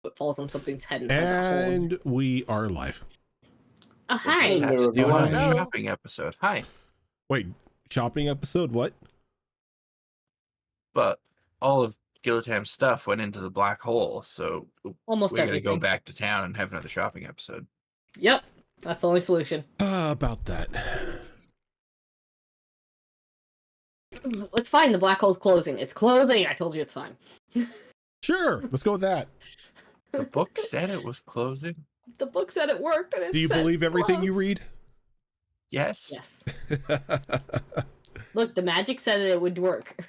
foot falls on something's head inside that hole. And we are live. Hi. We'll just have to do another Hello. shopping episode. Hi. Wait, shopping episode? What? But all of Gillertam's stuff went into the black hole, so Almost we're everything. gonna go back to town and have another shopping episode. Yep, that's the only solution. About that. It's fine. The black hole's closing. It's closing. I told you it's fine. Sure, let's go with that. The book said it was closing. The book said it worked, and it Do you said believe everything you close. read? Yes. Yes. Look, the magic said it would work.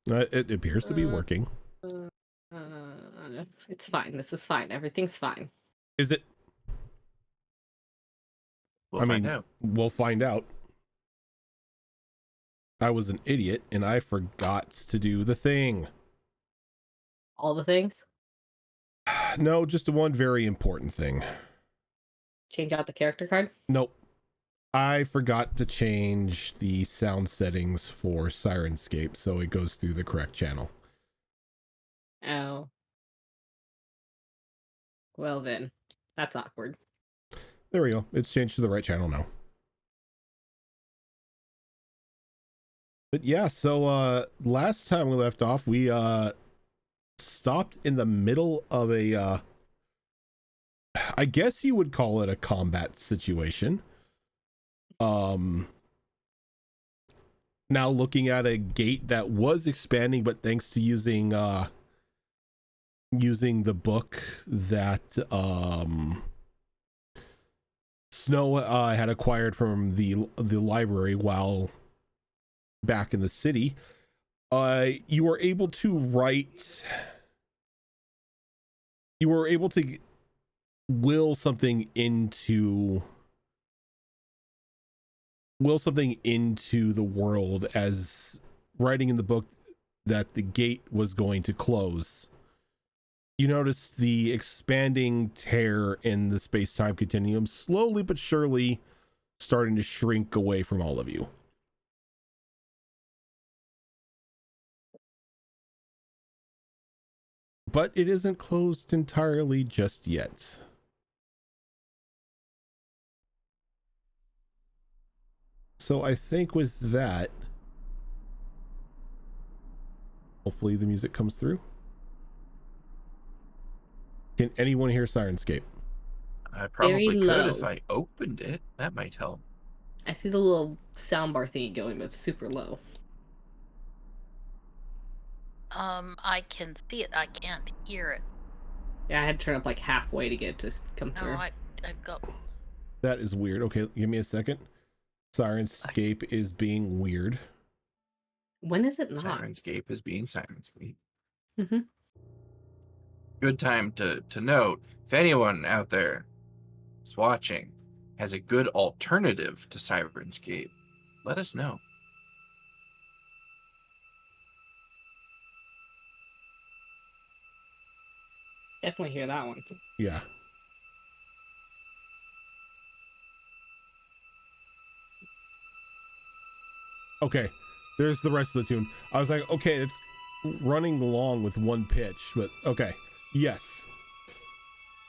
It appears to be working. It's fine. This is fine. Everything's fine. Is it? We'll find out. We'll find out. I was an idiot and I forgot to do the thing. All the things. No, just one very important thing. Change out the character card. Nope. I forgot to change the sound settings for Sirenscape so it goes through the correct channel. Oh. Well then, that's awkward. There we go. It's changed to the right channel now. But yeah, so last time we left off, we stopped in the middle of a I guess you would call it a combat situation. Now looking at a gate that was expanding, but thanks to using the book that Snow had acquired from the library while back in the city, you were able to will something into the world, as writing in the book that the gate was going to close. You notice the expanding tear in the space-time continuum slowly but surely starting to shrink away from all of you. But it isn't closed entirely just yet. So I think with that, hopefully the music comes through. Can anyone hear Sirenscape? I probably Very could low. if I opened it. That might help. I see the little soundbar thingy going, but it's super low. I can see it. I can't hear it. Yeah, I had to turn up like halfway to get it to come No, through. I've got. That is weird. Okay, give me a second. Sirenscape is being weird. When is it not? Sirenscape is being Sirenscape. Mm-hmm. Good time to note, if anyone out there is watching has a good alternative to Sirenscape, let us know. Definitely hear that one. Yeah. Okay, there's the rest of the tune. I was like, okay, it's running along with one pitch, but okay, yes.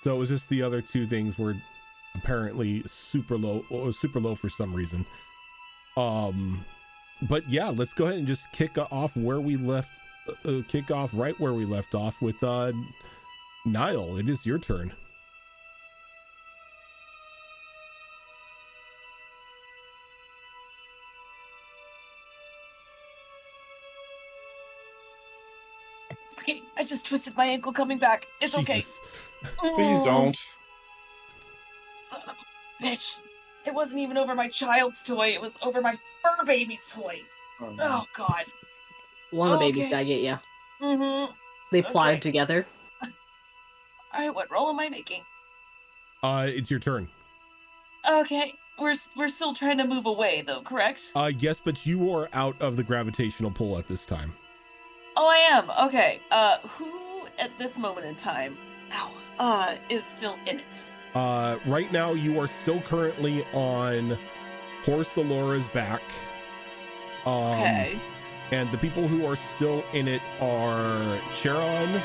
So it was just the other two things were apparently super low for some reason. But yeah, let's go ahead and just kick off where we left. Kick off right where we left off with Niall. It is your turn. Okay, I just twisted my ankle coming back. It's okay. Jesus. Please don't. Son of a bitch. It wasn't even over my child's toy. It was over my fur baby's toy. Oh, no. Oh, God. One of the babies Okay. gotta get you. Mm-hmm. They plotted Okay. together. Alright, what roll am I making? It's your turn. Okay. We're still trying to move away, though, correct? Yes, but you are out of the gravitational pull at this time. Oh, I am. Okay. Who at this moment in time, is still in it? Right now you are still currently on Horse Alora's back. Okay. And the people who are still in it are Charon,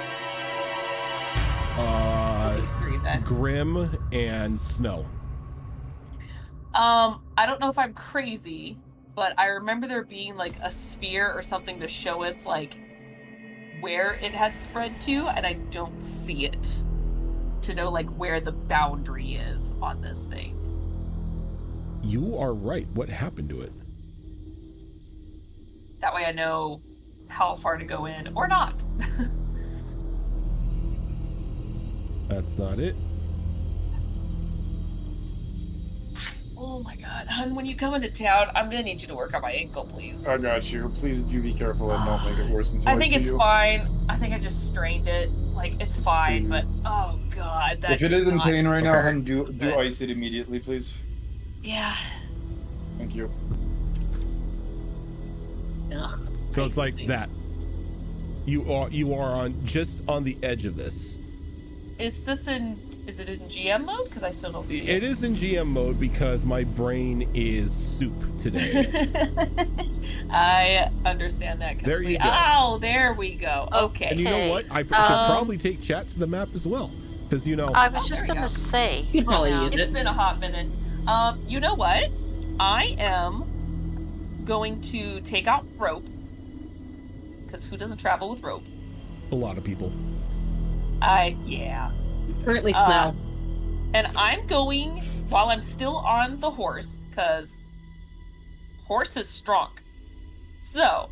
do that. Grim and Snow. I don't know if I'm crazy, but I remember there being like a sphere or something to show us like where it had spread to, and I don't see it to know like where the boundary is on this thing. You are right. What happened to it? That way I know how far to go in or not. That's not it. Oh my god, hun, when you come into town, I'm gonna need you to work on my ankle, please. I got you. Please do be careful and not make it worse until I think see it's you. fine. I think I just strained it. Like, it's fine, but oh god, that If it did is in not pain right now, hurt. hun, do But- ice it immediately, please. Yeah. Thank you. Ugh. So it's like Things. that. You are on just on the edge of this. Is it in GM mode? Because I still don't see It is in GM mode because my brain is soup today. I understand that There you completely. go. Oh, there we go. Okay. And you know what? I should probably take chat to the map as well, because you know. I was Oh, just there we gonna go. say. You could probably yeah. use It's it. been a hot minute. You know what? I am going to take out rope. Because who doesn't travel with rope? A lot of people. Yeah. Currently Uh, snow. And I'm going, while I'm still on the horse, because horse is strong. So,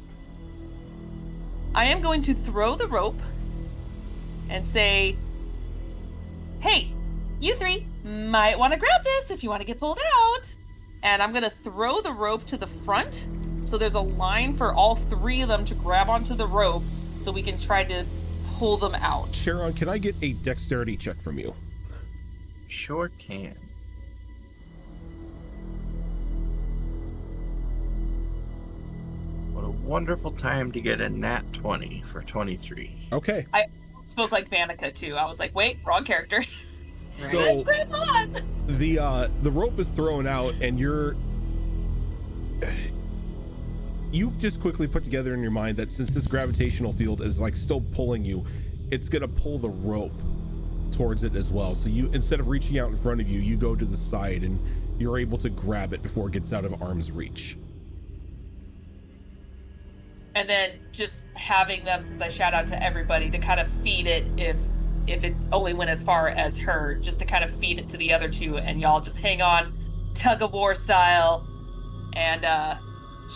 I am going to throw the rope and say, hey, you three might want to grab this if you want to get pulled out. And I'm going to throw the rope to the front, so there's a line for all three of them to grab onto the rope so we can try to pull them out. Sharon, can I get a dexterity check from you? Sure can. What a wonderful time to get a nat 20 for 23. Okay. Spoke like Vanica too. I was like, wait, wrong character. So Let's grab on. the rope is thrown out, and you just quickly put together in your mind that since this gravitational field is like still pulling you, it's gonna pull the rope towards it as well. So you, instead of reaching out in front of you, you go to the side and you're able to grab it before it gets out of arm's reach. And then just having them, since I shout out to everybody, to kind of feed it if it only went as far as her, just to kind of feed it to the other two, and y'all just hang on, tug of war style, and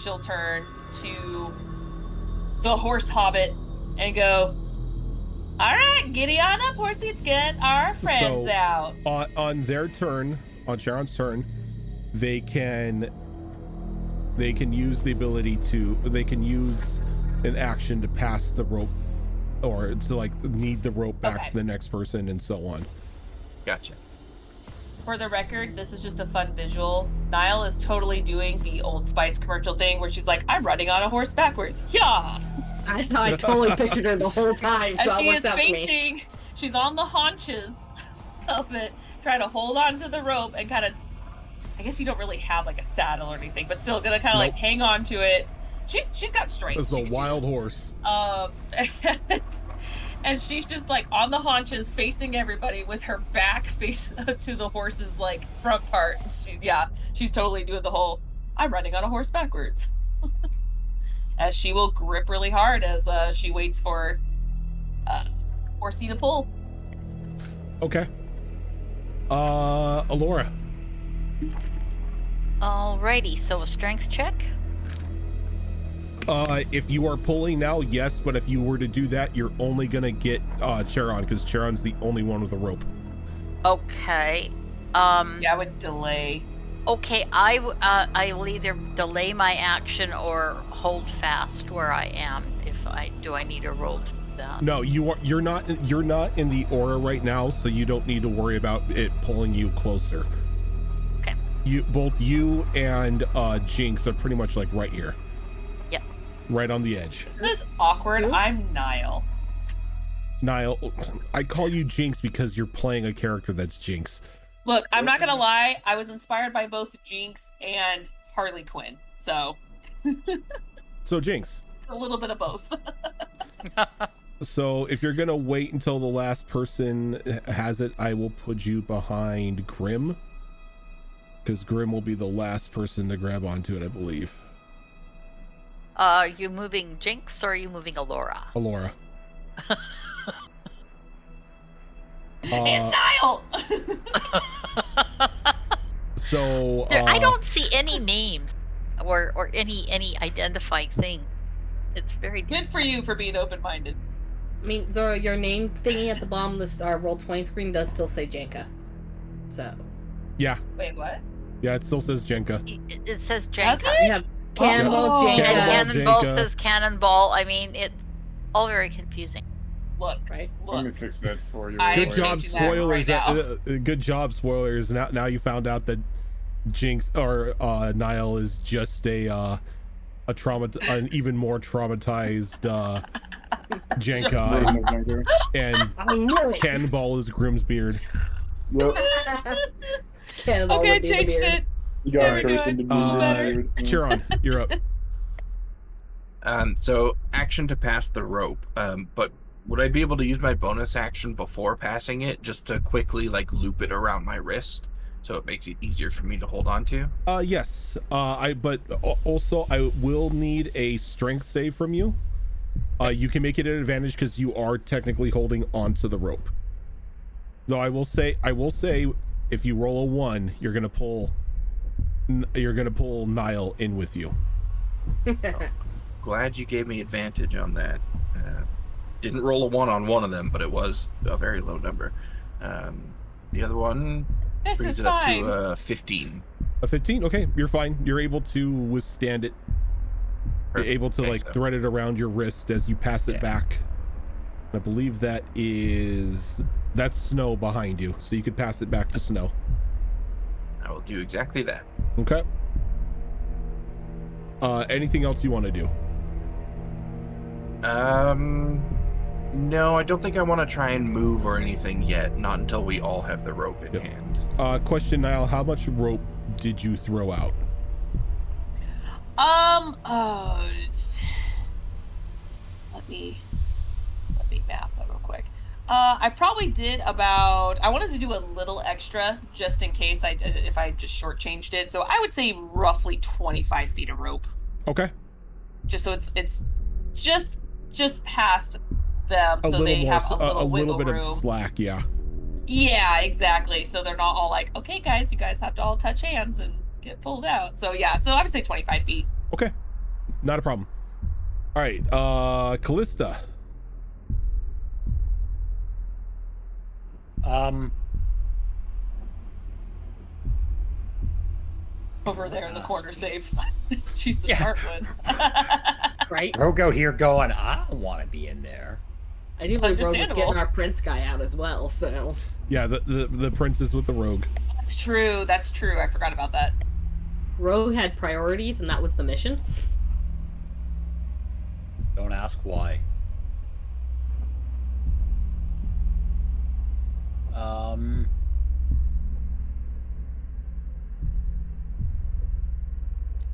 she'll turn to the horse hobbit and go, all right, giddy on up, horsey, let's get our friends So, out. On their turn, on Sharon's turn, they can use the ability to, they can use an action to pass the rope, or to like need the rope back Okay. to the next person, and so on. Gotcha. For the record, this is just a fun visual. Niall is totally doing the Old Spice commercial thing where she's like, I'm riding on a horse backwards. Yeah! That's how I totally pictured her the whole time. So As that she works is out for me. facing, she's on the haunches of it, trying to hold on to the rope and kind of, I guess you don't really have like a saddle or anything, but still gonna kind of like Nope. hang on to it. She's got strength. It's She a can do wild this. horse. And she's just like on the haunches facing everybody with her back face to the horse's like front part. She's totally doing the whole I'm riding on a horse backwards. As she will grip really hard as she waits for horsey to pull. Okay. Alora. Alrighty, so a strength check. If you are pulling now, yes, but if you were to do that, you're only gonna get Charon, because Charon's the only one with a rope. Okay. Yeah, I would delay. Okay, I will either delay my action or hold fast where I am. Do I need a roll to do that? No, you're not in the aura right now, so you don't need to worry about it pulling you closer. Okay. Both you and Jinx are pretty much like right here. Yep. Right on the edge. This is awkward. Ooh. I'm Niall. Niall, I call you Jinx because you're playing a character that's Jinx. Look, I'm not gonna lie. I was inspired by both Jinx and Harley Quinn, so So Jinx, it's a little bit of both. So if you're gonna wait until the last person has it, I will put you behind Grim, because Grim will be the last person to grab onto it, I believe. Are you moving Jinx or are you moving Alora? Alora. It's Niall. So I don't see any names or any identifying thing. It's very Good for you for being open-minded. I mean, Zora, your name thingy at the bottom of this Roll20 screen does still say Janka. So. yeah, Wait, what? yeah, it still says Jenka. It says Does Jenka. it? We have Cannonball, Oh. Janka, And Cannonball Jenka. says Cannonball. I mean, it's all very confusing. Look, right? Let me look. fix that for you. I real am Good quick. job, changing that spoilers. right Good job, spoilers. Now you found out that Jinx or Niall is just an even more traumatized Jenka, Jenka. and I knew it. Cannonball is Grim's beard. Yep. Cannonball Okay, would be the changed beard. it. You got Very it cursed good. into being weird. Chiron, you're up. So action to pass the rope. But would I be able to use my bonus action before passing it, just to quickly like loop it around my wrist, so it makes it easier for me to hold on to? Yes. But also I will need a strength save from you. You can make it an advantage because you are technically holding onto the rope. Though I will say, if you roll a 1, you're gonna pull Niall in with you. Glad you gave me advantage on that. Didn't roll a 1 on one of them, but it was a very low number. The other one This brings is it up fine. to 15. A 15? Okay, you're fine. You're able to withstand it. You're Perfect. able to Okay, like so thread it around your wrist as you pass it Yeah. back. I believe that's Snow behind you, so you could pass it back to Snow. I will do exactly that. Okay. Anything else you want to do? No, I don't think I want to try and move or anything yet. Not until we all have the rope in Yep. hand. Question, Niall, how much rope did you throw out? Let me math that real quick. I probably did about. I wanted to do a little extra just in case if I just shortchanged it. So I would say roughly 25 feet of rope, Okay. just so it's just past them, A so little they more, have a little little wiggle bit room. of slack, yeah. Yeah, exactly. So they're not all like, okay, guys, you guys have to all touch hands and get pulled out. So yeah, so I would say 25 feet. Okay. Not a problem. All right, Callista. Over there in the corner, safe. She's the Yeah. smart one. Right? Rogue out here going, I don't want to be in there. I do believe Rogue was Understandable. getting our prince guy out as well, so. Yeah, the princess with the rogue. That's true. That's true. I forgot about that. Rogue had priorities, and that was the mission. Don't ask why.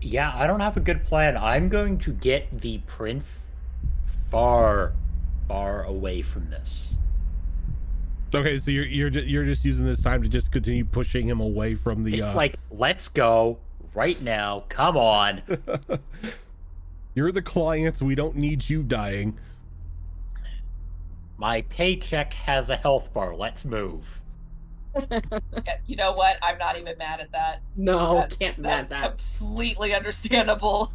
Yeah, I don't have a good plan. I'm going to get the prince far away from this. Okay, so you're just using this time to just continue pushing him away from the. It's like, let's go right now. Come on. You're the client. We don't need you dying. My paycheck has a health bar. Let's move. Yeah, you know what? I'm not even mad at that. No, can't That's match that. completely understandable.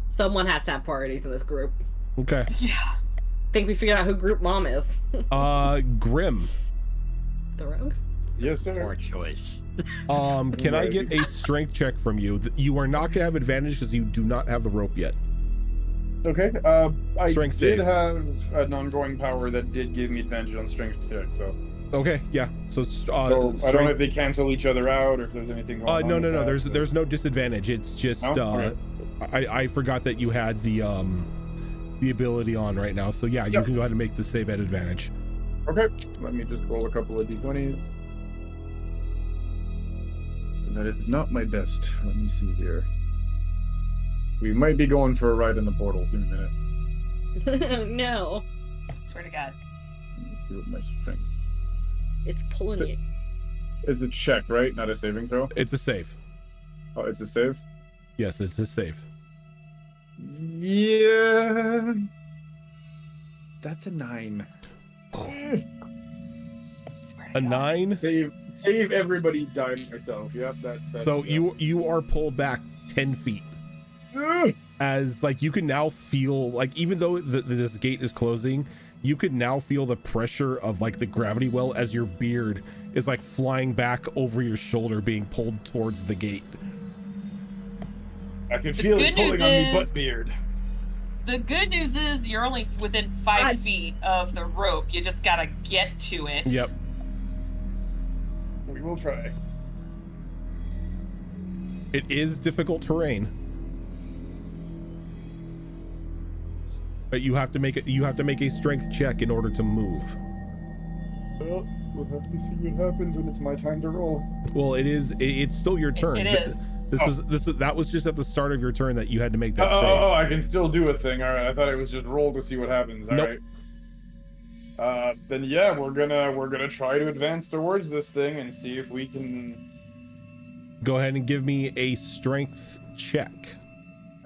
Someone has to have priorities in this group. Okay. Yeah. I think we figured out who group mom is. Grim. The Rogue? Yes, sir. Poor choice. Can I get a strength check from you? You are not gonna have advantage because you do not have the rope yet. Okay. I Strength did save. have an ongoing power that did give me advantage on strength check, so. Okay, yeah. So, So I don't know if they cancel each other out or if there's anything going on. no. with that, There's no disadvantage. It's just No? Okay. I forgot that you had the ability on right now. So yeah, you Yep. can go ahead and make the save at advantage. Okay. Let me just roll a couple of d20s. That is not my best. Let me see here. We might be going for a ride in the portal. Give me a minute. No. Swear to God. Let me see what my strength. It's pulling So- you. It's a check, right? Not a saving throw. It's a save. Oh, it's a save. Yes, it's a save. Yeah. That's a 9. Swear to A God. 9. Save everybody dying myself. Yep, that's So you are pulled back 10 feet. As like you can now feel like, even though this gate is closing, you could now feel the pressure of like the gravity well as your beard is like flying back over your shoulder, being pulled towards the gate. I can feel it good pulling news on me, is- butt beard. The good news is you're only within 5 feet of the rope. You just gotta get to it. Yep. We will try. It is difficult terrain, but you have to make a strength check in order to move. Well, we'll have to see what happens when it's my time to roll. Well, it's still your turn. It is. That was just at the start of your turn that you had to make that save. Oh, I can still do a thing. All right, I thought it was just roll to see what happens. All Nope. right. Then yeah, we're gonna try to advance towards this thing and see if we can. Go ahead and give me a strength check.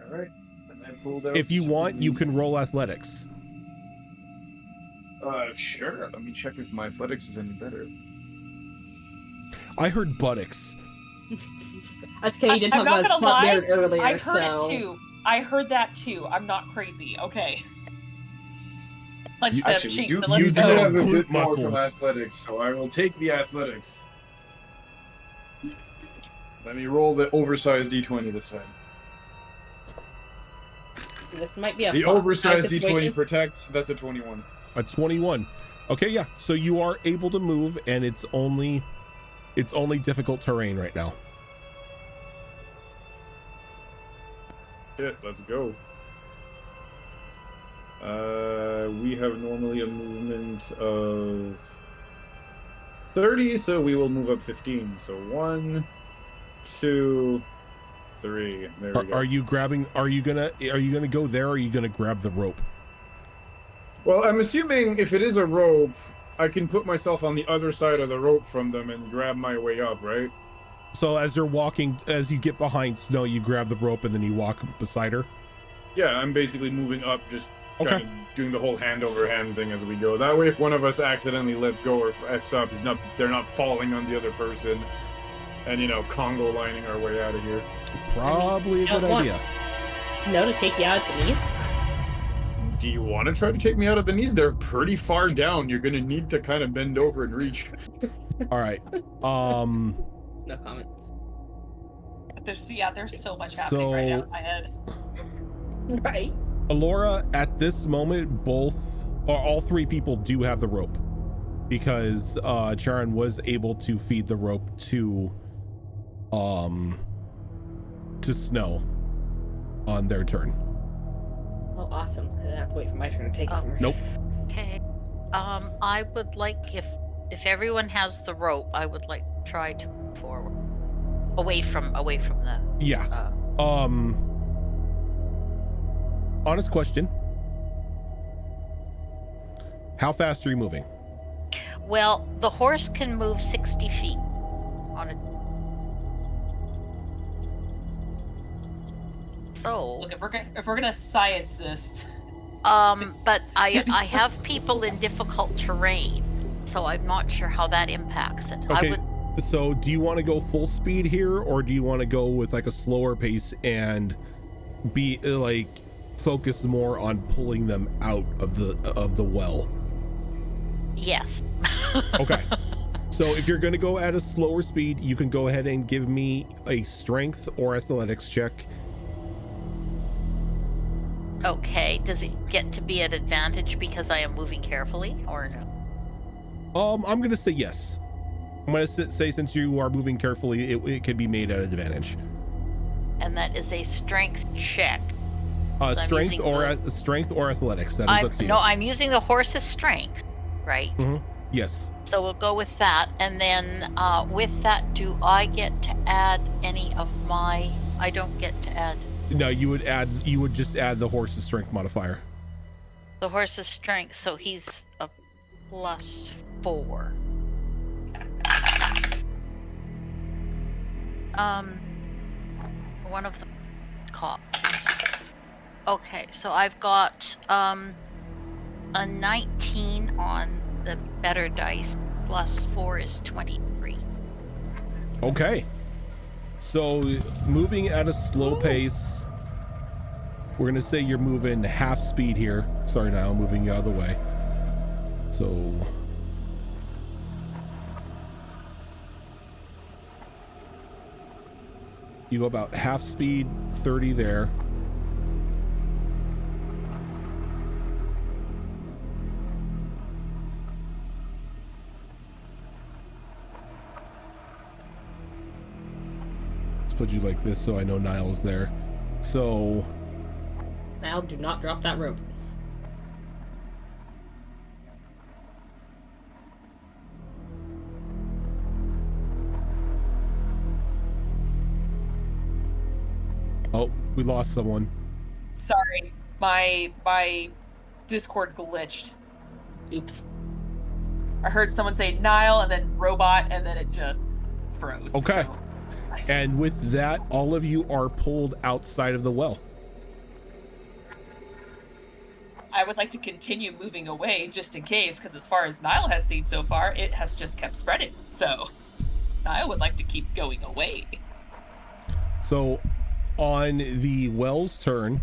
All right. And I pulled out. If you want, you can roll athletics. Sure. Let me check if my athletics is any better. I heard buttocks. That's okay. You didn't I'm talk not about his gonna lie, beard earlier. I heard so... it too. I heard that too. I'm not crazy. Okay. Punch You- them Actually, cheeks you and do, let's you do go. have a Glute bit more from muscles. athletics, so I will take the athletics. Let me roll the oversized d20 this time. This might be a The Fox oversized type d20 situation. protects. That's a 21. A 21. Okay, yeah. So you are able to move, and it's only difficult terrain right now. Shit, let's go. We have normally a movement of 30, so we will move up 15. So 1, 2, 3. There we go. Are you grabbing? Are you gonna go there? Or are you gonna grab the rope? Well, I'm assuming if it is a rope, I can put myself on the other side of the rope from them and grab my way up, right? So as you're walking, as you get behind Snow, you grab the rope and then you walk beside her. Yeah, I'm basically moving up, just Okay. kind of doing the whole hand over hand thing as we go. That way, if one of us accidentally lets go or F's up, they're not falling on the other person, and Congo lining our way out of here. Probably a You good don't want idea. Snow to take you out at the knees. Do you want to try to take me out of the knees? They're pretty far down. You're gonna need to kind of bend over and reach. All right. No comment. There's so much happening right now in my head. Right. Alora, at this moment, all three people do have the rope, because Charon was able to feed the rope to Snow on their turn. Oh, awesome. I didn't have to wait for my turn to take it from her. Nope. Okay. I would like, if everyone has the rope, I would like to try to move forward, away from the. Yeah. Honest question. How fast are you moving? Well, the horse can move 60 feet on it. So, Look, if we're gonna science this, but I have people in difficult terrain, so I'm not sure how that impacts it. Okay. I would, So do you want to go full speed here, or do you want to go with like a slower pace and be like focus more on pulling them out of the well? yes. Okay. So if you're going to go at a slower speed, you can go ahead and give me a strength or athletics check. Okay. Does it get to be at advantage because I am moving carefully, or no? I'm going to say yes. I'm going to say since you are moving carefully, it can be made at advantage. And that is a strength check. I'm Strength using or the- strength or athletics. That is up to you. I'm using the horse's strength, right? Yes. So we'll go with that, and then with that, do I get to add any of my? I don't get to add. No, you would just add the horse's strength modifier. The horse's strength, so he's a +4. One of the cop. Okay, so I've got a 19 on the better dice. +4 is 23. Okay. So moving at a slow pace. We're gonna say you're moving half speed here. Sorry, now I'm moving you out of the way. So you go about half speed, 30 there. Let's put you like this so I know Niall's there. So Now, do not drop that rope. oh, we lost someone. Sorry, my Discord glitched. Oops. I heard someone say Nile and then robot, and then it just froze. Okay. So, nice. And with that, all of you are pulled outside of the well. I would like to continue moving away just in case, because as far as Nile has seen so far, it has just kept spreading. So Nile would like to keep going away. So on the well's turn,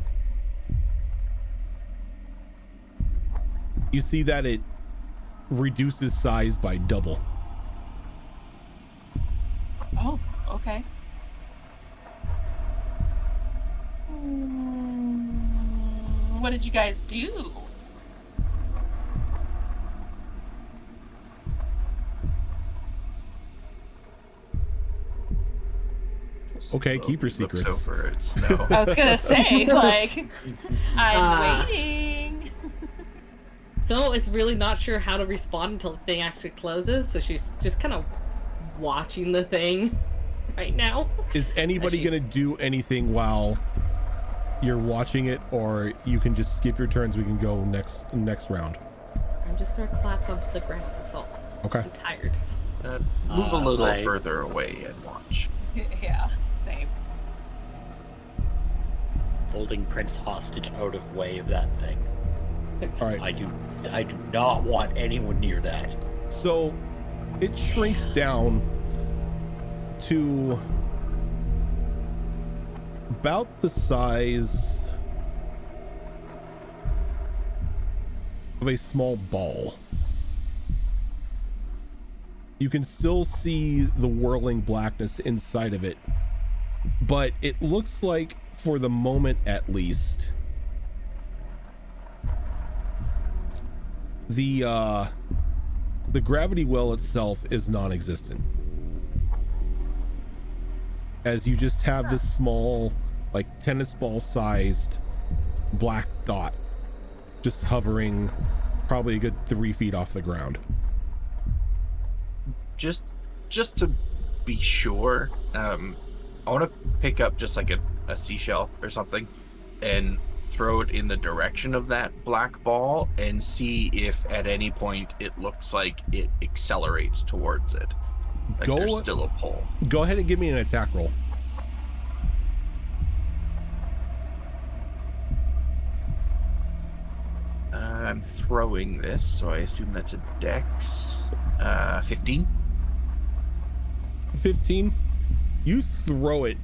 you see that it reduces size by double. Oh, okay. What did you guys do? Okay, keep your Looks secrets. over at Snow. I was gonna say, like, I'm waiting. So is really not sure how to respond until the thing actually closes, so she's just kind of watching the thing right now. Is anybody she's- gonna do anything while you're watching it, or you can just skip your turns? We can go next round. I'm just gonna collapse onto the ground, that's all. Okay. I'm tired. Move a little I- further away and watch. Yeah, same. Holding Prince hostage out of way of that thing. All right. I do not want anyone near that. So it shrinks down to about the size of a small ball. You can still see the whirling blackness inside of it, but it looks like, for the moment at least, the gravity well itself is non-existent, as you just have this small, like tennis ball sized black dot just hovering probably a good 3 feet off the ground. Just to be sure, I want to pick up just like a seashell or something and throw it in the direction of that black ball and see if at any point it looks like it accelerates towards it. Like Go- there's still a pull. Go ahead and give me an attack roll. I'm throwing this, so I assume that's a dex. 15. 15. You throw it,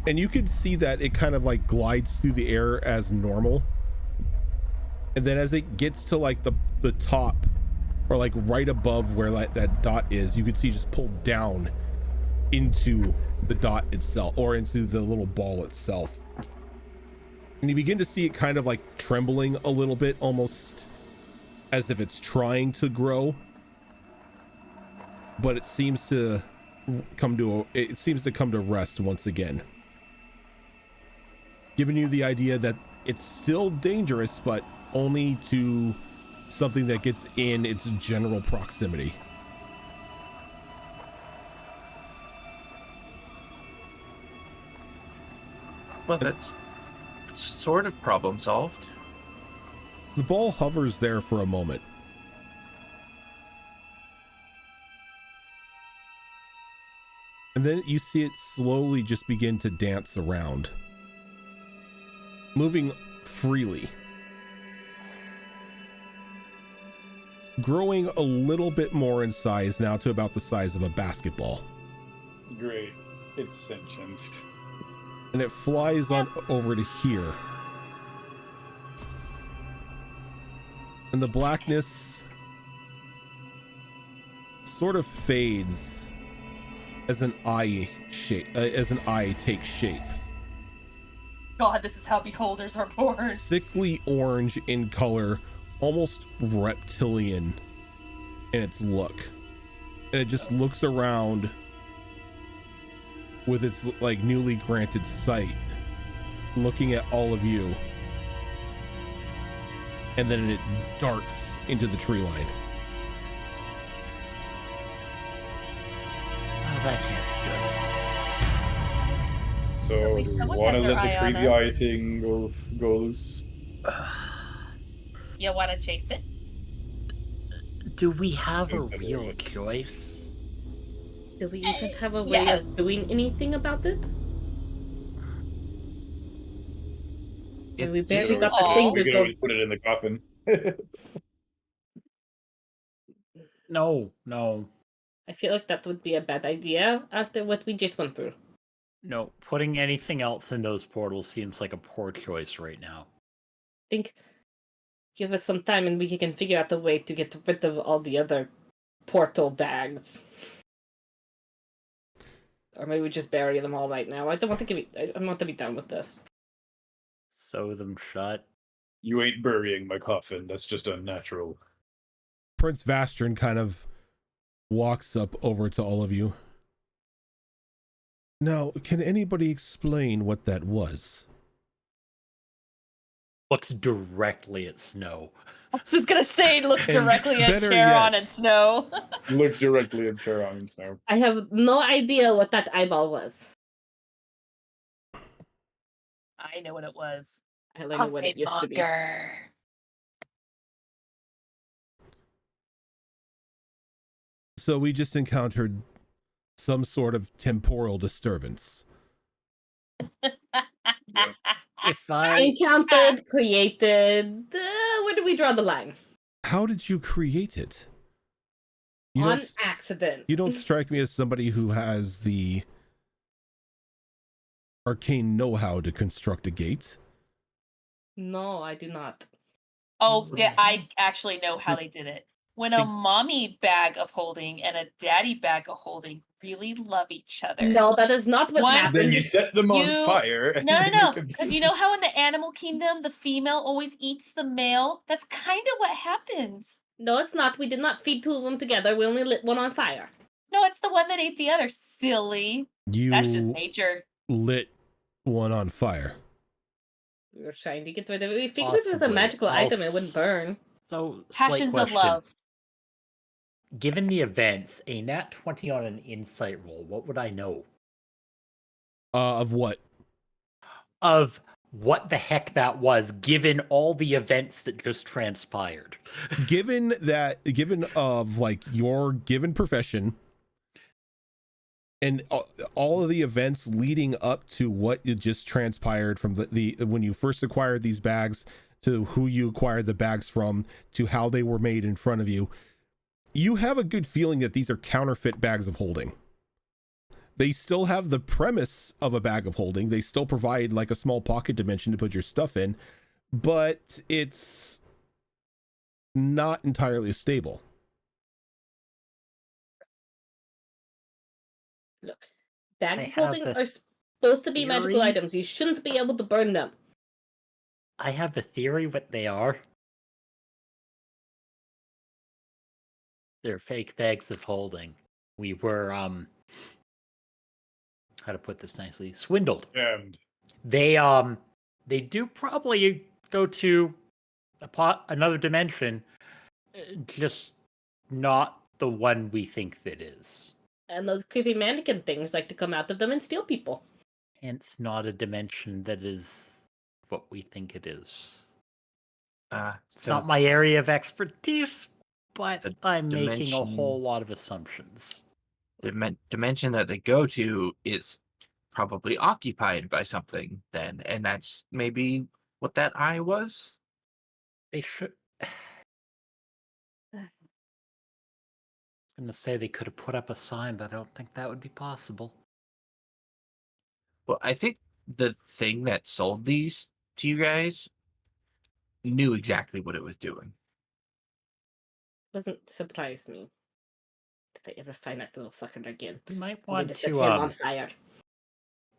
and you can see that it kind of like glides through the air as normal, and then as it gets to like the top, or like right above where like that dot is, you can see just pulled down into the dot itself, or into the little ball itself, and you begin to see it kind of like trembling a little bit, almost as if it's trying to grow, but it seems to come to rest once again, giving you the idea that it's still dangerous, but only to something that gets in its general proximity. Well, that's sort of problem solved. The ball hovers there for a moment. And then you see it slowly just begin to dance around, moving freely, growing a little bit more in size now to about the size of a basketball. Great. It's sentient. And it flies on over to here. And the blackness sort of fades as an eye takes shape. God, this is how beholders are born. Sickly orange in color, almost reptilian in its look. And it just looks around with its like newly granted sight, looking at all of you. And then it darts into the tree line. Oh, that can't be good. So At least do we someone want to has their let the eye on creepy us. eye thing go loose? You want to chase it? Do we have a Yes, I do. real choice? Do we even have a way Yes. of doing anything about it? We barely got the Aw. thing We to could go. always put it in the coffin. No. I feel like that would be a bad idea after what we just went through. No, putting anything else in those portals seems like a poor choice right now. Think, give us some time and we can figure out a way to get rid of all the other portal bags. Or maybe we just bury them all right now. I don't want to I want to be done with this. Sew them shut. You ain't burying my coffin. That's just unnatural. Prince Vastrin kind of walks up over to all of you. Now, can anybody explain what that was? Looks directly at Snow. I was just gonna say, it looks And directly at better Charon yet- and Snow. Looks directly at Charon and Snow. I have no idea what that eyeball was. I know what it was. I don't know what it used to be. So we just encountered some sort of temporal disturbance. If I Encountered, created. Where do we draw the line? How did you create it? You On don't, accident. you don't strike me as somebody who has the arcane know-how to construct a gate. No, I do not. Oh, yeah, I actually know how they did it. When a mommy bag of holding and a daddy bag of holding really love each other. No, that is not what One- happened. Then you set them on You- fire. and No, then no, you no. can- Because you know how in the animal kingdom the female always eats the male? That's kind of what happens. No, it's not. We did not feed two of them together. We only lit one on fire. No, it's the one that ate the other. Silly. You That's just nature. lit one on fire. We were trying to get rid of it. We figured if it was a Possibly. magical item, it wouldn't burn. So, slight Passions of question. love. Given the events, a nat 20 on an insight roll, what would I know? Of what? Of what the heck that was, given all the events that just transpired. Given of like your given profession and all of the events leading up to what it just transpired from the when you first acquired these bags to who you acquired the bags from to how they were made in front of you, you have a good feeling that these are counterfeit bags of holding. They still have the premise of a bag of holding. They still provide like a small pocket dimension to put your stuff in, but it's not entirely stable. Look, bags I of holding have a are supposed to be magical theory. items. You shouldn't be able to burn them. I have a theory what they are. They're fake bags of holding. We were, how to put this nicely, swindled. Damned. They do probably go to another dimension, just not the one we think that is. And those creepy mannequin things like to come out of them and steal people. Hence, not a dimension that is what we think it is. It's So not my area of expertise, but the I'm making a dimension- whole lot of assumptions. the dimension that they go to is probably occupied by something then, and that's maybe what that eye was. They should. I was gonna say they could have put up a sign, but I don't think that would be possible. Well, I think the thing that sold these to you guys knew exactly what it was doing. Doesn't surprise me if I ever find that little fucker again. We might I'm going want to set to him on fire.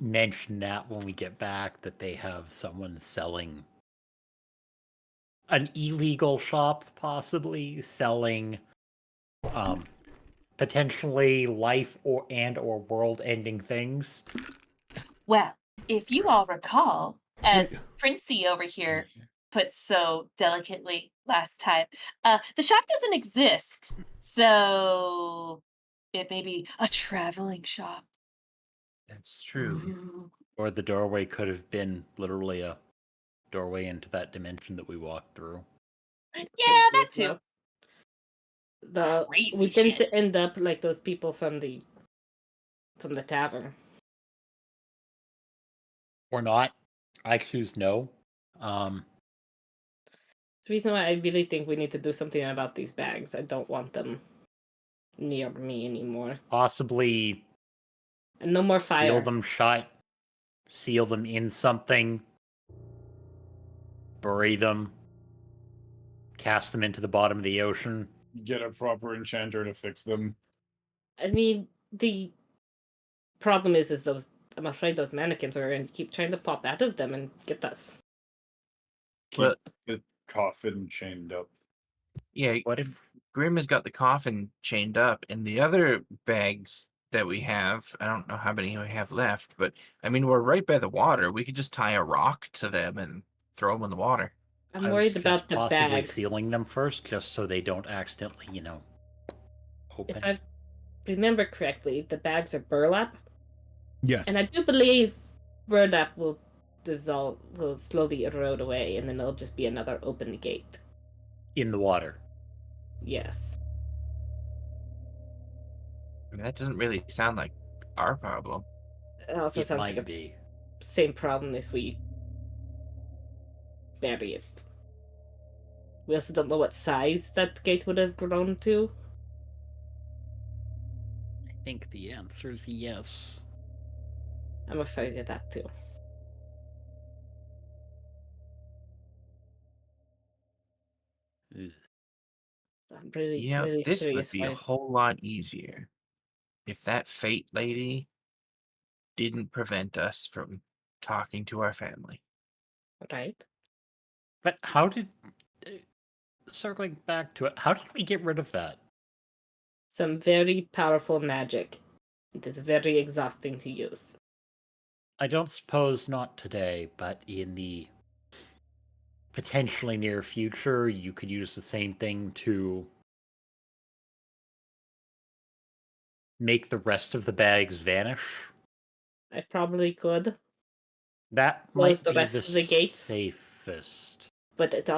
mention that when we get back, that they have someone selling an illegal shop, possibly selling potentially life or world-ending things. Well, if you all recall, as Princey over here put so delicately last time, the shop doesn't exist. So it may be a traveling shop. That's true. Ooh. Or the doorway could have been literally a doorway into that dimension that we walked through. Yeah, that As too. well. Crazy We didn't shit. end up like those people from the tavern. Or not. I choose no. The reason why I really think we need to do something about these bags. I don't want them near me anymore. Possibly And no more fire. seal them shut, seal them in something, bury them, cast them into the bottom of the ocean. Get a proper enchanter to fix them. I mean, the problem is those. I'm afraid those mannequins are going to keep trying to pop out of them and get us. Keep But the coffin chained up. yeah, What if Grim has got the coffin chained up, and the other bags that we have, I don't know how many we have left, but I mean, we're right by the water. We could just tie a rock to them and throw them in the water. I'm I worried would suggest about the possibly bags. sealing them first, just so they don't accidentally, open. If I remember correctly, the bags are burlap, Yes. and I do believe burlap will slowly erode away, and then it'll just be another open gate. In the water. Yes. I mean, that doesn't really sound like our problem. It also It sounds might like a be. same problem if we bury it. We also don't know what size that gate would have grown to. I think the answer is yes. I'm afraid of that too. Ugh. I'm really, You know, really this would curious be a why. whole lot easier if that fate lady didn't prevent us from talking to our family. Right? But how did, circling back to it, how did we get rid of that? Some very powerful magic. It is very exhausting to use. I don't suppose not today, but in the potentially near future, you could use the same thing to make the rest of the bags vanish. I probably could, That Close might the be rest the of the gates? safest. but it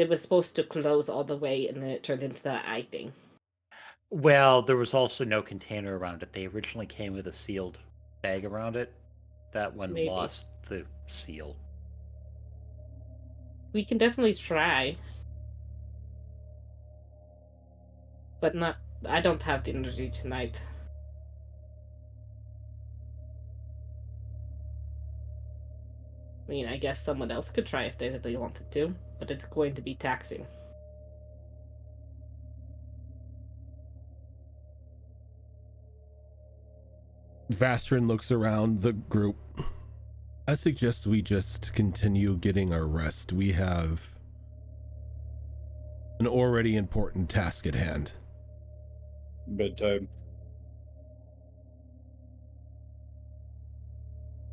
was supposed to close all the way, and then it turned into that eye thing. Well, there was also no container around it. They originally came with a sealed bag around it. That one Maybe. lost the seal. We can definitely try, but not. I don't have the energy tonight. I mean, I guess someone else could try if they really wanted to, but it's going to be taxing. Vastrin looks around the group. I suggest we just continue getting our rest. We have an already important task at hand. Bedtime.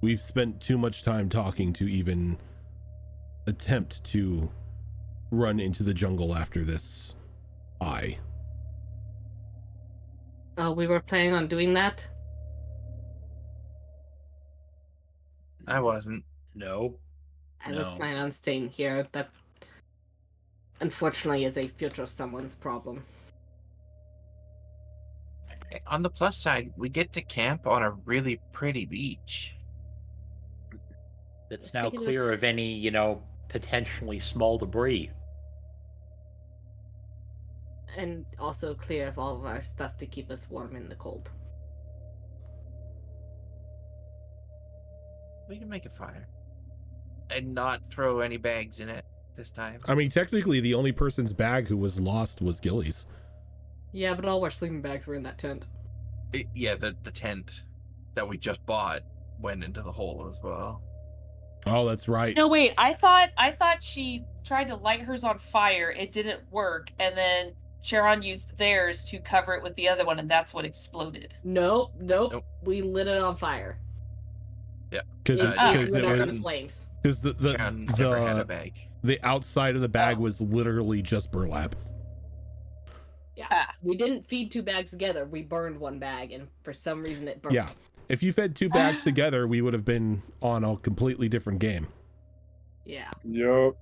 We've spent too much time talking to even attempt to run into the jungle after this eye. Oh, we were planning on doing that? I wasn't. No. I was No. planning on staying here. That unfortunately is a future someone's problem. On the plus side, we get to camp on a really pretty beach. It's It's now pretty clear much- of any, potentially small debris. And also clear of all of our stuff to keep us warm in the cold. We can make a fire. And not throw any bags in it this time. I mean, technically, the only person's bag who was lost was Gilly's. Yeah, but all our sleeping bags were in that tent. Yeah, the tent that we just bought went into the hole as well. Oh, that's right. No, wait. I thought she tried to light hers on fire. It didn't work, and then Sharon used theirs to cover it with the other one, and that's what exploded. Nope. Nope. We lit it on fire. Yeah. Because It it went up was in flames. because Sharon never had a bag. the outside of the bag Oh. was literally just burlap. Yeah. Ah. We didn't feed two bags together. We burned one bag, and for some reason it burnt. Yeah. If you fed two bags together, we would have been on a completely different game. Yeah. Yup.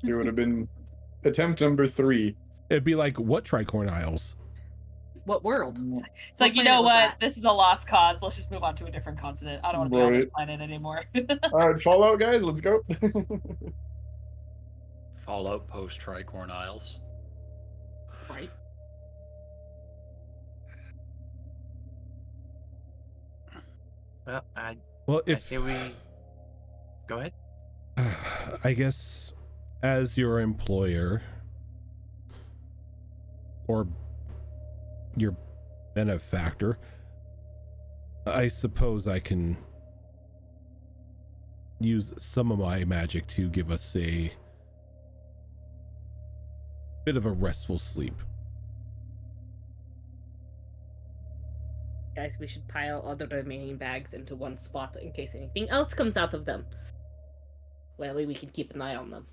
It would have been attempt number 3. It'd be like, what Tricorn Isles? What world? It's like, you planet know was what? that? This is a lost cause. Let's just move on to a different continent. I don't want to be on this Right. planet anymore. Alright, Fallout guys, let's go. Fallout post Tricorn Isles. Right. Well, Well, I if say we go ahead. I guess as your employer or your benefactor, I suppose I can use some of my magic to give us a bit of a restful sleep. Guys, we should pile all the remaining bags into one spot in case anything else comes out of them. Well, we can keep an eye on them.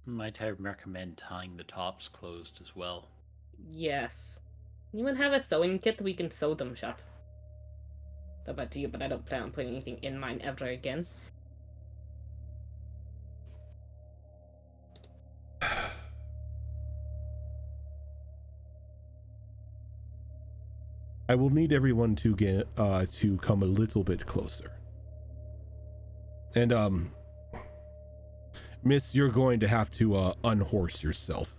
Might I recommend tying the tops closed as well? Yes. Anyone have a sewing kit? We can sew them shut. Don't know about you, but I don't plan on putting anything in mine ever again. I will need everyone to get to come a little bit closer. And Miss, you're going to have to unhorse yourself.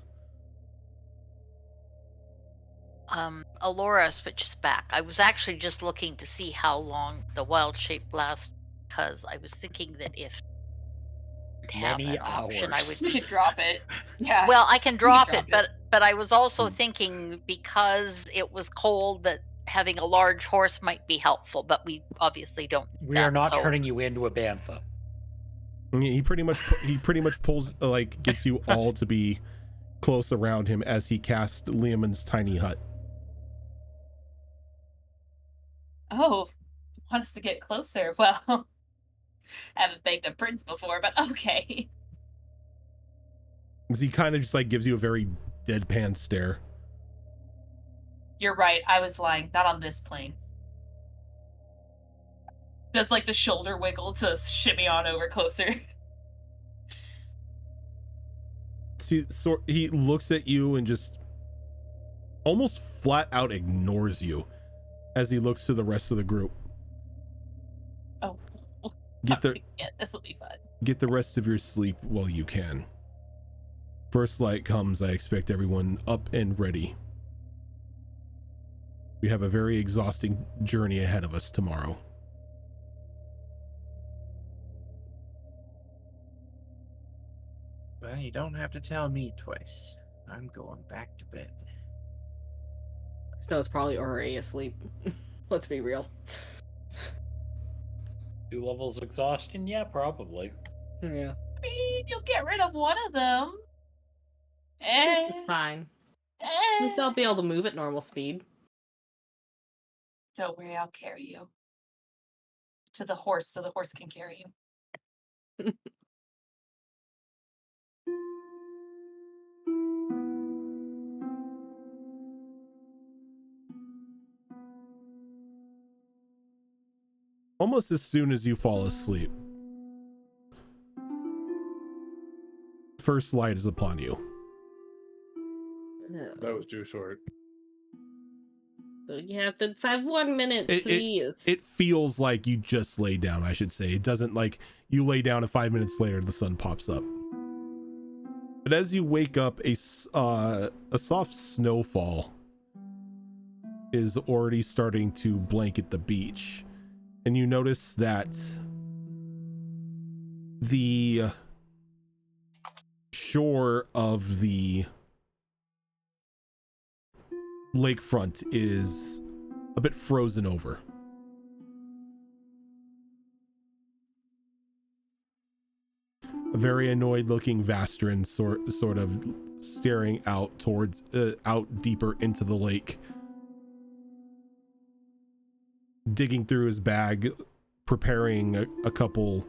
Alora switches back. I was actually just looking to see how long the wild shape lasts, because I was thinking that if I have Many an option, I hours. would You could drop it. Yeah. Well, I can drop it, drop but I was also thinking because it was cold that having a large horse might be helpful, but we obviously don't. need We that, are not so- turning you into a bantha. He pretty much pulls gets you all to be close around him as he casts Leomund's tiny hut. Oh, want us to get closer? Well, I haven't begged a prince before, but okay. He kind of just gives you a very deadpan stare. You're right. I was lying. Not on this plane. Does the shoulder wiggle to shimmy on over closer? See, so he looks at you and just almost flat out ignores you as he looks to the rest of the group. Oh, Get the this will be fun. get the rest of your sleep while you can. First light comes, I expect everyone up and ready. We have a very exhausting journey ahead of us tomorrow. Well, you don't have to tell me twice. I'm going back to bed. Snow's probably already asleep. Let's be real. 2 levels of exhaustion? Yeah, probably. Yeah. I mean, you'll get rid of one of them. It's fine. At least I'll Eh. be able to move at normal speed. Don't worry, I'll carry you to the horse so the horse can carry you. Almost as soon as you fall asleep, first light is upon you. That was too short. So you have to 1 minute, please. It feels like you just laid down, I should say. It doesn't like you lay down and 5 minutes later the sun pops up. But as you wake up, a soft snowfall is already starting to blanket the beach. And you notice that the shore of the lakefront is a bit frozen over. A very annoyed looking Vastrin sort of staring out towards out deeper into the lake, digging through his bag, preparing a couple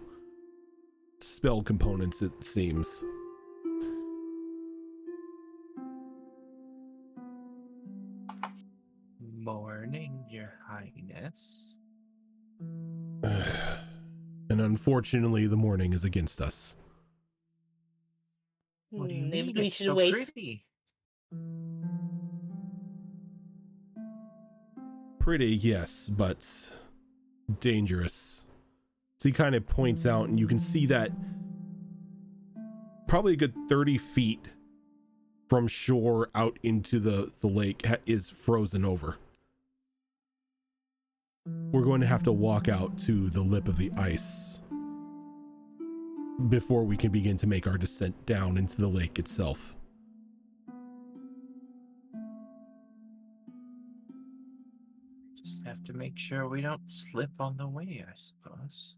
spell components, it seems. Morning, Your Highness. And unfortunately, the morning is against us. What do you Maybe mean? we It's should so wait. pretty. Pretty, yes, but dangerous. So he kind of points out, and you can see that probably a good 30 feet from shore out into the lake is frozen over. We're going to have to walk out to the lip of the ice before we can begin to make our descent down into the lake itself. Just have to make sure we don't slip on the way, I suppose.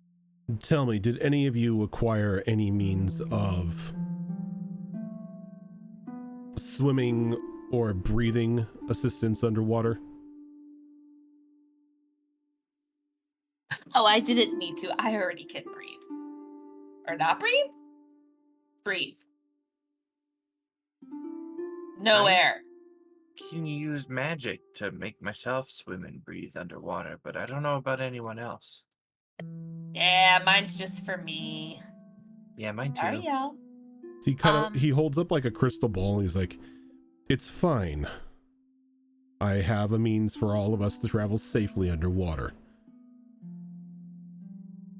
Tell me, did any of you acquire any means of swimming or breathing assistance underwater? Oh, I didn't need to. I already can breathe. Or not breathe? Breathe. No I- air. Can use magic to make myself swim and breathe underwater, but I don't know about anyone else. Yeah, mine's just for me. Yeah, mine too. Sorry, y'all. So he holds up like a crystal ball, and he's like, "It's fine. I have a means for all of us to travel safely underwater.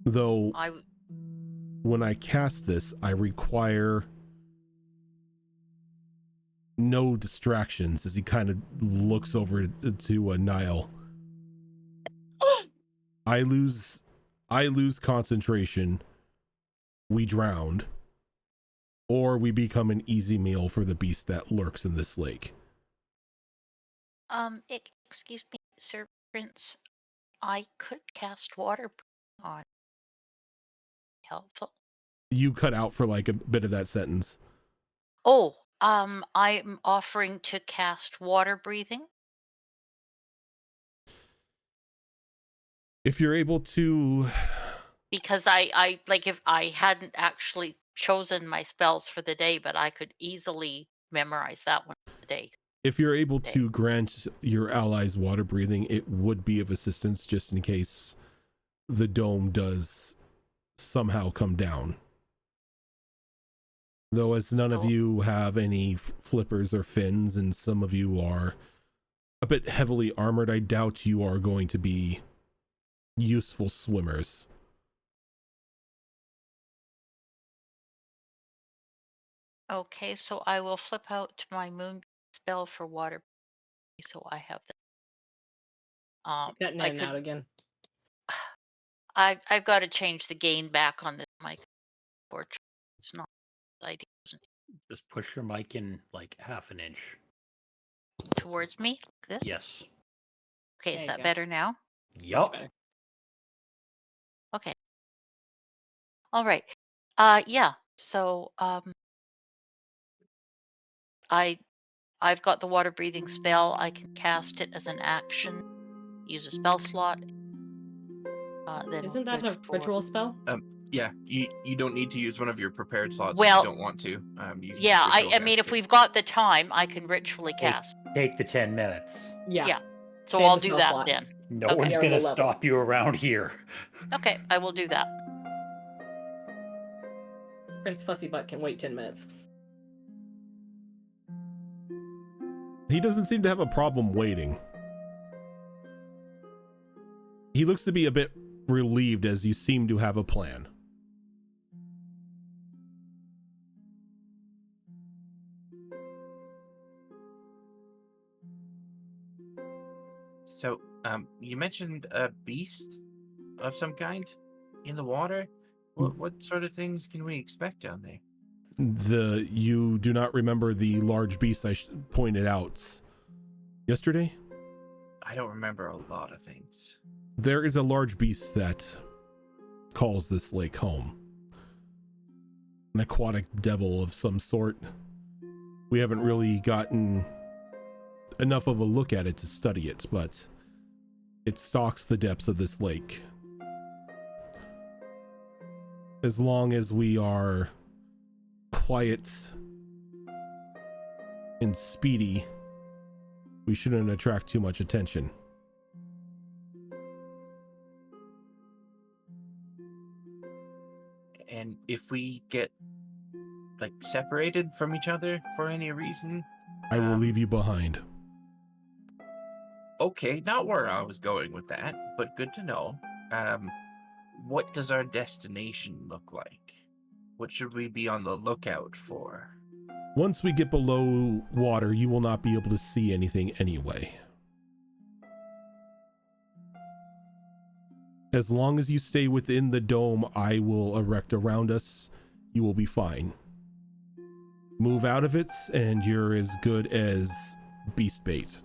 Though, when I cast this, I require no distractions," as he kind of looks over to Niall. I lose concentration, we drowned, or we become an easy meal for the beast that lurks in this lake. Excuse me, Sir Prince. I could cast water on. Helpful. You cut out for like a bit of that sentence. Oh, I'm offering to cast water breathing. If you're able to, Because I like if I hadn't actually chosen my spells for the day, but I could easily memorize that one for the day. if you're able to grant your allies water breathing, it would be of assistance just in case the dome does somehow come down. Though as none of you have any flippers or fins, and some of you are a bit heavily armored, I doubt you are going to be useful swimmers. Okay, so I will flip out my moon spell for water, so I have that. Cutting in and out again. I've got to change the gain back on this mic. Unfortunately, it's not ideal Just push your mic in like half an inch. towards me. This. Yes. Okay, There is you that go. better now? Yup. Better. Okay. All right. Yeah. So I've got the water breathing spell. I can cast it as an action. Use a spell slot. Then Isn't that good a for- ritual spell? Yeah, you don't need to use one of your prepared slots Well, if you don't want to. You can Yeah, just ritual I mean, cast if it. we've got the time, I can ritually cast. Take the 10 minutes. Yeah. So Save I'll the do spell that slot. then. No Okay. one's Yeah, gonna we'll level. stop you around here. Okay, I will do that. Prince Fussy Butt can wait 10 minutes. He doesn't seem to have a problem waiting. He looks to be a bit relieved as you seem to have a plan. So, you mentioned a beast of some kind in the water. What sort of things can we expect down there? You do not remember the large beast I pointed out yesterday? I don't remember a lot of things. There is a large beast that calls this lake home. An aquatic devil of some sort. We haven't really gotten enough of a look at it to study it, but it stalks the depths of this lake. As long as we are quiet and speedy, we shouldn't attract too much attention. And if we get like separated from each other for any reason, I will leave you behind. Okay, not where I was going with that, but good to know. What does our destination look like? What should we be on the lookout for? Once we get below water, you will not be able to see anything anyway. As long as you stay within the dome I will erect around us, you will be fine. Move out of it and you're as good as beast bait.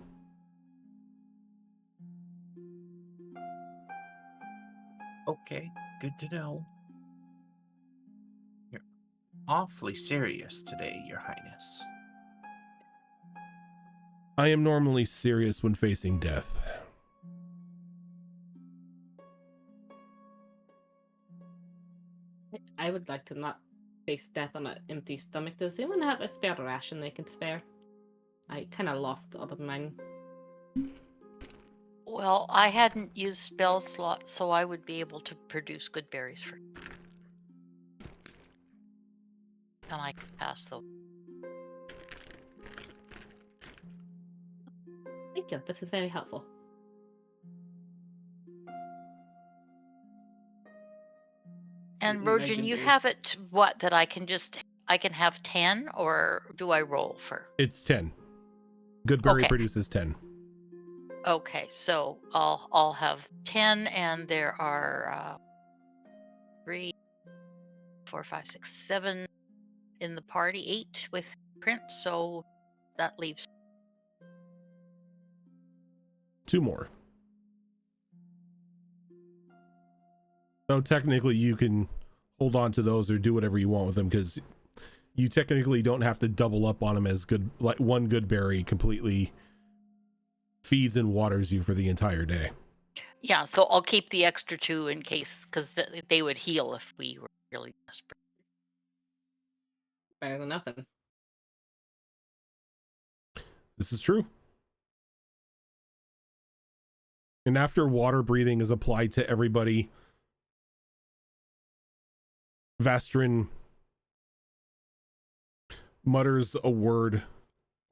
Okay, good to know. You're awfully serious today, Your Highness. I am normally serious when facing death. I would like to not face death on an empty stomach. Does anyone have a spare ration they can spare? I kind of lost all of mine. Well, I hadn't used spell slot, so I would be able to produce good berries for you. And I can pass those. Thank you. This is very helpful. And I Rojan, can you do- have it what that I can have 10, or do I roll for? It's 10. Good berry Okay. produces 10. Okay, so I'll have 10, and there are 3, 4, 5, 6, 7 in the party, 8 with Prince, so that leaves 2 more. So technically you can hold on to those or do whatever you want with them, because you technically don't have to double up on them, as good, like one good berry completely feeds and waters you for the entire day. Yeah, so I'll keep the extra 2 in case, because they would heal if we were really desperate. Better than nothing. This is true. And after water breathing is applied to everybody, Vastrin mutters a word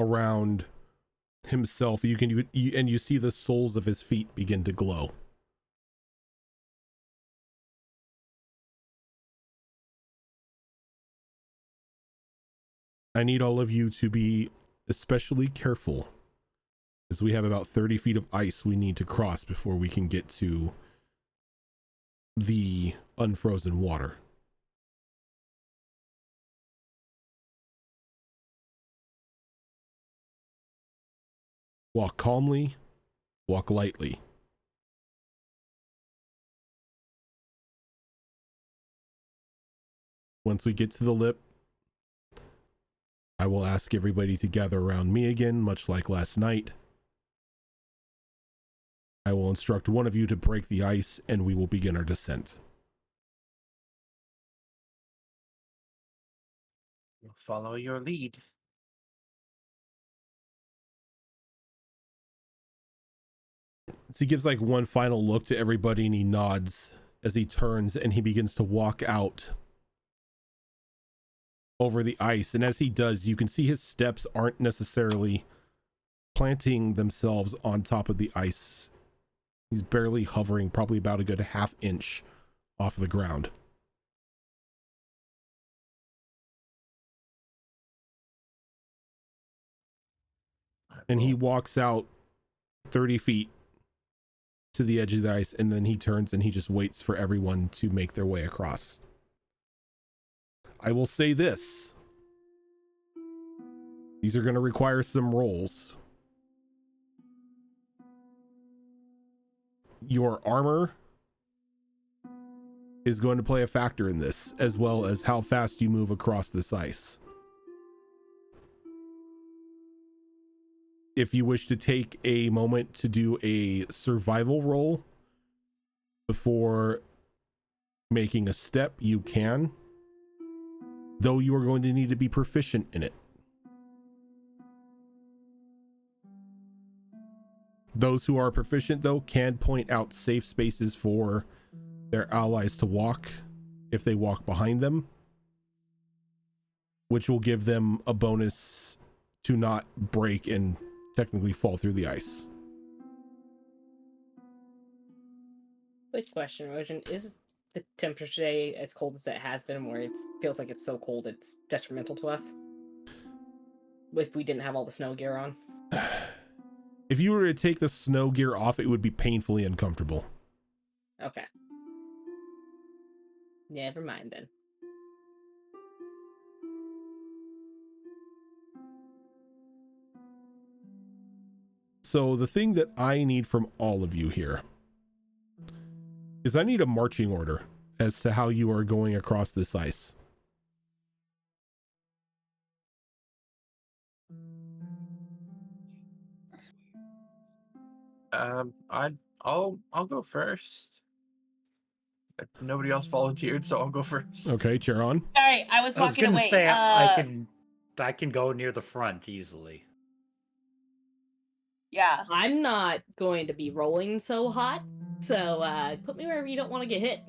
around himself. You see the soles of his feet begin to glow. I need all of you to be especially careful, as we have about 30 feet of ice we need to cross before we can get to the unfrozen water. Walk calmly, walk lightly. Once we get to the lip, I will ask everybody to gather around me again, much like last night. I will instruct one of you to break the ice, and we will begin our descent. We'll follow your lead. So he gives like one final look to everybody, and he nods as he turns and he begins to walk out over the ice. And as he does, you can see his steps aren't necessarily planting themselves on top of the ice. He's barely hovering, probably about a good half inch off the ground. And he walks out 30 feet to the edge of the ice, and then he turns and he just waits for everyone to make their way across. I will say this. These are going to require some rolls. Your armor is going to play a factor in this, as well as how fast you move across this ice. If you wish to take a moment to do a survival roll before making a step, you can, though you are going to need to be proficient in it. Those who are proficient, though, can point out safe spaces for their allies to walk if they walk behind them, which will give them a bonus to not break and technically fall through the ice. Quick question, Rojan. Is the temperature today as cold as it has been, where it feels like it's so cold it's detrimental to us? If we didn't have all the snow gear on? If you were to take the snow gear off, it would be painfully uncomfortable. Okay. Never mind then. So the thing that I need from all of you here is I need a marching order as to how you are going across this ice. I'll go first. Nobody else volunteered, so I'll go first. Okay, Charon. Sorry, I was I was walking gonna away. say I can go near the front easily. Yeah. I'm not going to be rolling so hot, so put me wherever you don't want to get hit.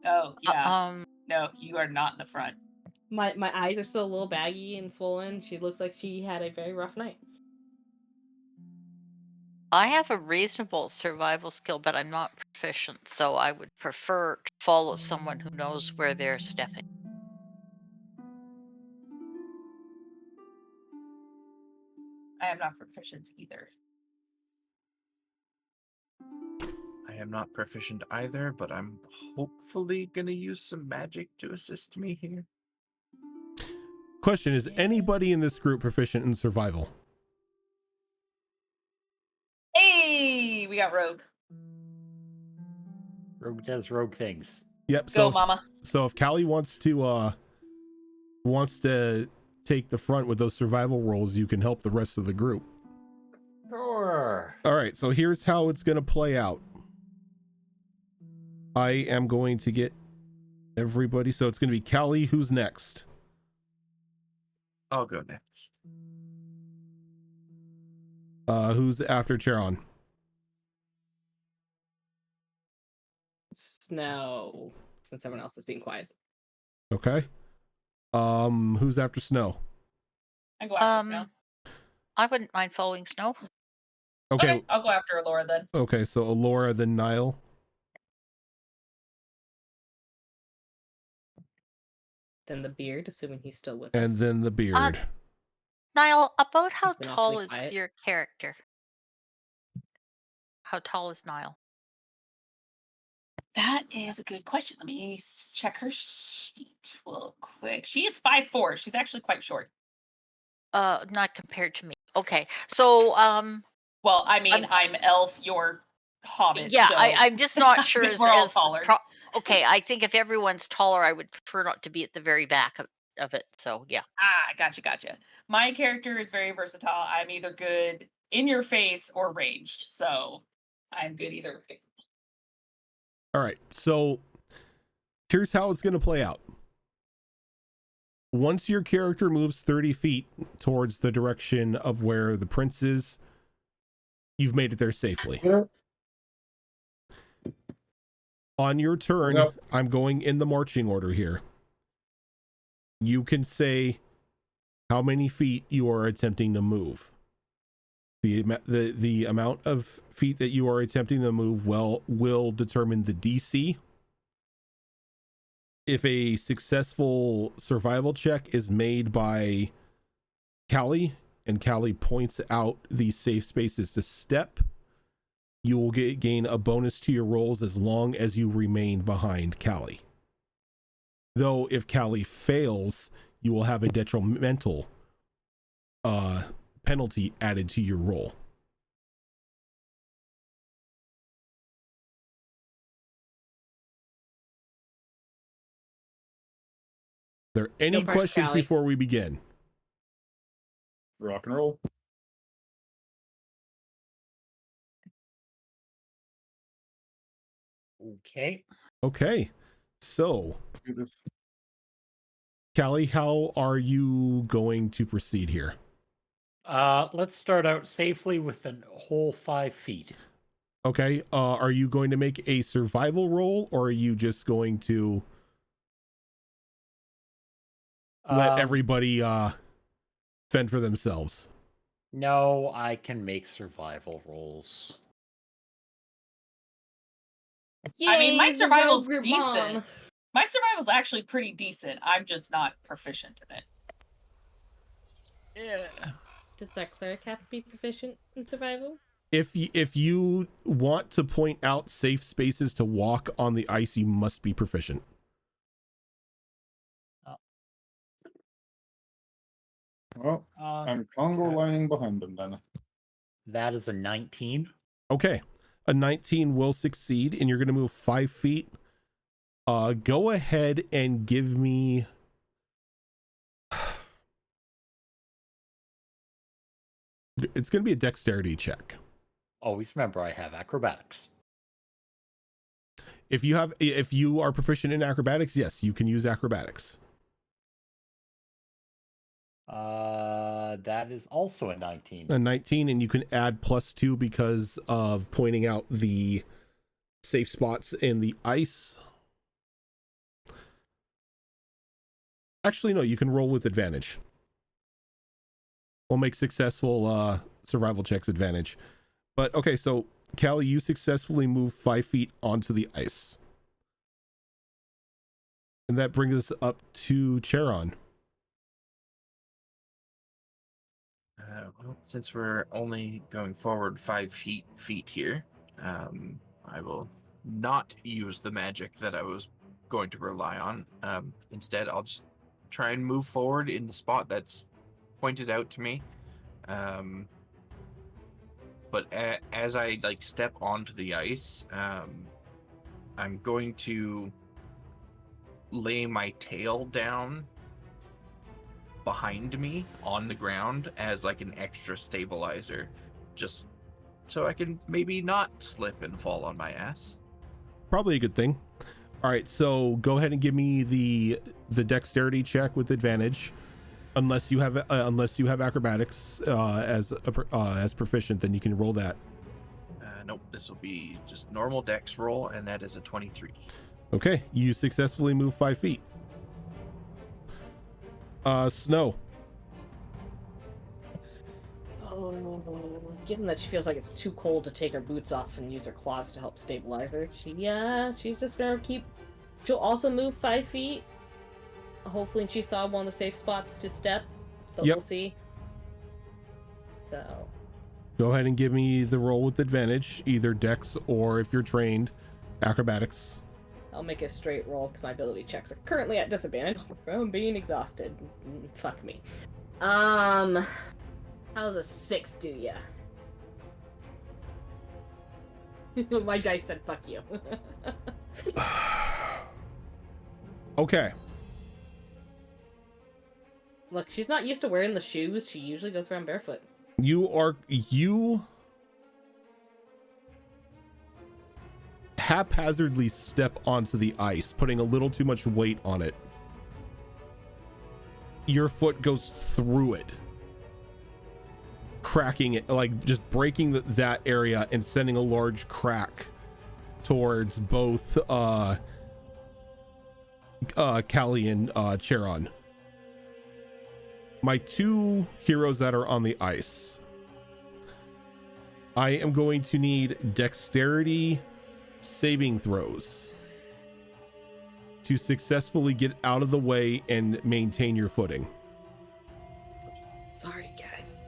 Oh, yeah. Um, No, you are not in the front. My eyes are still a little baggy and swollen. She looks like she had a very rough night. I have a reasonable survival skill, but I'm not proficient, so I would prefer to follow someone who knows where they're stepping. I am not proficient either. I am not proficient either, but I'm hopefully gonna use some magic to assist me here. Question, is anybody in this group proficient in survival? Hey, we got Rogue. Rogue does rogue things. Yep. Go, mama. So if Callie wants to take the front with those survival rolls, you can help the rest of the group. Sure. All right, so here's how it's going to play out. I am going to get everybody. So it's going to be Callie. Who's next? I'll go next. Who's after Charon? Snow, since everyone else is being quiet. Okay. Who's after Snow? I go after Snow. I wouldn't mind following Snow. Okay. I'll go after Alora then. Okay, so Alora, then Niall. Then the beard, assuming he's still with us. And then the beard. Niall, about how He's been tall awfully is quiet. your character? How tall is Niall? That is a good question. Let me check her sheet real quick. She is 5'4". She's actually quite short. Not compared to me. Okay, so Well, I mean, I'm elf, you're hobbit. yeah, so I'm just not I sure think as we're all as taller. okay, I think if everyone's taller, I would prefer not to be at the very back of it. So yeah. Gotcha. My character is very versatile. I'm either good in your face or ranged, so I'm good either way. All right, so here's how it's going to play out. Once your character moves 30 feet towards the direction of where the prince is, you've made it there safely. On your turn, Nope. I'm going in the marching order here. You can say how many feet you are attempting to move. The amount of feet that you are attempting to move will determine the DC. If a successful survival check is made by Callie, and Callie points out the safe spaces to step, you will gain a bonus to your rolls as long as you remain behind Callie. Though if Callie fails, you will have a detrimental penalty added to your roll. Are there any questions Callie. before we begin? Rock and roll. Okay. Okay, so Let's do this. Callie, how are you going to proceed here? Let's start out safely with a whole 5 feet. Okay, are you going to make a survival roll, or are you just going to let everybody fend for themselves? No, I can make survival rolls. I mean, my Yay, the survival's rogue decent. mom. My survival's actually pretty decent. I'm just not proficient in it. Yeah. Does that cleric have to be proficient in survival? If you want to point out safe spaces to walk on the ice, you must be proficient. Well, I'm Congo lining behind them then. That is a 19. Okay, a 19 will succeed, and you're going to move 5 feet. Go ahead and give me... It's going to be a dexterity check. Always remember I have acrobatics. If you are proficient in acrobatics, yes, you can use acrobatics. That is also a 19. A 19, and you can add +2 because of pointing out the safe spots in the ice. Actually, no, you can roll with advantage. We'll make successful survival checks advantage. But okay, so Callie, you successfully move 5 feet onto the ice. And that brings us up to Charon. Well, since we're only going forward 5 feet here, I will not use the magic that I was going to rely on. Instead, I'll just try and move forward in the spot that's pointed out to me. But as I step onto the ice, I'm going to lay my tail down behind me on the ground as an extra stabilizer, just so I can maybe not slip and fall on my ass. Probably a good thing. All right, so go ahead and give me the dexterity check with advantage, unless you have acrobatics as proficient, then you can roll that. Nope, this will be just normal dex roll, and that is a 23. Okay, you successfully move 5 feet. Snow. Oh, given that she feels like it's too cold to take her boots off and use her claws to help stabilize her, she's just gonna she'll also move 5 feet. Hopefully she saw one of the safe spots to step, but Yep. We'll see. So Go ahead and give me the roll with advantage, either dex or, if you're trained, acrobatics. I'll make a straight roll because my ability checks are currently at disadvantage from being exhausted. Fuck me. How's a 6 do ya? My dice said fuck you. Okay. Look, she's not used to wearing the shoes. She usually goes around barefoot. You haphazardly step onto the ice, putting a little too much weight on it. Your foot goes through it, cracking it, just breaking that area and sending a large crack towards both Callie and Charon. my 2 heroes that are on the ice, I am going to need dexterity saving throws to successfully get out of the way and maintain your footing. Sorry, guys.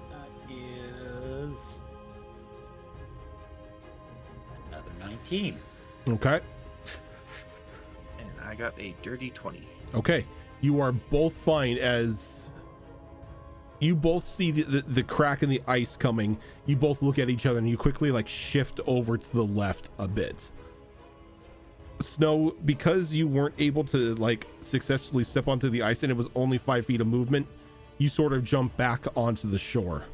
That is another 19. Okay. And I got a dirty 20. Okay. You are both fine as you both see the crack in the ice coming. You both look at each other and you quickly like shift over to the left a bit. Snow, because you weren't able to like successfully step onto the ice and it was only 5 feet of movement, you sort of jump back onto the shore.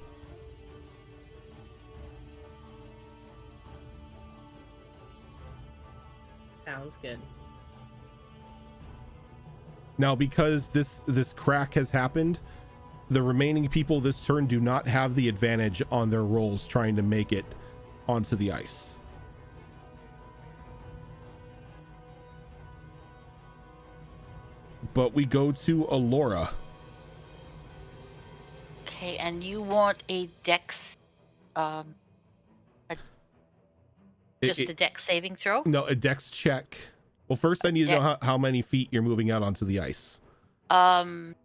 Sounds good. Now, because this crack has happened, the remaining people this turn do not have the advantage on their rolls trying to make it onto the ice. But we go to Alora. Okay, and you want a dex, just a dex saving throw? No, a dex check. Well, first I need to know how many feet you're moving out onto the ice. The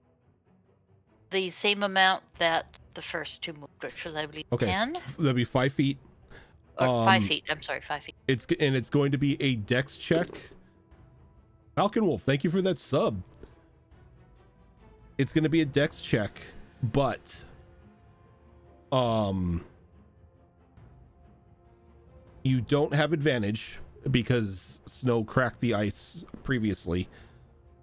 same amount that the first 2 moved, which was, I believe, Okay. 10? That'd be 5 feet. Or 5 feet. I'm sorry, 5 feet. It's going to be a dex check. Falcon Wolf, thank you for that sub. It's going to be a dex check, but you don't have advantage because Snow cracked the ice previously.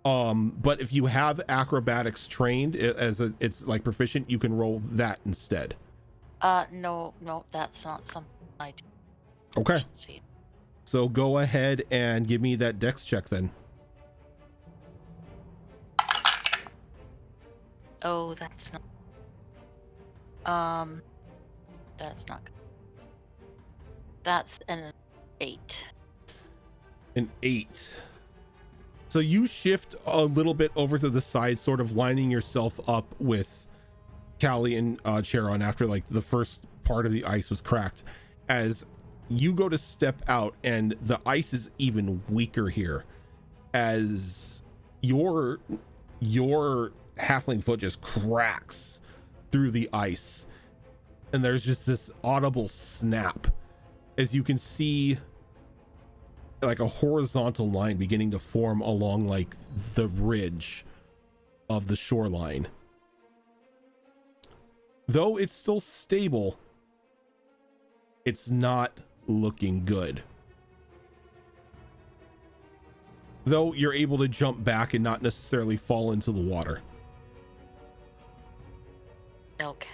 But if you have acrobatics trained it's like proficient, you can roll that instead. No, that's not something I do. Okay. So go ahead and give me that dex check then. Oh, that's not. That's not good. That's an 8. An 8. So you shift a little bit over to the side, sort of lining yourself up with Callie and Charon after like the first part of the ice was cracked. As you go to step out, and the ice is even weaker here, as your halfling foot just cracks through the ice, and there's just this audible snap as you can see like a horizontal line beginning to form along like the ridge of the shoreline. Though it's still stable, it's not looking good. Though you're able to jump back and not necessarily fall into the water. Okay.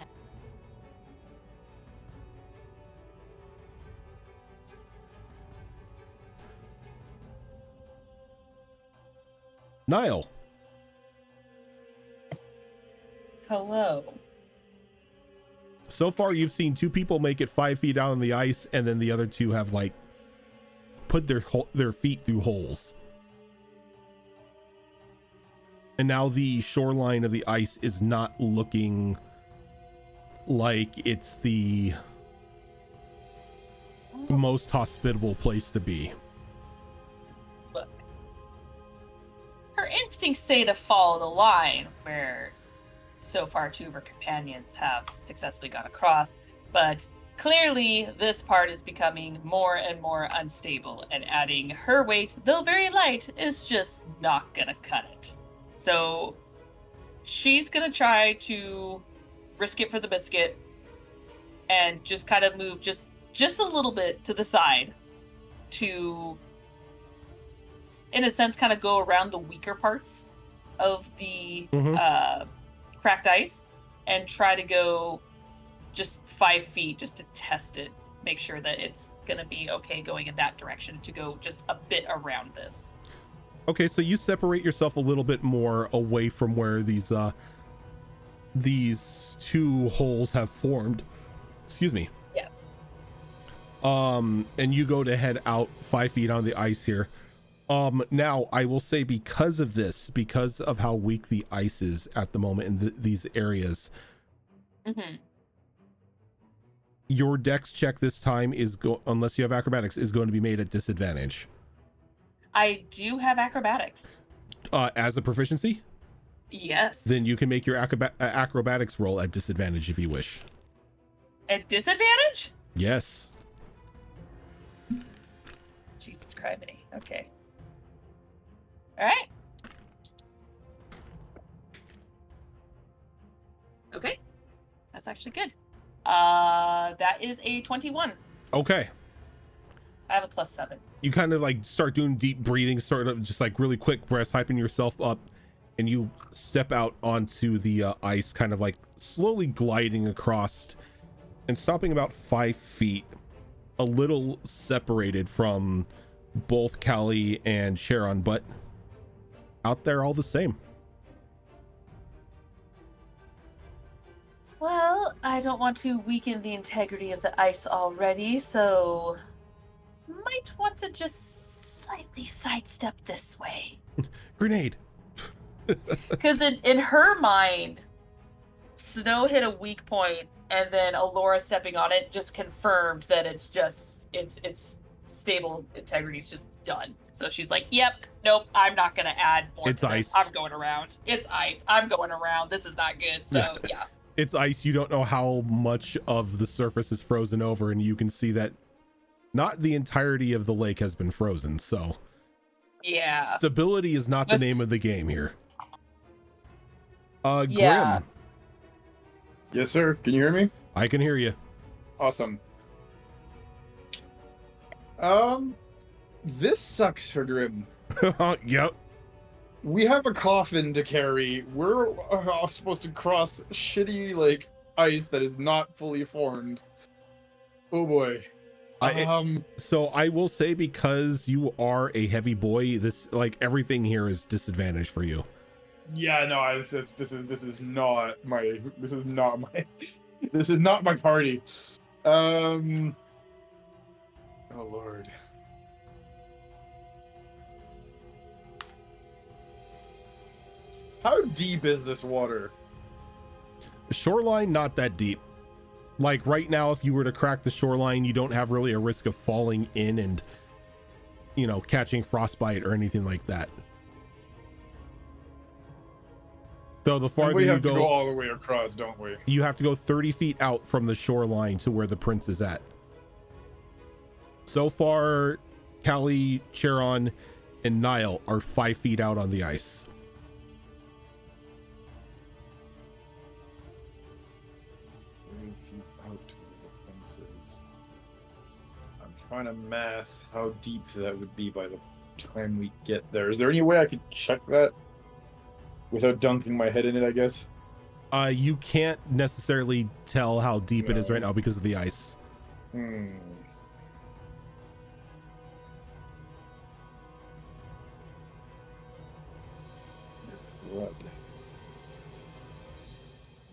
Niall. Hello. So far, you've seen 2 people make it 5 feet out on the ice, and then the other 2 have like put their feet through holes. And now the shoreline of the ice is not looking like it's the most hospitable place to be. Look. Her instincts say to follow the line, where so far 2 of her companions have successfully gone across, but clearly this part is becoming more and more unstable, and adding her weight, though very light, is just not gonna cut it. So she's gonna try to risk it for the biscuit and just kind of move just a little bit to the side to, in a sense, kind of go around the weaker parts of the cracked ice and try to go just 5 feet just to test it, make sure that it's gonna be okay going in that direction, to go just a bit around this. Okay, so you separate yourself a little bit more away from where these 2 holes have formed. Excuse me. Yes. And you go to head out 5 feet on the ice here. Now I will say, because of this, because of how weak the ice is at the moment in these areas, your dex check this time is unless you have acrobatics, is going to be made at disadvantage. I do have acrobatics. As a proficiency? Yes. Then you can make your acrobatics roll at disadvantage if you wish. At disadvantage? Yes. Jesus criminy. Okay. All right. Okay. That's actually good. That is a 21. Okay. I have a +7. You kind of like start doing deep breathing, sort of just like really quick breaths, hyping yourself up, and you step out onto the ice, kind of like slowly gliding across and stopping about 5 feet, a little separated from both Callie and Sharon, but out there all the same. Well, I don't want to weaken the integrity of the ice already, so might want to just slightly sidestep this way. Grenade. Because in her mind, snow hit a weak point, and then Alora stepping on it just confirmed that it's stable integrity is just done. So she's like, "Yep, nope, I'm not gonna add more. It's to ice. This. I'm going around. It's ice. I'm going around. This is not good." So yeah. It's ice. You don't know how much of the surface is frozen over, and you can see that not the entirety of the lake has been frozen. So Yeah. stability is not the name of the game here. Yeah. Grim, Yes, sir. Can you hear me? I can hear you. Awesome. This sucks for Grim. Yep. We have a coffin to carry. We're supposed to cross shitty, like, ice that is not fully formed. Oh boy. So I will say, because you are a heavy boy, this, like, everything here is disadvantaged for you. Yeah, no, this is not my this is not my party. Oh Lord. How deep is this water? Shoreline, not that deep. Like right now, if you were to crack the shoreline, you don't have really a risk of falling in and, you know, catching frostbite or anything like that. So the farther we you have to go, go all the way across, don't we? you have to go 30 feet out from the shoreline to where the prince is at. So far, Callie, Charon, and Niall are 5 feet out on the ice. Out to the fences. I'm trying to math how deep that would be by the time we get there. Is there any way I could check that without dunking my head in it, I guess? You can't necessarily tell how deep it is right now because of the ice. Blood.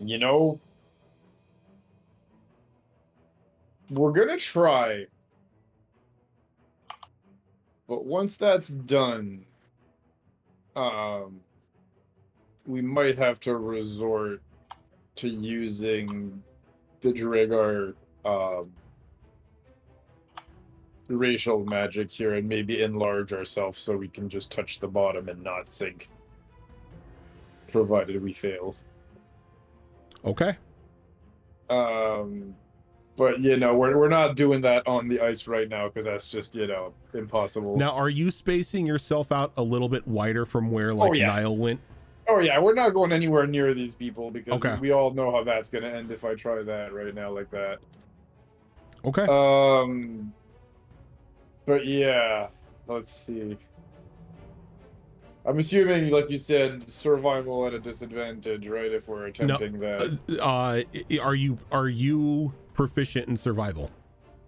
You know, we're gonna try, but once that's done, we might have to resort to using the Dragar racial magic here and maybe enlarge ourselves so we can just touch the bottom and not sink, provided we fail. Okay. But you know, we're not doing that on the ice right now because that's just, you know, impossible. Now, are you spacing yourself out a little bit wider from where like Niall went? Oh yeah, we're not going anywhere near these people because Okay. we all know how that's gonna end if I try that right now like that. Okay. But yeah, let's see. I'm assuming, like you said, survival at a disadvantage, right? If we're attempting that. Are you proficient in survival?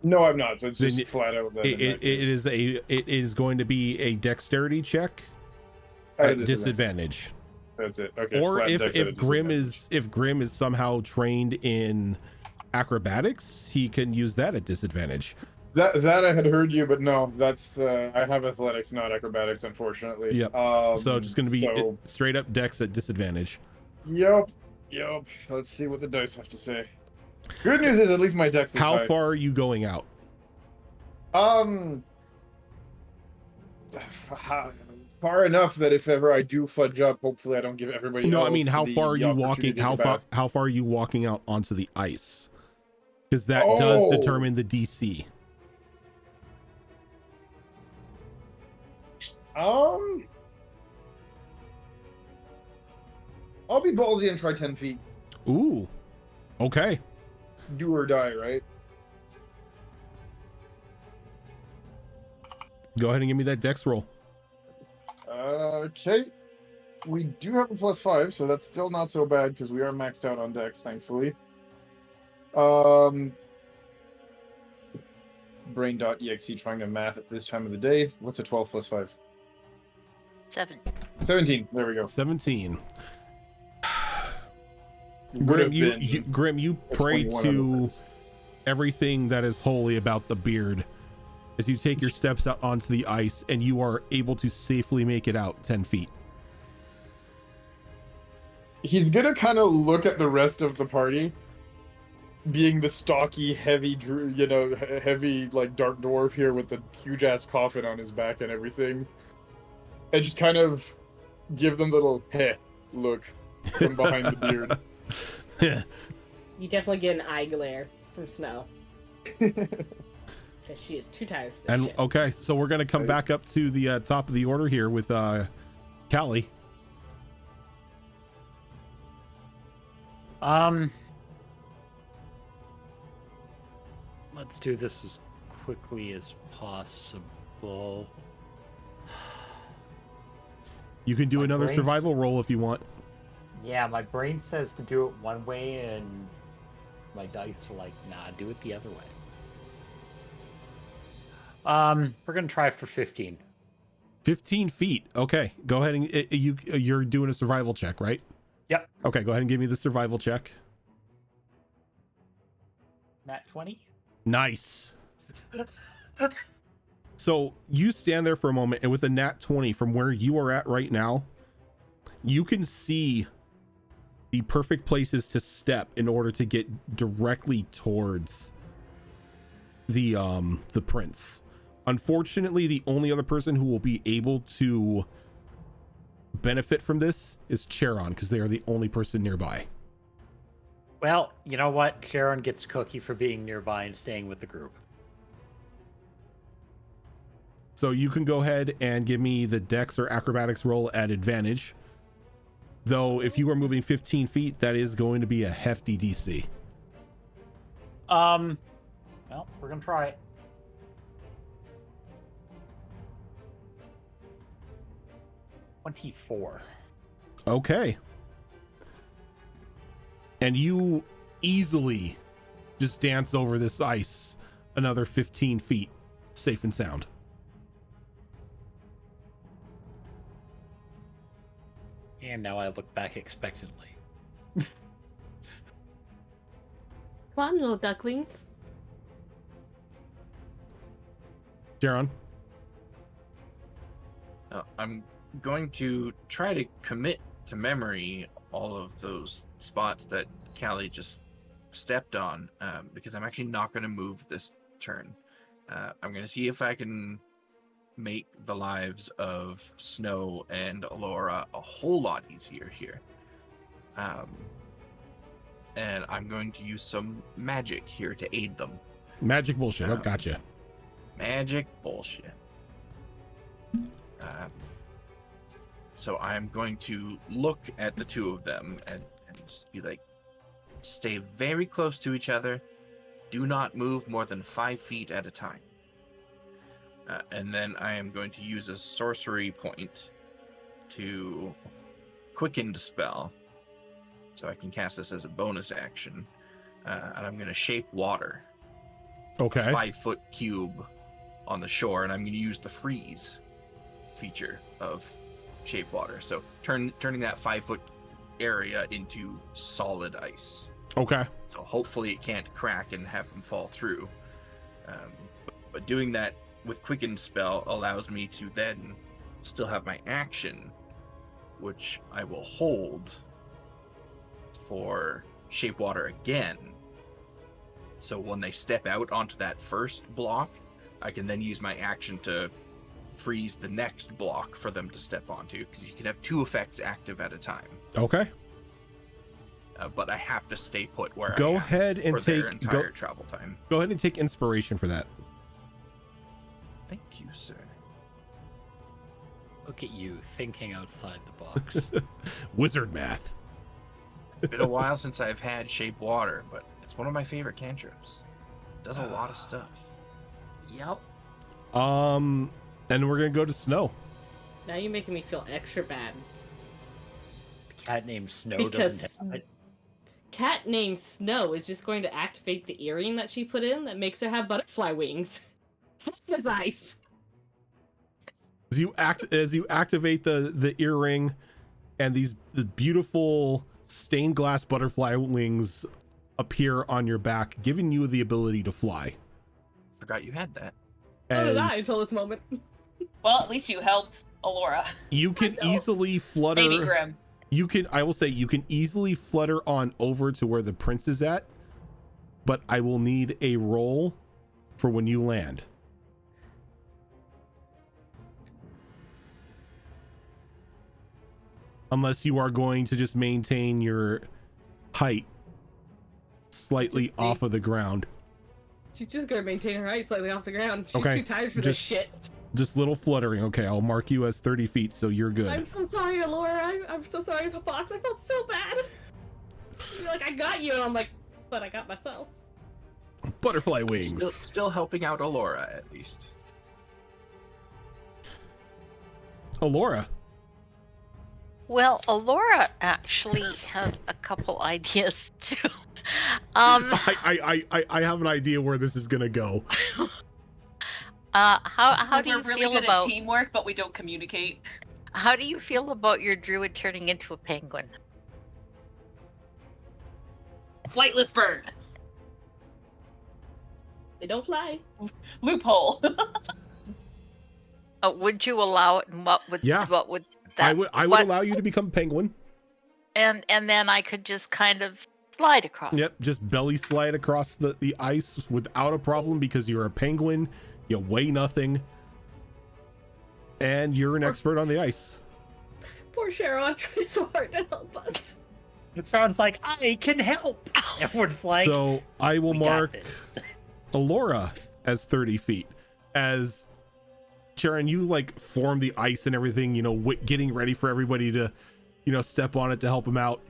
No, I'm not. So it's Then just flat out that. It is going to be a dexterity check at disadvantage. That's it. Okay. Or flat dex at a if Grim disadvantage. Grim is somehow trained in acrobatics, he can use that at disadvantage. That I had heard you, but no, that's I have athletics, not acrobatics, unfortunately. Yep. So just going to be straight up dex at disadvantage. Yep. Let's see what the dice have to say. Good news is at least my dex is How high. far are you going out? Far enough that if ever I do fudge up, hopefully I don't give everybody. No, else I mean, how the far are you walking? opportunity to bath. How far are you walking out onto the ice? Because that does determine the DC. I'll be ballsy and try 10 feet. Ooh. Okay. Do or die, right? Go ahead and give me that dex roll. Okay. We do have a +5, so that's still not so bad because we are maxed out on dex, thankfully. Brain.exe trying to math at this time of the day. What's a 12 + 5? 7. 17. There we go. 17. Would Grim, you pray to everything that is holy about the beard as you take your steps out onto the ice, and you are able to safely make it out 10 feet. He's gonna kind of look at the rest of the party, being the stocky, heavy, heavy like dark dwarf here with the huge ass coffin on his back and everything, and just kind of give them the little heh look from behind the beard. You definitely get an eye glare from Snow. Because she is too tired for this And shit. okay, so we're gonna come back up to the top of the order here with Callie. Let's do this as quickly as possible. You can do My another brain's- survival roll if you want. Yeah, my brain says to do it one way, and my dice are like, nah, do it the other way. We're gonna try for 15. 15 feet. Okay, go ahead and you're doing a survival check, right? Yep. Okay, go ahead and give me the survival check. Nat 20. Nice. So you stand there for a moment, and with a nat 20 from where you are at right now, you can see the perfect places to step in order to get directly towards the prince. Unfortunately, the only other person who will be able to benefit from this is Charon, because they are the only person nearby. Well, you know what? Sharon gets cookie for being nearby and staying with the group. So you can go ahead and give me the dex or acrobatics roll at advantage. Though if you are moving 15 feet, that is going to be a hefty DC. Well, we're gonna try it. $24. Okay. And you easily just dance over this ice another 15 feet, safe and sound. And now I look back expectantly. Come on, little ducklings. Jaron? I'm going to try to commit to memory all of those spots that Callie just stepped on, because I'm actually not going to move this turn. I'm going to see if I can make the lives of Snow and Alora a whole lot easier here. And I'm going to use some magic here to aid them. Magic bullshit. Oh, gotcha. Magic bullshit. So I'm going to look at the two of them and just be like, stay very close to each other. Do not move more than 5 feet at a time. And then I am going to use a sorcery point to quicken Dispel. So I can cast this as a bonus action. And I'm going to shape water. Okay. 5-foot cube on the shore, and I'm going to use the freeze feature of shape water. So turning that 5-foot area into solid ice. Okay. So hopefully it can't crack and have them fall through. But doing that with Quicken spell allows me to then still have my action, which I will hold for Shape Water again. So when they step out onto that first block, I can then use my action to freeze the next block for them to step onto, because you can have 2 effects active at a time. Okay. But I have to stay put where I Go am ahead and for their take entire travel time. Go ahead and take inspiration for that. Thank you, sir. Look at you thinking outside the box. Wizard math. It's been a while since I've had Shape Water, but it's one of my favorite cantrips. It does a lot of stuff. Yep. And we're gonna go to Snow. Now you're making me feel extra bad. Cat named Snow Because doesn't have cat named Snow is just going to activate the earring that she put in that makes her have butterfly wings. Fuck his eyes. As you activate the earring, and the beautiful stained glass butterfly wings appear on your back, giving you the ability to fly. Forgot you had that. So did I until this moment. Well, at least you helped Alora. You can easily flutter. Maybe Grim. I will say you can easily flutter on over to where the prince is at, but I will need a roll for when you land. Unless you are going to just maintain your height slightly off of the ground. She's just gonna maintain her height slightly off the ground. She's Okay, too tired for this shit. Just little fluttering. Okay, I'll mark you as 30 feet, so you're good. I'm so sorry, Alora. I'm so sorry, Fox. I felt so bad. You're like, I got you, and I'm like, but I got myself. Butterfly wings. Still helping out Alora, at least. Alora. Well, Alora actually has a couple ideas too. I have an idea where this is gonna go. How do We're you really feel good about at teamwork, but we don't communicate. how do you feel about your druid turning into a penguin? Flightless bird. They don't fly. Loophole. Would you allow it? And what would that? I would allow you to become penguin. And then I could just kind of slide across. Yep, just belly slide across the ice without a problem because you're a penguin, you weigh nothing, and you're an expert on the ice. Poor Sharon tried so hard to help us. Sharon's like, I can help. Everyone's like, So I will we got mark this. Alora as 30 feet. As Sharon, you like form the ice and everything, getting ready for everybody to, step on it to help him out.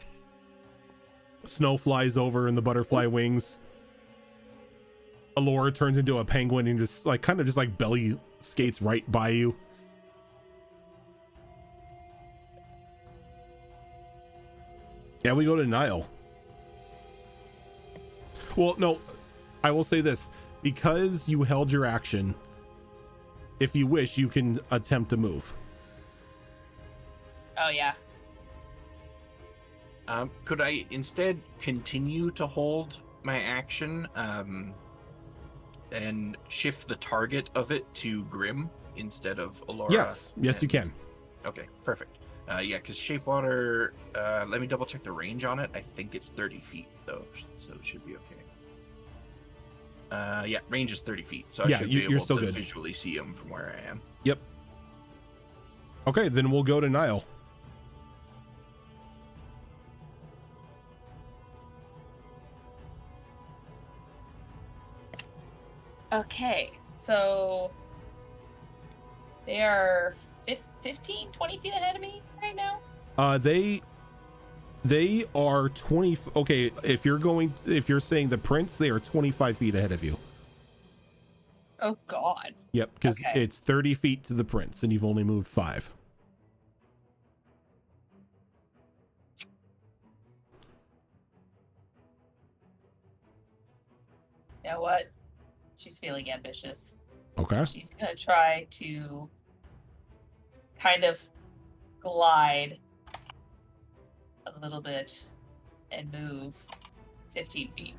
Snow flies over in the butterfly wings. Alora turns into a penguin and just kind of belly skates right by you. And we go to Nile. Well, no, I will say this. Because you held your action, if you wish, you can attempt to move. Oh yeah. Could I instead continue to hold my action and shift the target of it to Grim instead of Alora? Yes, you can. Okay, perfect. Yeah, because Shape Water, let me double check the range on it. I think it's 30 feet, though, so it should be okay. Yeah, range is 30 feet, so I should be able to visually see him from where I am. Yep. Okay, then we'll go to Nile. Okay, so they are 15, 20 feet ahead of me right now. They are 20. Okay, if you're saying the prince, they are 25 feet ahead of you. Oh God. Yep, because Okay. it's 30 feet to the prince, and you've only moved 5. You know what? She's feeling ambitious. Okay. She's gonna try to kind of glide a little bit and move 15 feet.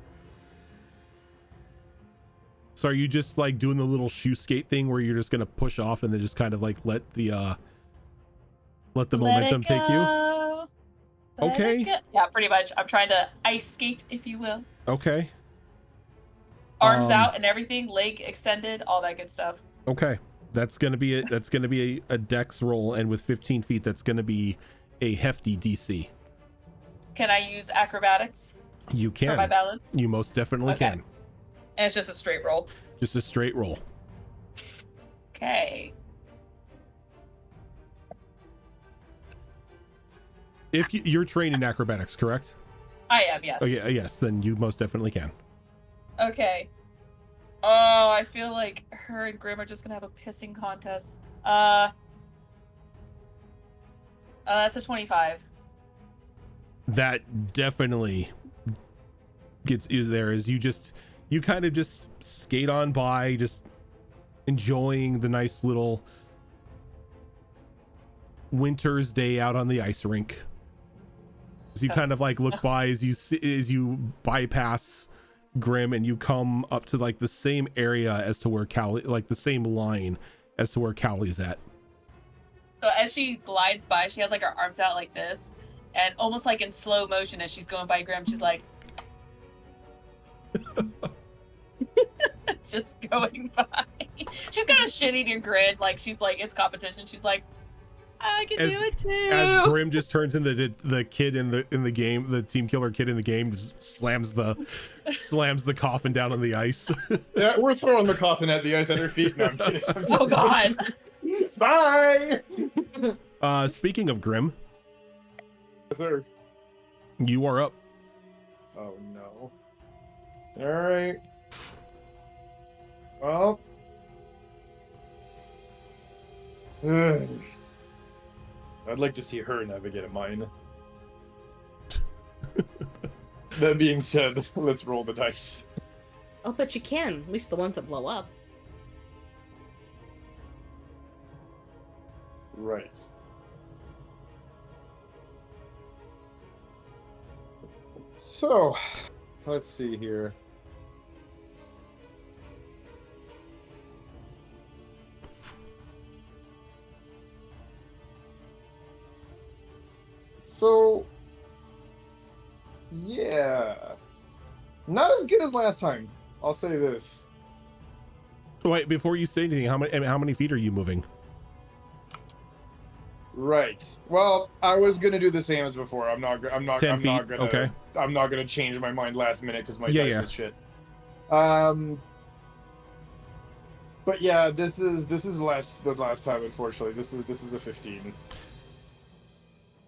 So are you just like doing the little shoe skate thing where you're just gonna push off and then just kind of like let the momentum take you? Okay. Yeah, pretty much. I'm trying to ice skate, if you will. Okay. Arms out and everything, leg extended, all that good stuff. Okay. That's gonna be it. That's gonna be a dex roll, and with 15 feet, that's gonna be a hefty DC. Can I use acrobatics You can. for my balance? You most definitely Okay. can. And it's just a straight roll. Just a straight roll. Okay. If you're trained in acrobatics, correct? I am, yes. Oh yeah, yes. Then you most definitely can. Okay. Oh, I feel like her and Grim are just gonna have a pissing contest. That's a 25. That definitely gets you there. As you kind of just skate on by, just enjoying the nice little winter's day out on the ice rink. As you kind of like look by, as you bypass Grim and you come up to like the same area as to where Callie, like the same line as to where Callie's at. So as she glides by, she has like her arms out like this, and almost like in slow motion as she's going by Grim, she's like just going by. She's got a shit-eating grin, like she's like, it's competition. She's like, I can do it too. As Grim just turns into the kid in the game, the team killer kid in the game, just slams the coffin down on the ice. Yeah, we're throwing the coffin at the ice at her feet. No, I'm kidding. Oh god. Bye. Speaking of Grim, Yes, sir. you are up. Oh no. All right. Well. I'd like to see her navigate a mine. That being said, let's roll the dice. Oh, but you can. At least the ones that blow up. Right. So, let's see here. So, yeah. Not as good as last time. I'll say this. Wait, before you say anything, how many feet are you moving? Right. Well, I was gonna do the same as before. I'm not 10 I'm feet. not gonna. Okay. I'm not gonna change my mind last minute because my dice was shit. But yeah, this is less than last time. Unfortunately, this is a 15.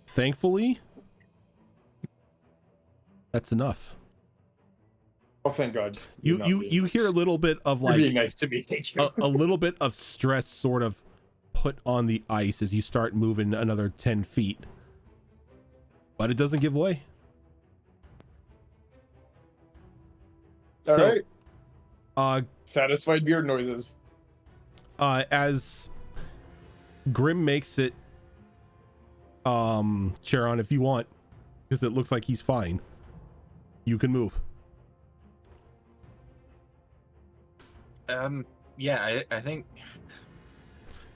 Thankfully, that's enough. Oh, thank God. You hear a little bit of You're like being nice to me. Thank you. a little bit of stress sort of put on the ice as you start moving another 10 feet, but it doesn't give way. All right. Satisfied beard noises. As Grim makes it, Charon, if you want, because it looks like he's fine, you can move. Yeah, I think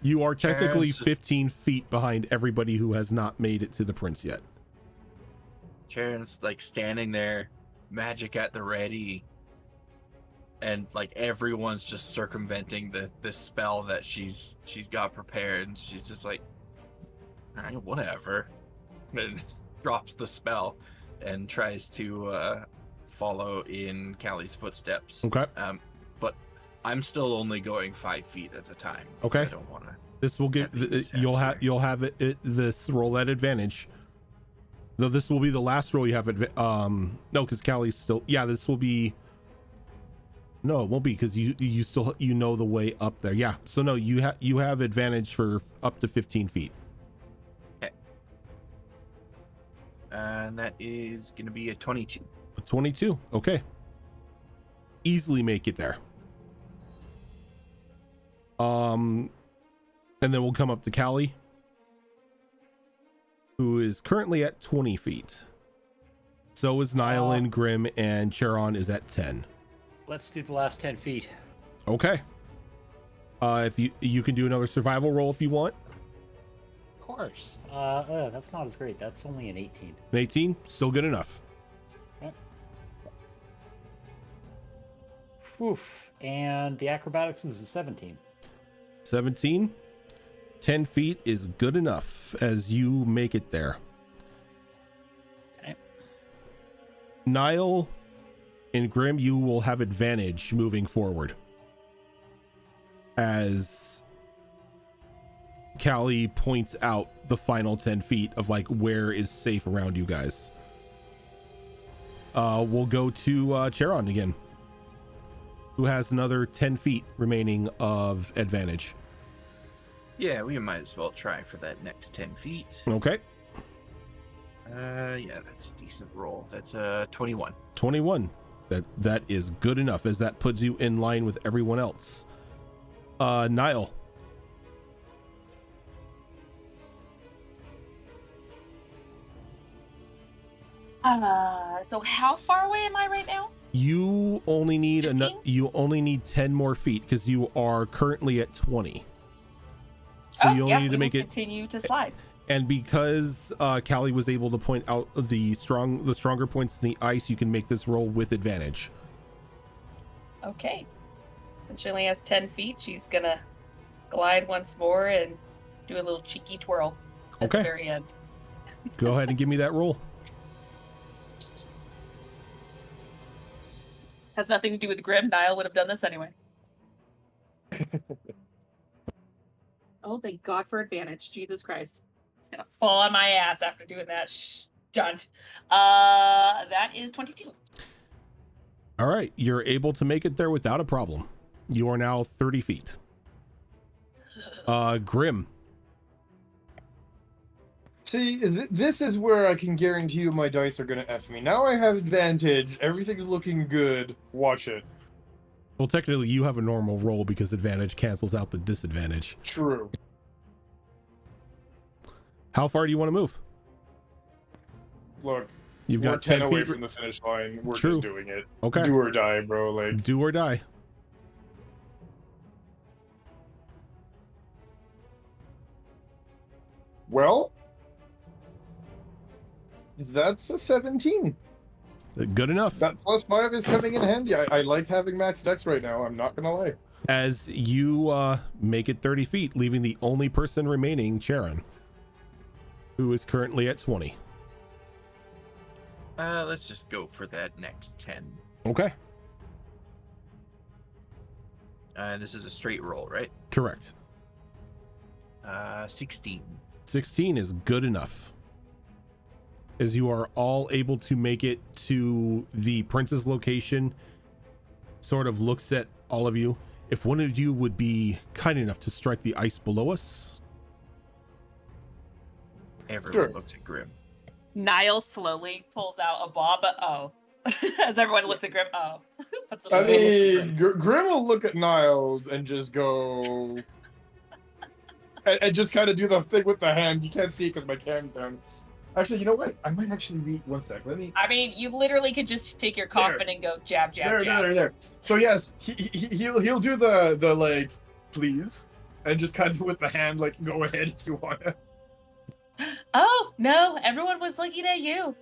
You are technically Charon's 15 feet behind everybody who has not made it to the prince yet. Charon's like standing there, magic at the ready, and like everyone's just circumventing this spell that she's got prepared, and she's just like, all right, whatever, and drops the spell and tries to follow in Callie's footsteps. Okay. But I'm still only going 5 feet at a time. Okay. I don't want to. This will give you'll have it this roll at advantage. Though this will be the last roll you have no, because Callie's still, yeah, this will be, no, it won't be, because you still know the way up there. Yeah, so no, you have advantage for up to 15 feet. Okay. And that is gonna be a 22. A 22. Okay. Easily make it there. And then we'll come up to Callie, who is currently at 20 feet. So is Nylin, Grim, and Charon is at 10. Let's do the last 10 feet. Okay. If you can do another survival roll if you want. Of course. That's not as great. That's only an 18. An 18, still good enough. Oof. And the acrobatics is a 17. 17. 10 feet is good enough as you make it there. Okay. Niall and Grim, you will have advantage moving forward as Callie points out the final 10 feet of like where is safe around you guys. We'll go to Charon again, who has another 10 feet remaining of advantage. Yeah, we might as well try for that next 10 feet. Okay. Yeah, that's a decent roll. That's 21. 21. That is good enough, as that puts you in line with everyone else. Niall. So how far away am I right now? You only need 15? you only need 10 more feet because you are currently at 20. So you only need to make it continue to slide. And because Callie was able to point out the stronger points in the ice, you can make this roll with advantage. Okay. Since she only has 10 feet, she's gonna glide once more and do a little cheeky twirl at Okay. the very end. Go ahead and give me that roll. Has nothing to do with Grim. Niall would have done this anyway. Oh, thank God for advantage. Jesus Christ. It's gonna fall on my ass after doing that stunt. That is 22. All right, you're able to make it there without a problem. You are now 30 feet. Grim. See, this is where I can guarantee you my dice are gonna F me. Now I have advantage. Everything's looking good. Watch it. Well, technically, you have a normal roll because advantage cancels out the disadvantage. True. How far do you want to move? Look, You've we're got 10 10 away feet. from the finish line. We're True. just doing it. Okay. Do or die, bro. Like, Do or die. well, that's a 17. Good enough. That +5 is coming in handy. I like having max dex right now. I'm not gonna lie. As you make it 30 feet, leaving the only person remaining, Charon, who is currently at 20. Let's just go for that next 10. Okay. This is a straight roll, right? Correct. 16. 16 is good enough, as you are all able to make it to the prince's location. Sort of looks at all of you. If one of you would be kind enough to strike the ice below us. Everyone Sure. looks at Grim. Niall slowly pulls out a bob. Oh. As everyone looks at Grim. Oh. Puts it I away. mean, Grim will look at Niles and just go, and just kind of do the thing with the hand. You can't see it because my cam's down. Actually, you know what? I might actually read. One sec. Let me. I mean, you literally could just take your coffin and go jab, jab, jab. There. So yes, he'll do the like, please, and just kind of with the hand, like, go ahead if you wanna. Oh, no, everyone was looking at you.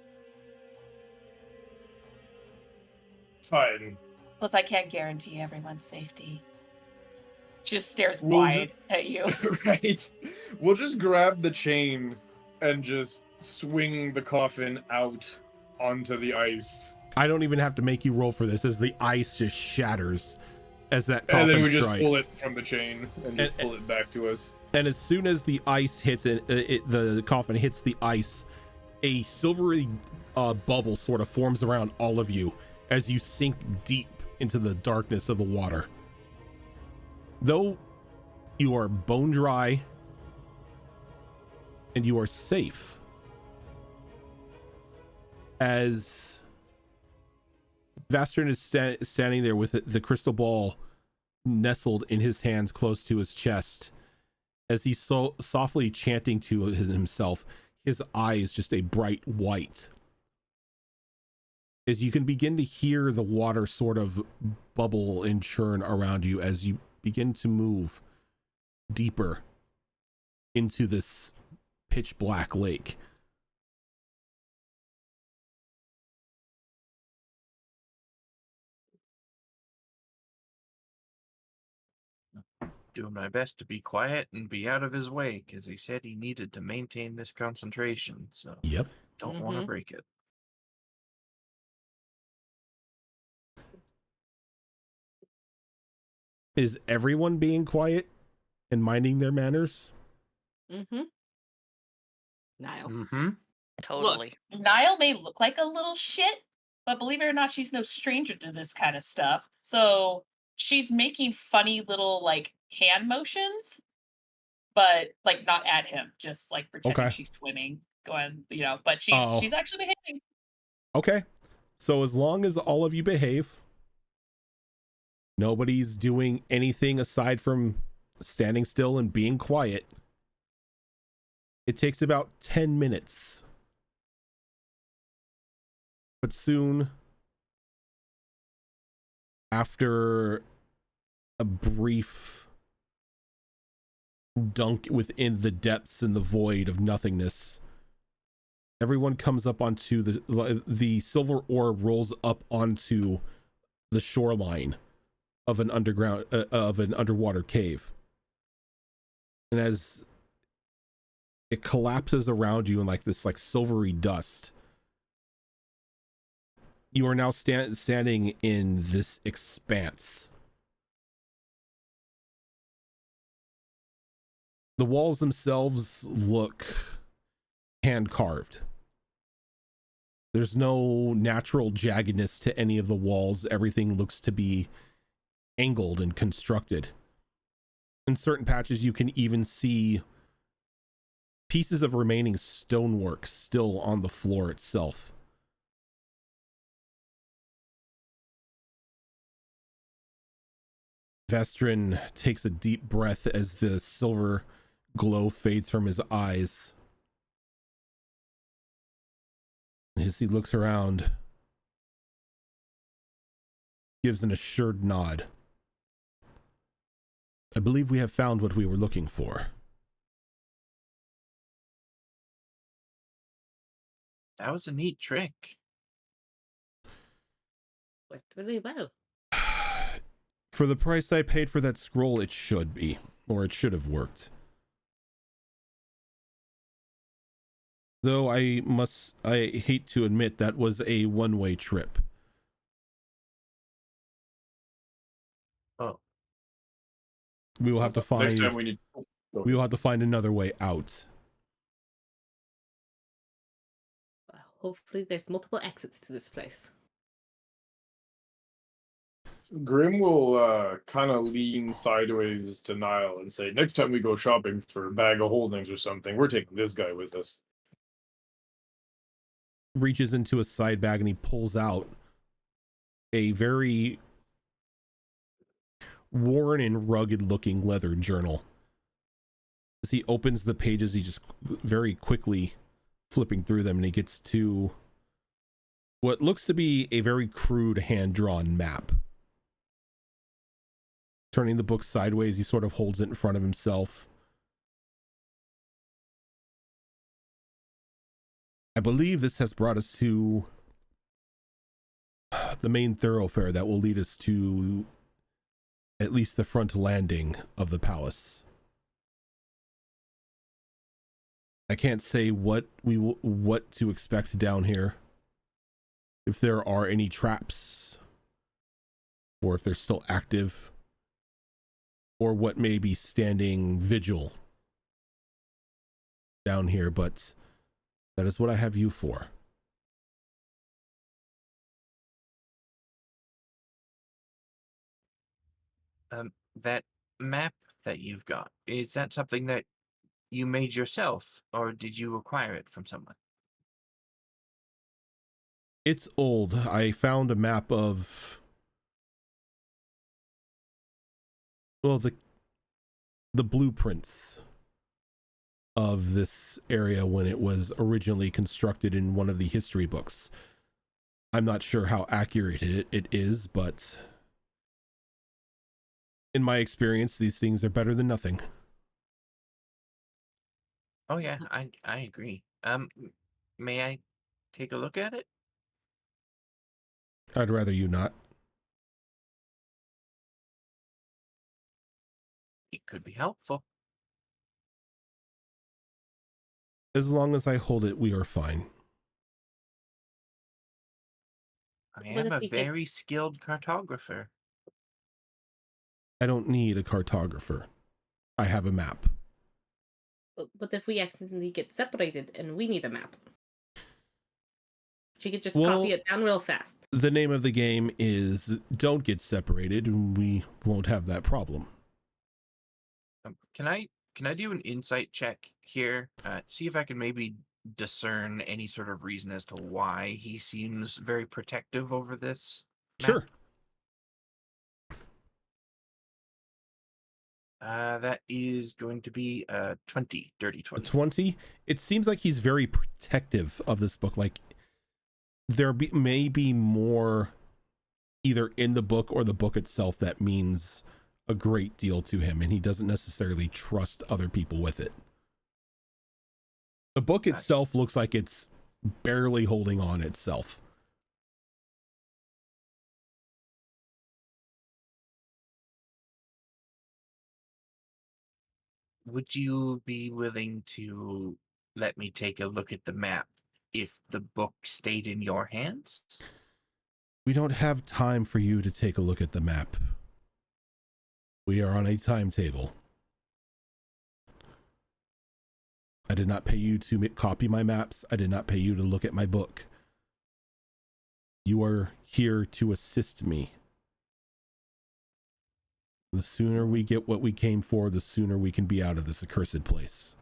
Fine. Plus, I can't guarantee everyone's safety. Just stares We'll wide at you. Right. We'll just grab the chain and just swing the coffin out onto the ice. I don't even have to make you roll for this, as the ice just shatters as that coffin And then we just strikes. pull it from the chain and just pull it back to us. And as soon as the ice hits it, the coffin hits the ice, a silvery bubble sort of forms around all of you as you sink deep into the darkness of the water. Though you are bone dry and you are safe, as Vastrin is standing there with the crystal ball nestled in his hands close to his chest, as he's so softly chanting to himself, his eye is just a bright white. is you can begin to hear the water sort of bubble and churn around you as you begin to move deeper into this pitch black lake. Doing my best to be quiet and be out of his way, because he said he needed to maintain this concentration, so Yep. don't want to break it. Is everyone being quiet and minding their manners? Mm-hmm. Niall. Mm-hmm. Totally. Look, Niall may look like a little shit, but believe it or not, she's no stranger to this kind of stuff. So she's making funny little like hand motions, but like not at him, just like pretending Okay. she's swimming, going, you know, but Oh. she's actually behaving. Okay. So as long as all of you behave, nobody's doing anything aside from standing still and being quiet, it takes about 10 minutes. But soon, after a brief dunk within the depths and the void of nothingness, everyone comes up onto the silver orb rolls up onto the shoreline of an underwater cave. And as it collapses around you in like this like silvery dust, you are now standing in this expanse. The walls themselves look hand carved. There's no natural jaggedness to any of the walls. Everything looks to be angled and constructed. In certain patches, you can even see pieces of remaining stonework still on the floor itself. Vestrin takes a deep breath as the silver glow fades from his eyes. As he looks around, gives an assured nod. I believe we have found what we were looking for. That was a neat trick. Worked really well. For the price I paid for that scroll, it should be, or it should have worked. Though I hate to admit that was a one-way trip. Oh. We will have to find Next time we need. we will have to find another way out. Well, hopefully there's multiple exits to this place. Grim will kind of lean sideways to Niall and say, "Next time we go shopping for a bag of holdings or something, we're taking this guy with us." Reaches into a side bag and he pulls out a very worn and rugged looking leather journal. As he opens the pages, he just very quickly flipping through them, and he gets to what looks to be a very crude hand-drawn map. Turning the book sideways, he sort of holds it in front of himself. I believe this has brought us to the main thoroughfare that will lead us to at least the front landing of the palace. I can't say what to expect down here. If there are any traps, or if they're still active, or what may be standing vigil down here, but that is what I have you for. That map that you've got, is that something that you made yourself, or did you acquire it from someone? It's old. I found a map of, well, the blueprints of this area when it was originally constructed in one of the history books. I'm not sure how accurate it is, but in my experience, these things are better than nothing. Oh yeah, I agree. May I take a look at it? I'd rather you not. It could be helpful. As long as I hold it, we are fine. I What am if a we could- very skilled cartographer. I don't need a cartographer. I have a map. But if we accidentally get separated and we need a map? She could just Well, copy it down real fast. The name of the game is don't get separated, and we won't have that problem. Can I do an insight check here? See if I can maybe discern any sort of reason as to why he seems very protective over this map? Sure. That is going to be 20, dirty 20. 20. It seems like he's very protective of this book. Like may be more either in the book or the book itself that means a great deal to him, and he doesn't necessarily trust other people with it. The book Gotcha. itself looks like it's barely holding on itself. Would you be willing to let me take a look at the map if the book stayed in your hands? We don't have time for you to take a look at the map. We are on a timetable. I did not pay you to copy my maps. I did not pay you to look at my book. You are here to assist me. The sooner we get what we came for, the sooner we can be out of this accursed place.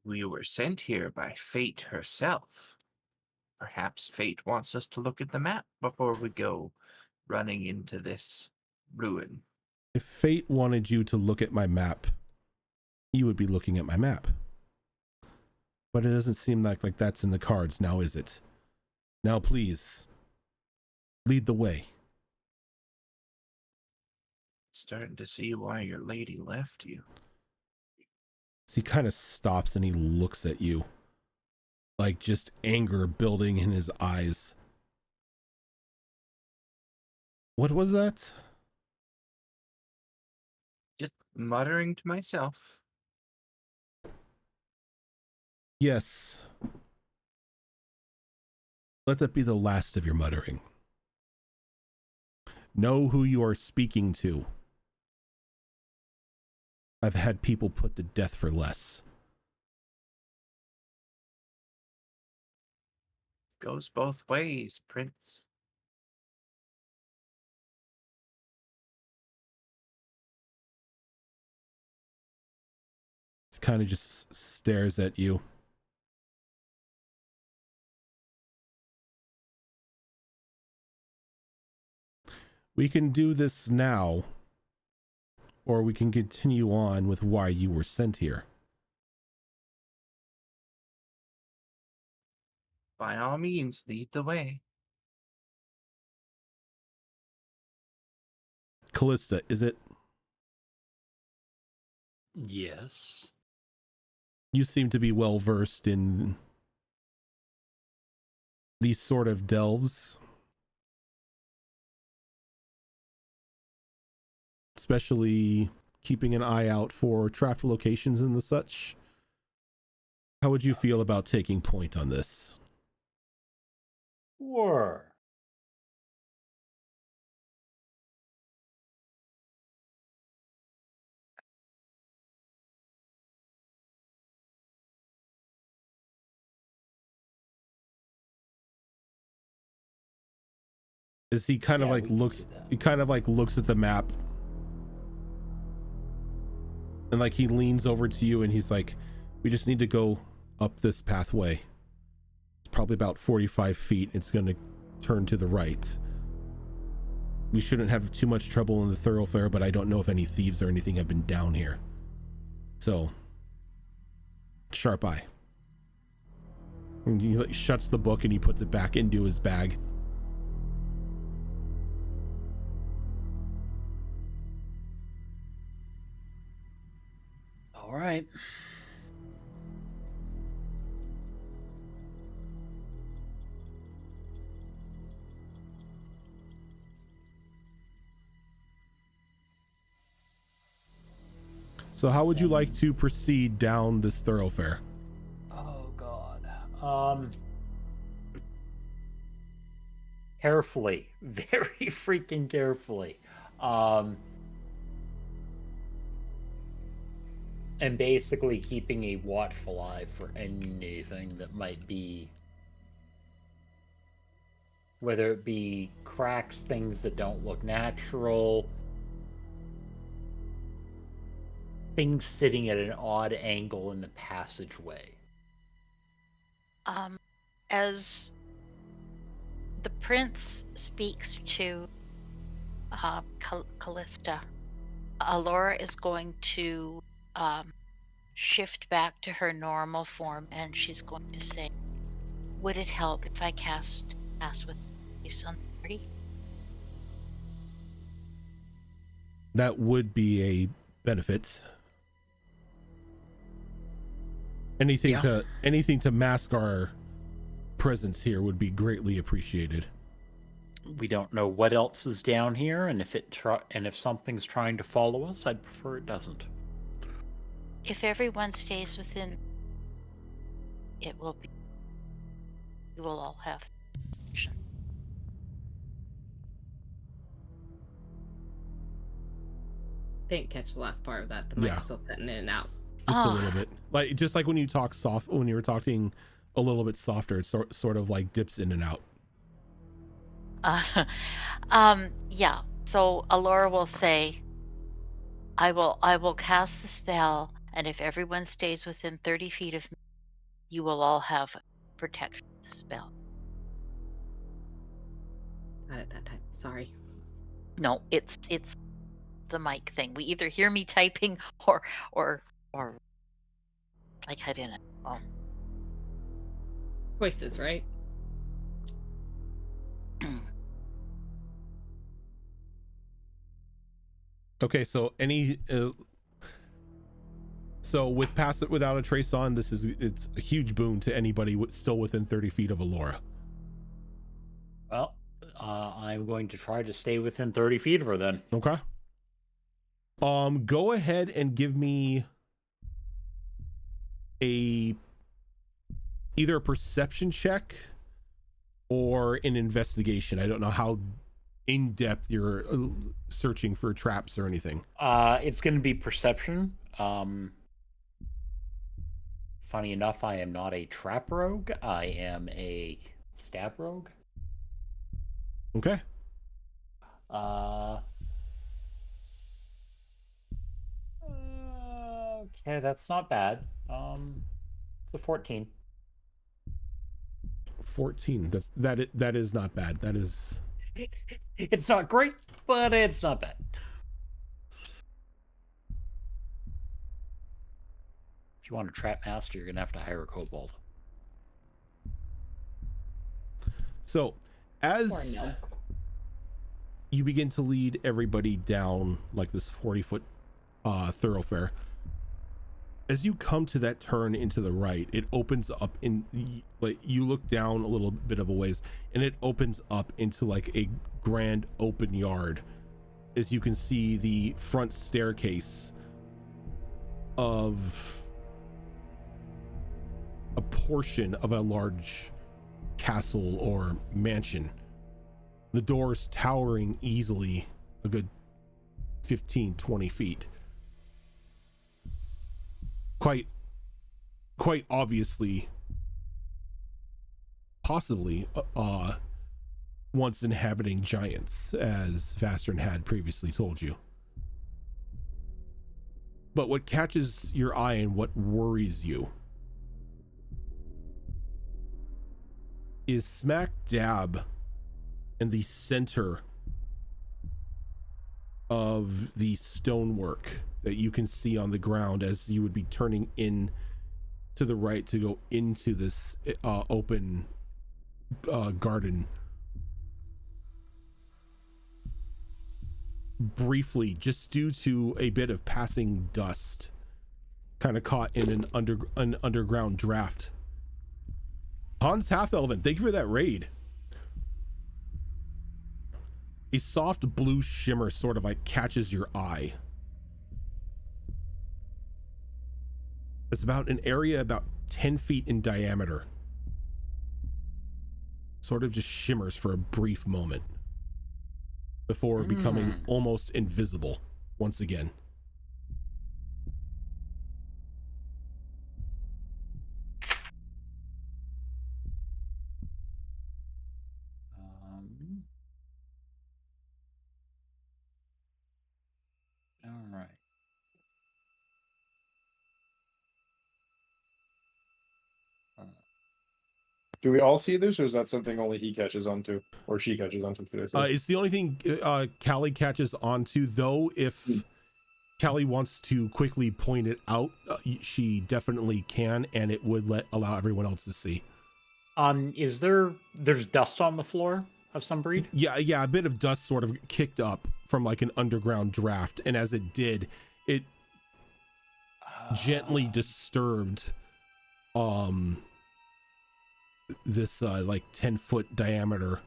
We were sent here by fate herself. Perhaps fate wants us to look at the map before we go running into this ruin. If fate wanted you to look at my map, you would be looking at my map. But it doesn't seem like that's in the cards now, is it? Now, please, lead the way. Starting to see why your lady left you. So he kind of stops and he looks at you, like just anger building in his eyes. What was that? Just muttering to myself. Yes. Let that be the last of your muttering. Know who you are speaking to. I've had people put to death for less. Goes both ways, Prince. He kind of just stares at you. We can do this now, or we can continue on with why you were sent here. By all means, lead the way. Callista, is it? Yes. You seem to be well versed in these sort of delves. Especially keeping an eye out for trapped locations and the such. How would you feel about taking point on this? Sure. Is he kind of Yeah, like we can looks do that. he kind of like looks at the map and like he leans over to you and he's like, we just need to go up this pathway. It's probably about 45 feet. It's going to turn to the right. We shouldn't have too much trouble in the thoroughfare, but I don't know if any thieves or anything have been down here. So, sharp eye. And he like, shuts the book and he puts it back into his bag. right. So how would you like to proceed down this thoroughfare? Oh god. Carefully. Very freaking carefully. And basically keeping a watchful eye for anything that might be, whether it be cracks, things that don't look natural, things sitting at an odd angle in the passageway. As the prince speaks to Callista, Alora is going to shift back to her normal form, and she's going to say, "Would it help if I cast with Grace on the party?" That would be a benefit. Anything to mask our presence here would be greatly appreciated. We don't know what else is down here, and if something's trying to follow us, I'd prefer it doesn't. If everyone stays within, it will be. We will all have action. Didn't catch the last part of that. The mic's still cutting in and out. Just a little bit. Like when you talk soft, when you were talking a little bit softer, it sort of like dips in and out. Yeah. So Alora will say, I will cast the spell, and if everyone stays within 30 feet of me, you will all have protection of the spell. Not at that time. Sorry. No, it's the mic thing. We either hear me typing or I cut in it. Oh. Voices, right? Okay, so without a trace on, it's a huge boon to anybody still within 30 feet of Alora. Well, I'm going to try to stay within 30 feet of her then. Okay. Go ahead and give me either a perception check or an investigation. I don't know how in depth you're searching for traps or anything. It's going to be perception. Funny enough, I am not a trap rogue. I am a stab rogue. Okay. Okay, that's not bad. It's a 14. 14. That is not bad. That is. It's not great, but it's not bad. If you want a trap master, you're gonna have to hire a kobold. So, as you begin to lead everybody down like this 40-foot thoroughfare, as you come to that turn into the right, it opens up like you look down a little bit of a ways, and it opens up into like a grand open yard. As you can see the front staircase of a portion of a large castle or mansion. The doors towering easily a good 15-20 feet. Quite obviously, possibly once inhabiting giants, as Vastern had previously told you. But what catches your eye and what worries you is smack dab in the center of the stonework that you can see on the ground as you would be turning in to the right to go into this open garden. Briefly, just due to a bit of passing dust, kind of caught in an underground draft. Hans Half-Elven, thank you for that raid. A soft blue shimmer sort of like catches your eye. It's about an area about 10 feet in diameter. Sort of just shimmers for a brief moment before becoming almost invisible once again. All right. Do we all see this, or is that something only he catches onto, or she catches onto? It's the only thing Callie catches onto, though. If Callie wants to quickly point it out, she definitely can, and it would allow everyone else to see. There's dust on the floor of some breed? Yeah, a bit of dust sort of kicked up from like an underground draft, and as it did, it gently disturbed this like 10-foot diameter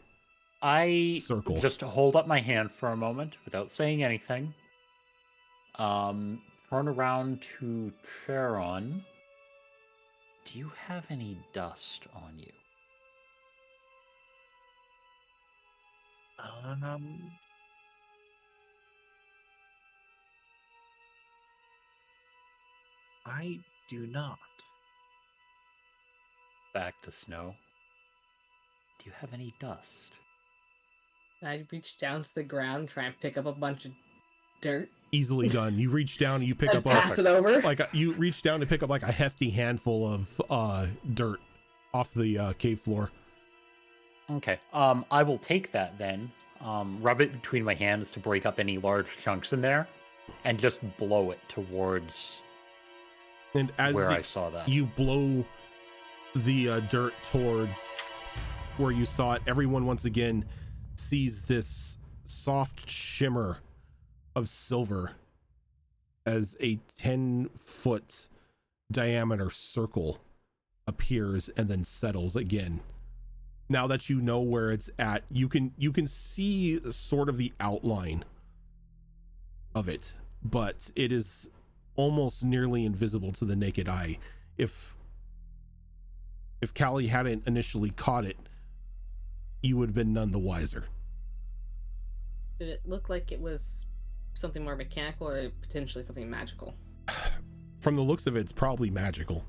circle. Just hold up my hand for a moment without saying anything. Turn around to Charon. Do you have any dust on you? I do not. Back to Snow. Do you have any dust? I reach down to the ground, try and pick up a bunch of dirt. Easily done. You reach down and you pick and up pass it over. You reach down to pick up like a hefty handful of dirt off the cave floor. Okay. I will take that then. Rub it between my hands to break up any large chunks in there, and just blow it towards and as where I saw that. You blow the dirt towards where you saw it. Everyone once again sees this soft shimmer of silver as a 10-foot diameter circle appears and then settles again. Now that you know where it's at, you can see sort of the outline of it, but it is almost nearly invisible to the naked eye. If Callie hadn't initially caught it, you would have been none the wiser. Did it look like it was something more mechanical or potentially something magical? From the looks of it, it's probably magical.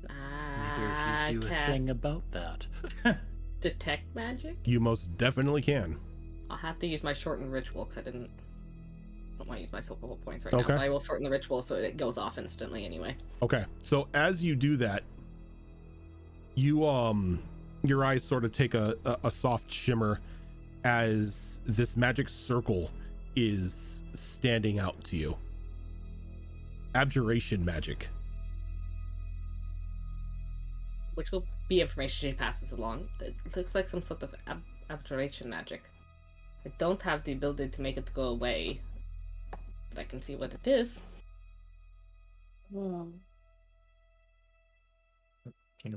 Neither of you do a thing about that. Detect magic? You most definitely can. I'll have to use my shortened ritual because I don't want to use my silver points right now. Okay. But I will shorten the ritual so it goes off instantly anyway. Okay, so as you do that, you your eyes sort of take a soft shimmer as this magic circle is standing out to you. Abjuration magic. Which will be information she passes along. It looks like some sort of abjuration magic. I don't have the ability to make it go away, but I can see what it is. Can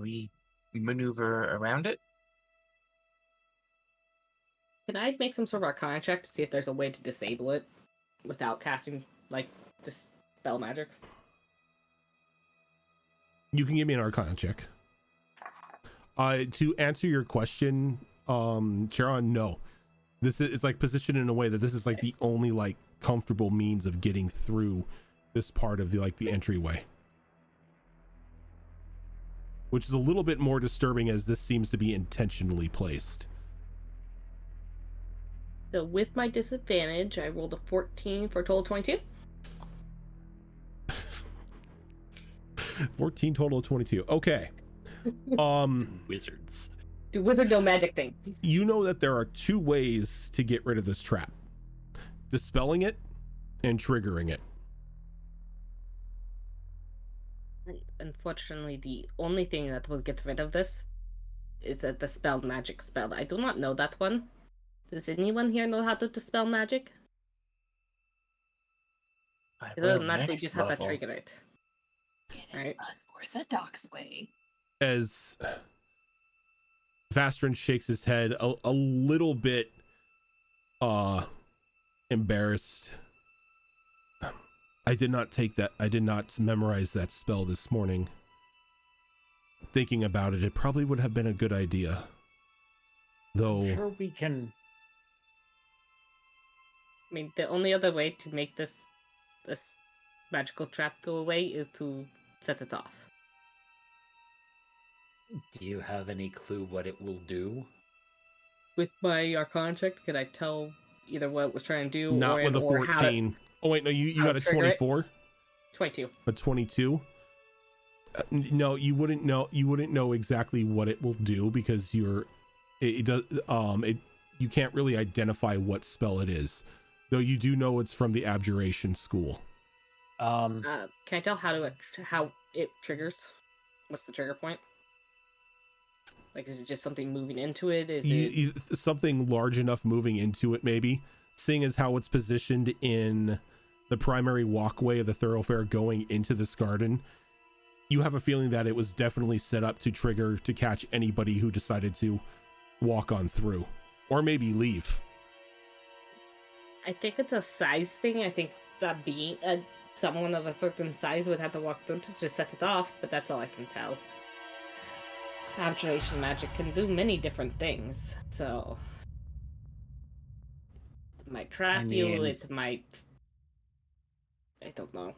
we maneuver around it? Can I make some sort of arcana check to see if there's a way to disable it without casting, like, dispel magic? You can give me an arcana check. To answer your question, Charon, no. This is like positioned in a way that this is like the only like comfortable means of getting through this part of the entryway. Which is a little bit more disturbing as this seems to be intentionally placed. So with my disadvantage, I rolled a 14 for a total of 22. 14 total of 22. Okay. Wizards. Do wizard no magic thing. You know that there are two ways to get rid of this trap. Dispelling it and triggering it. Unfortunately, the only thing that will get rid of this is a dispel magic spell. I do not know that one. Does anyone here know how to dispel magic? Other than that, they just have to trigger it. Right? Unorthodox way. As Vastrin shakes his head a little bit embarrassed. I did not memorize that spell this morning. Thinking about it, it probably would have been a good idea. Though I'm sure we can. I mean, the only other way to make this magical trap go away is to set it off. Do you have any clue what it will do? With my Arcana check, could I tell either what it was trying to do? not with a 14. Oh wait, no, you got a 24. 22. A 22. No, you wouldn't know. You wouldn't know exactly what it will do because you can't really identify what spell it is. Though you do know it's from the Abjuration school. Can I tell how it triggers? What's the trigger point? Like, is it just something moving into it? Is it something large enough moving into it? Maybe, seeing as how it's positioned in the primary walkway of the thoroughfare going into this garden, you have a feeling that it was definitely set up to trigger to catch anybody who decided to walk on through, or maybe leave. I think it's a size thing. I think that being someone of a certain size would have to walk through to just set it off, but that's all I can tell. Abjuration magic can do many different things, so it might trap you, it might... I don't know.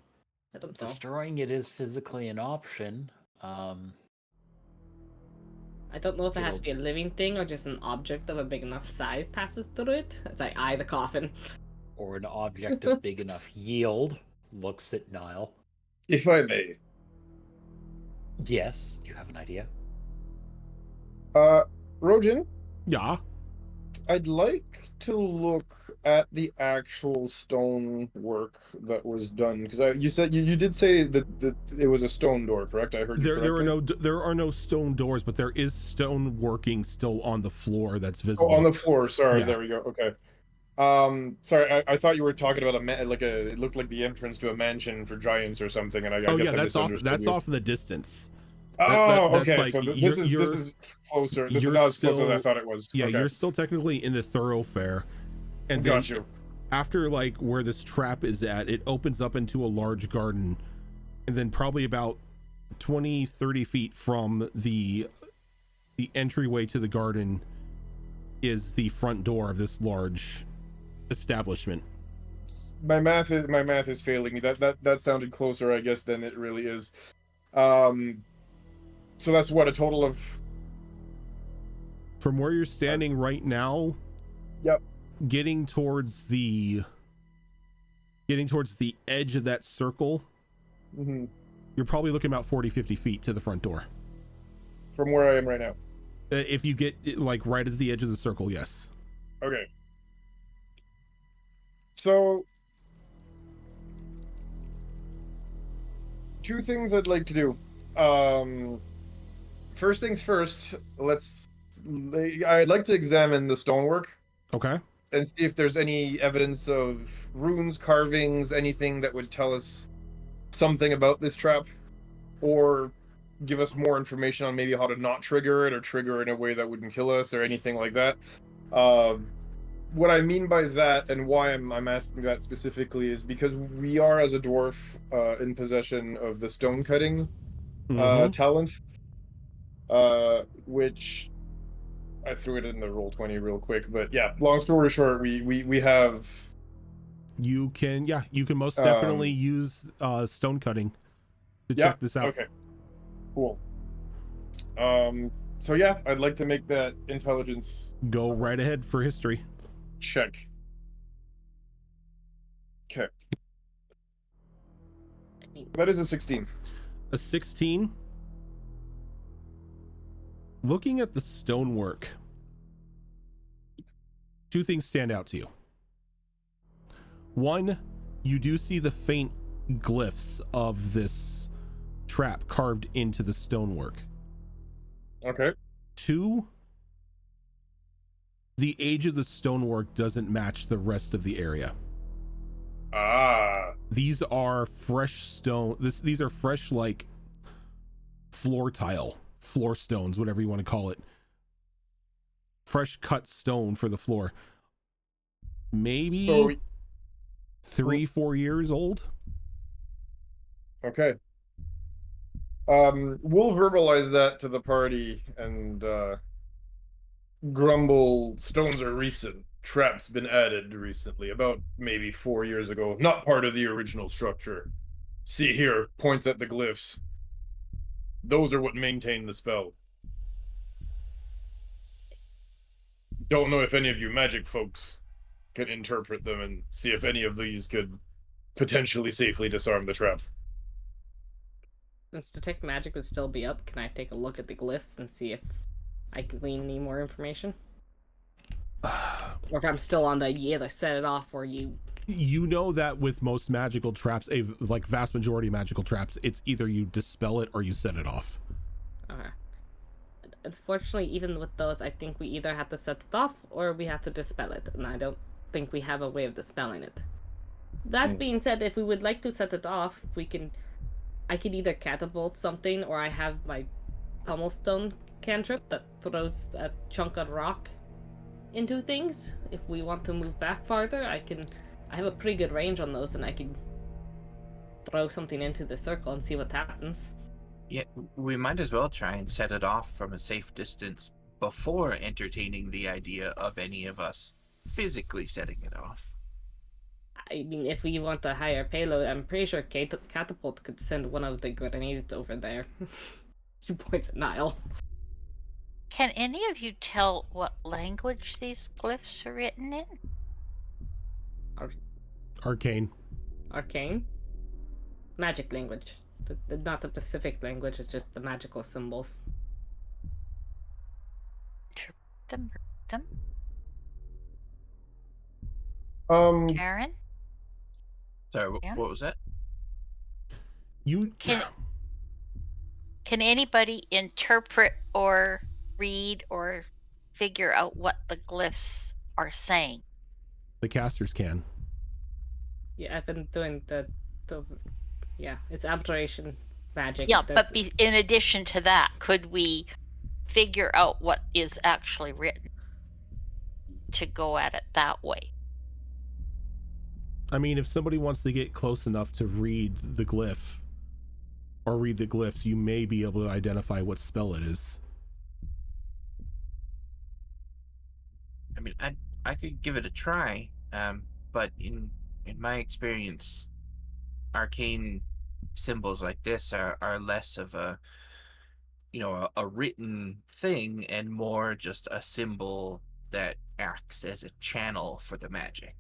Destroying it is physically an option. I don't know if it has to be a living thing or just an object of a big enough size passes through it. It's like the coffin. Or an object of big enough yield. Looks at Niall. If I may. Yes, you have an idea. Rojin? Yeah. I'd like to look at the actual stone work that was done, because you said you did say that it was a stone door, correct? I heard you correctly. There are no stone doors, but there is stone working still on the floor that's visible. Oh, on the floor. Sorry, Yeah. There we go. Okay. Sorry, I thought you were talking about it looked like the entrance to a mansion for giants or something, and I guess I misunderstood that's you. off in the distance. Okay. Like, so this is closer. This is not as close as I thought it was. Yeah, okay. You're still technically in the thoroughfare, and then Got you. after like where this trap is at, it opens up into a large garden, and then probably about 20-30 feet from the entryway to the garden is the front door of this large establishment. My math is failing me. That sounded closer, I guess, than it really is. So that's what, a total of... From where you're standing right now, Yep. Getting towards the edge of that circle, you're probably looking about 40-50 feet to the front door. From where I am right now. If you get like right at the edge of the circle, yes. Okay. So, two things I'd like to do. First things first, I'd like to examine the stonework. Okay. And see if there's any evidence of runes, carvings, anything that would tell us something about this trap, or give us more information on maybe how to not trigger it, or trigger it in a way that wouldn't kill us, or anything like that. What I mean by that, and why I'm asking that specifically, is because we are, as a dwarf, in possession of the stone cutting talent, which I threw it in the Roll20 real quick. But yeah, long story short, we have. You can most definitely use stone cutting to check this out. Okay. Cool. So yeah, I'd like to make that intelligence. Go right ahead for history. Check. Okay. That is a 16. A 16. Looking at the stonework, two things stand out to you. One, you do see the faint glyphs of this trap carved into the stonework. Okay. Two, the age of the stonework doesn't match the rest of the area. Ah. These are fresh stone. These are fresh, like, floor tile, floor stones, whatever you want to call it. Fresh cut stone for the floor. Maybe So 3-4 years old. okay. We'll verbalize that to the party and grumble. Stones are recent. Traps been added recently, about maybe 4 years ago. Not part of the original structure. See here, points at the glyphs. Those are what maintain the spell. Don't know if any of you magic folks can interpret them and see if any of these could potentially safely disarm the trap. Since detect magic would still be up, can I take a look at the glyphs and see if I can glean any more information? Or if I'm still on the you either set it off or you... You know that with most magical traps, like vast majority of magical traps, it's either you dispel it or you set it off. Okay. Unfortunately, even with those, I think we either have to set it off or we have to dispel it, and I don't think we have a way of dispelling it. That being said, if we would like to set it off, I could either catapult something, or I have my Pummelstone cantrip that throws a chunk of rock into things. If we want to move back farther, I have a pretty good range on those, and I can throw something into the circle and see what happens. Yeah, we might as well try and set it off from a safe distance before entertaining the idea of any of us physically setting it off. I mean, if we want a higher payload, I'm pretty sure Catapult could send one of the grenades over there. She points at Nile. Can any of you tell what language these glyphs are written in? Arcane. Arcane? Magic language. Not the Pacific language, it's just the magical symbols. Them. Um, Aaron? Sorry, Yeah. what was that? Can anybody interpret or read or figure out what the glyphs are saying? The casters can. Yeah, I've been doing yeah, it's abjuration magic. Yeah, but in addition to that, could we figure out what is actually written to go at it that way? I mean, if somebody wants to get close enough to read the glyph or read the glyphs, you may be able to identify what spell it is. I mean, I could give it a try, but in my experience, arcane symbols like this are less of a written thing and more just a symbol that acts as a channel for the magic.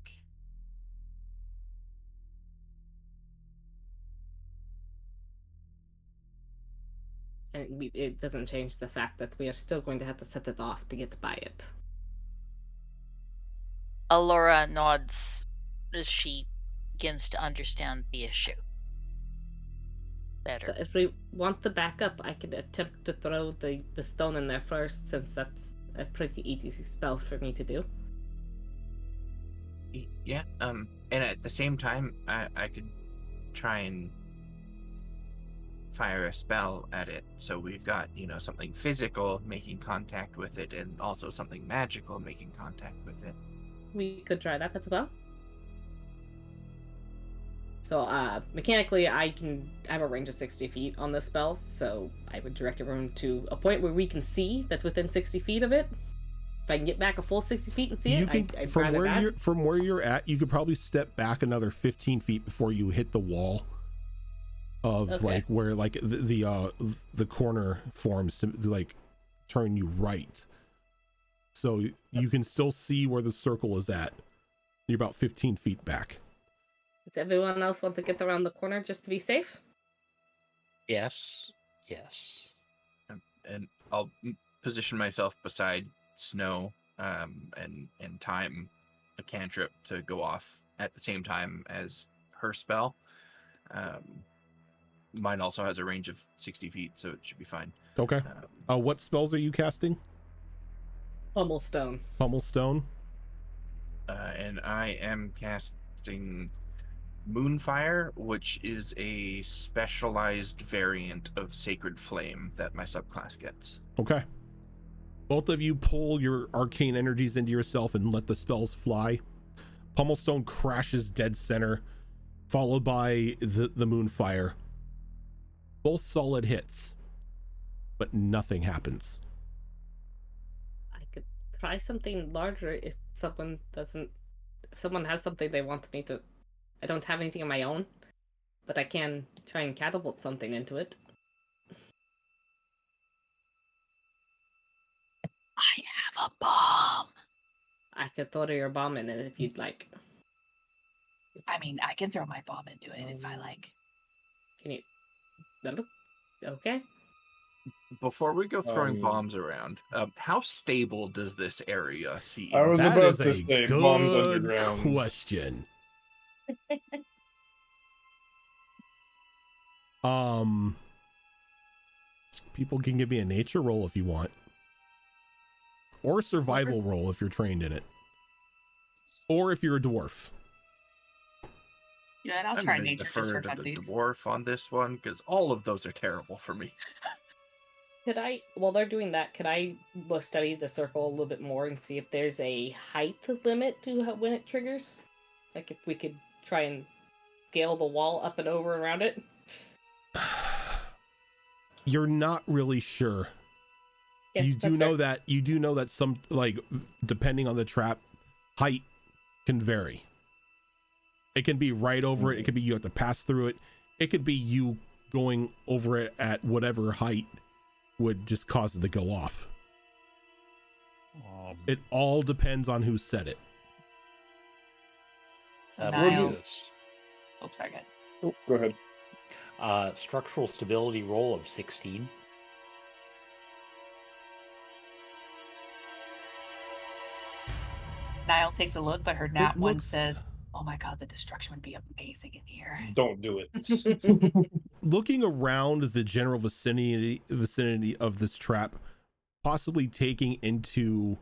And it doesn't change the fact that we are still going to have to set it off to get by it. Alora nods as she begins to understand the issue better. So if we want the backup, I could attempt to throw the stone in there first, since that's a pretty easy spell for me to do. Yeah, and at the same time, I could try and fire a spell at it. So we've got, something physical making contact with it, and also something magical making contact with it. We could try that as well. So, mechanically, I have a range of 60 feet on this spell, so I would direct everyone to a point where we can see that's within 60 feet of it. If I can get back a full 60 feet and see I'd from rather that. From where you're at, you could probably step back another 15 feet before you hit the wall of like where like the corner forms to like turn you right. So you can still see where the circle is at. You're about 15 feet back. Does everyone else want to get around the corner just to be safe? Yes. And I'll position myself beside Snow, and time a cantrip to go off at the same time as her spell. Mine also has a range of 60 feet, so it should be fine. Okay. What spells are you casting? Pummelstone. Pummelstone. And I am casting Moonfire, which is a specialized variant of Sacred Flame that my subclass gets. Okay. Both of you pull your arcane energies into yourself and let the spells fly. Pummelstone crashes dead center, followed by the Moonfire. Both solid hits, but nothing happens. I could try something larger if someone doesn't. If someone has something they want me to. I don't have anything of my own, but I can try and catapult something into it. I have a bomb. I could throw your bomb in it if you'd like. I mean, I can throw my bomb into it if I like. Can you? Okay. Before we go throwing bombs around, how stable does this area seem? I was That about is to a say bombs good underground. question. People can give me a nature roll if you want, or a survival roll if you're trained in it, or if you're a dwarf. Yeah, and I'll I'm try gonna nature just defer for to the funsies. dwarf on this one because all of those are terrible for me. Could I, while they're doing that, could I look study the circle a little bit more and see if there's a height limit to when it triggers? Like if we could try and scale the wall up and over around it? You're not really sure. Yeah, you that's do fair. know that some, like, depending on the trap, height can vary. It can be right over it. It could be you have to pass through it. It could be you going over it at whatever height would just cause it to go off. It all depends on who said it. So We'll do Niall. this. Oh, sorry, good. Oh, go ahead. Structural stability roll of 16. Niall takes a look, but her nat one looks- says, "Oh my god, the destruction would be amazing in here." Don't do it. Looking around the general vicinity of this trap, possibly taking into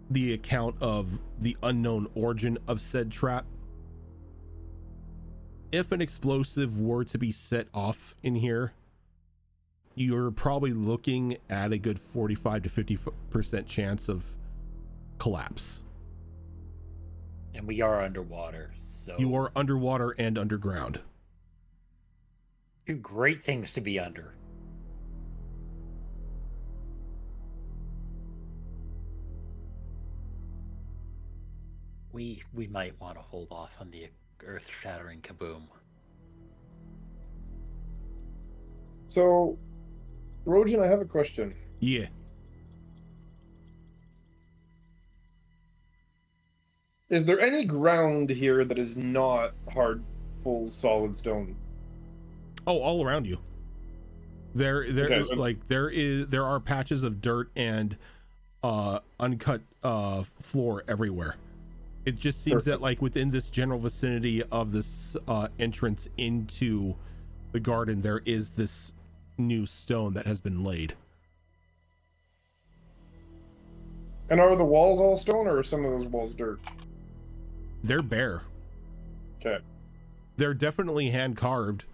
the account of the unknown origin of said trap, if an explosive were to be set off in here, you're probably looking at a good 45 to 50% chance of collapse. And we are underwater, so You are underwater and underground. two great things to be under. We might want to hold off on the earth-shattering kaboom. So, Rojan, I have a question. Yeah. Is there any ground here that is not hard, full, solid stone? Oh, all around you. There Okay, so- there are patches of dirt and uncut floor everywhere. It just seems that, like, within this general vicinity of this entrance into the garden, there is this new stone that has been laid. And are the walls all stone, or are some of those walls dirt? They're bare. Okay. They're definitely hand carved.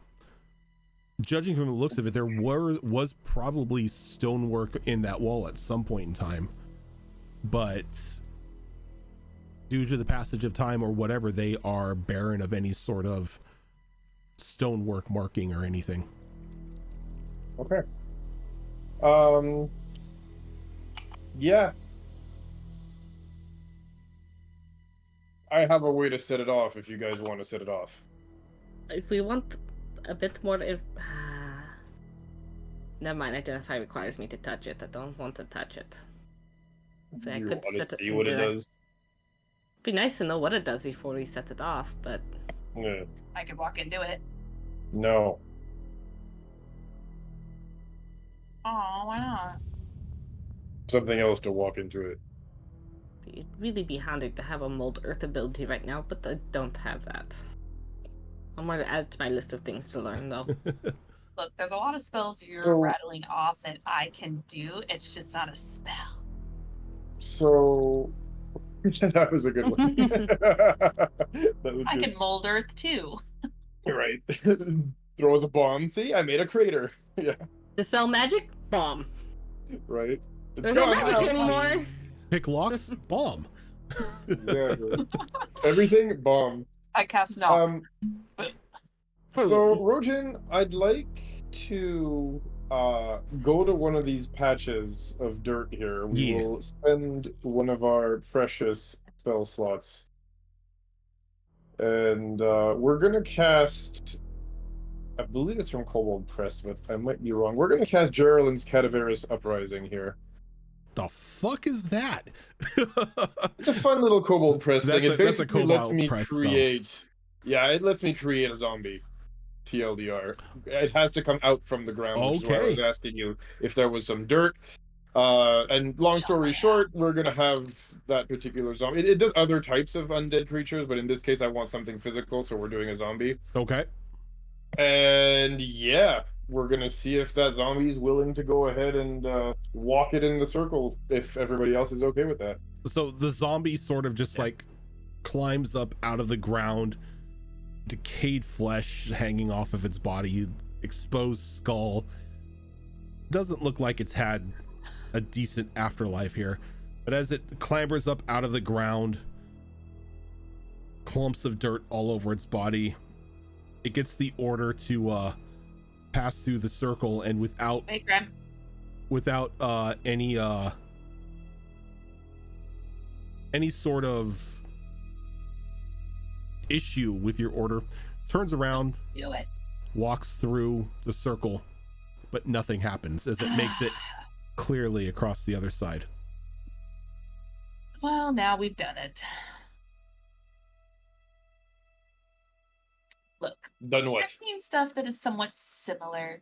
Judging from the looks of it, there was probably stonework in that wall at some point in time, but due to the passage of time or whatever, they are barren of any sort of stonework marking or anything. Okay. Yeah. I have a way to set it off if you guys want to set it off. If we want a bit more, never mind. Identify requires me to touch it. I don't want to touch it. So I You could want set to it. see what it does? Be nice to know what it does before we set it off, but Yeah. I could walk into it. No. Oh, why not? Something else to walk into it. it'd really be handy to have a mold earth ability right now, but I don't have that. I'm going to add it to my list of things to learn, though. Look, there's a lot of spells you're So- rattling off that I can do. It's just not a spell. So, That was a good one. That was I good. can mold earth too. Right. Throws a bomb. See, I made a crater. Yeah. Dispel magic? Bomb. Right. It's There's no gone magic now. anymore. Pick locks, bomb. Exactly. Everything bomb. I cast knock. So Rojin, I'd like to go to one of these patches of dirt here. We Yeah. will spend one of our precious spell slots. And we're gonna cast, I believe it's from Kobold Press, but I might be wrong. We're gonna cast Geraldine's Cadaverous Uprising here. The fuck is that? It's a fun little Kobold Press thing. It That's a basically lets Kobold me Press spell. create. Yeah, it lets me create a zombie. TLDR. It has to come out from the ground, which is why I was asking you if there was some dirt. And long story short, we're gonna have that particular zombie. It does other types of undead creatures, but in this case, I want something physical, so we're doing a zombie. Okay. And yeah, we're gonna see if that zombie is willing to go ahead and walk it in the circle if everybody else is okay with that. So the zombie sort of just like climbs up out of the ground, decayed flesh hanging off of its body, exposed skull. Doesn't look like it's had a decent afterlife here, but as it clambers up out of the ground, clumps of dirt all over its body, it gets the order to pass through the circle, and without any sort of issue with your order, turns around, Do it. walks through the circle, but nothing happens as it makes it clearly across the other side. Well, now we've done it. Look, Done what? I've seen stuff that is somewhat similar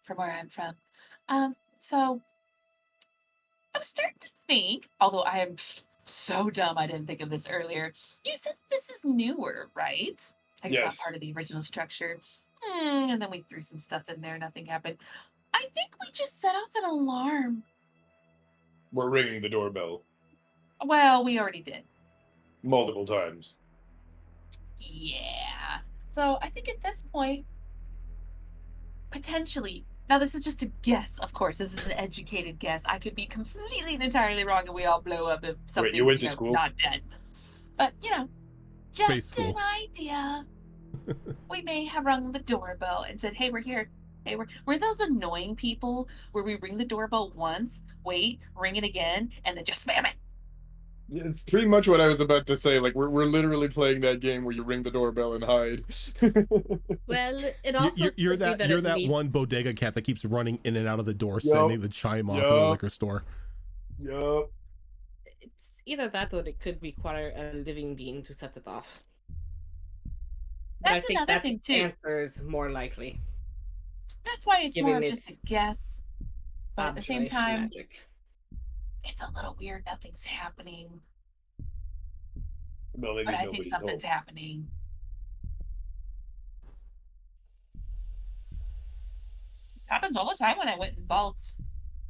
from where I'm from. So I was starting to think, although I am so dumb I didn't think of this earlier. You said this is newer, right? I guess not Yes. part of the original structure. And then we threw some stuff in there, nothing happened. I think we just set off an alarm. We're ringing the doorbell Well, we already did. multiple times. Yeah. So I think at this point, potentially, now this is just a guess, of course. This is an educated guess. I could be completely and entirely wrong and we all blow up if something you went to school? not dead. But, Space just an school. idea. We may have rung the doorbell and said, hey, we're here. Hey, we're those annoying people where we ring the doorbell once, wait, ring it again, and then just spam it. It's pretty much what I was about to say. Like we're literally playing that game where you ring the doorbell and hide. Well, it also You're could be that it needs- one bodega cat that keeps running in and out of the door, Yup. sending the chime off in the Yup. liquor store. Yup. It's either that or it could require a living being to set it off. But That's I think another that thing, too. answer is more likely. That's why it's Given more of just a its guess. But at the same Observation time, magic. it's a little weird. Nothing's happening. Well, maybe But I think nobody's something's home. happening. Happens all the time when I went in vaults.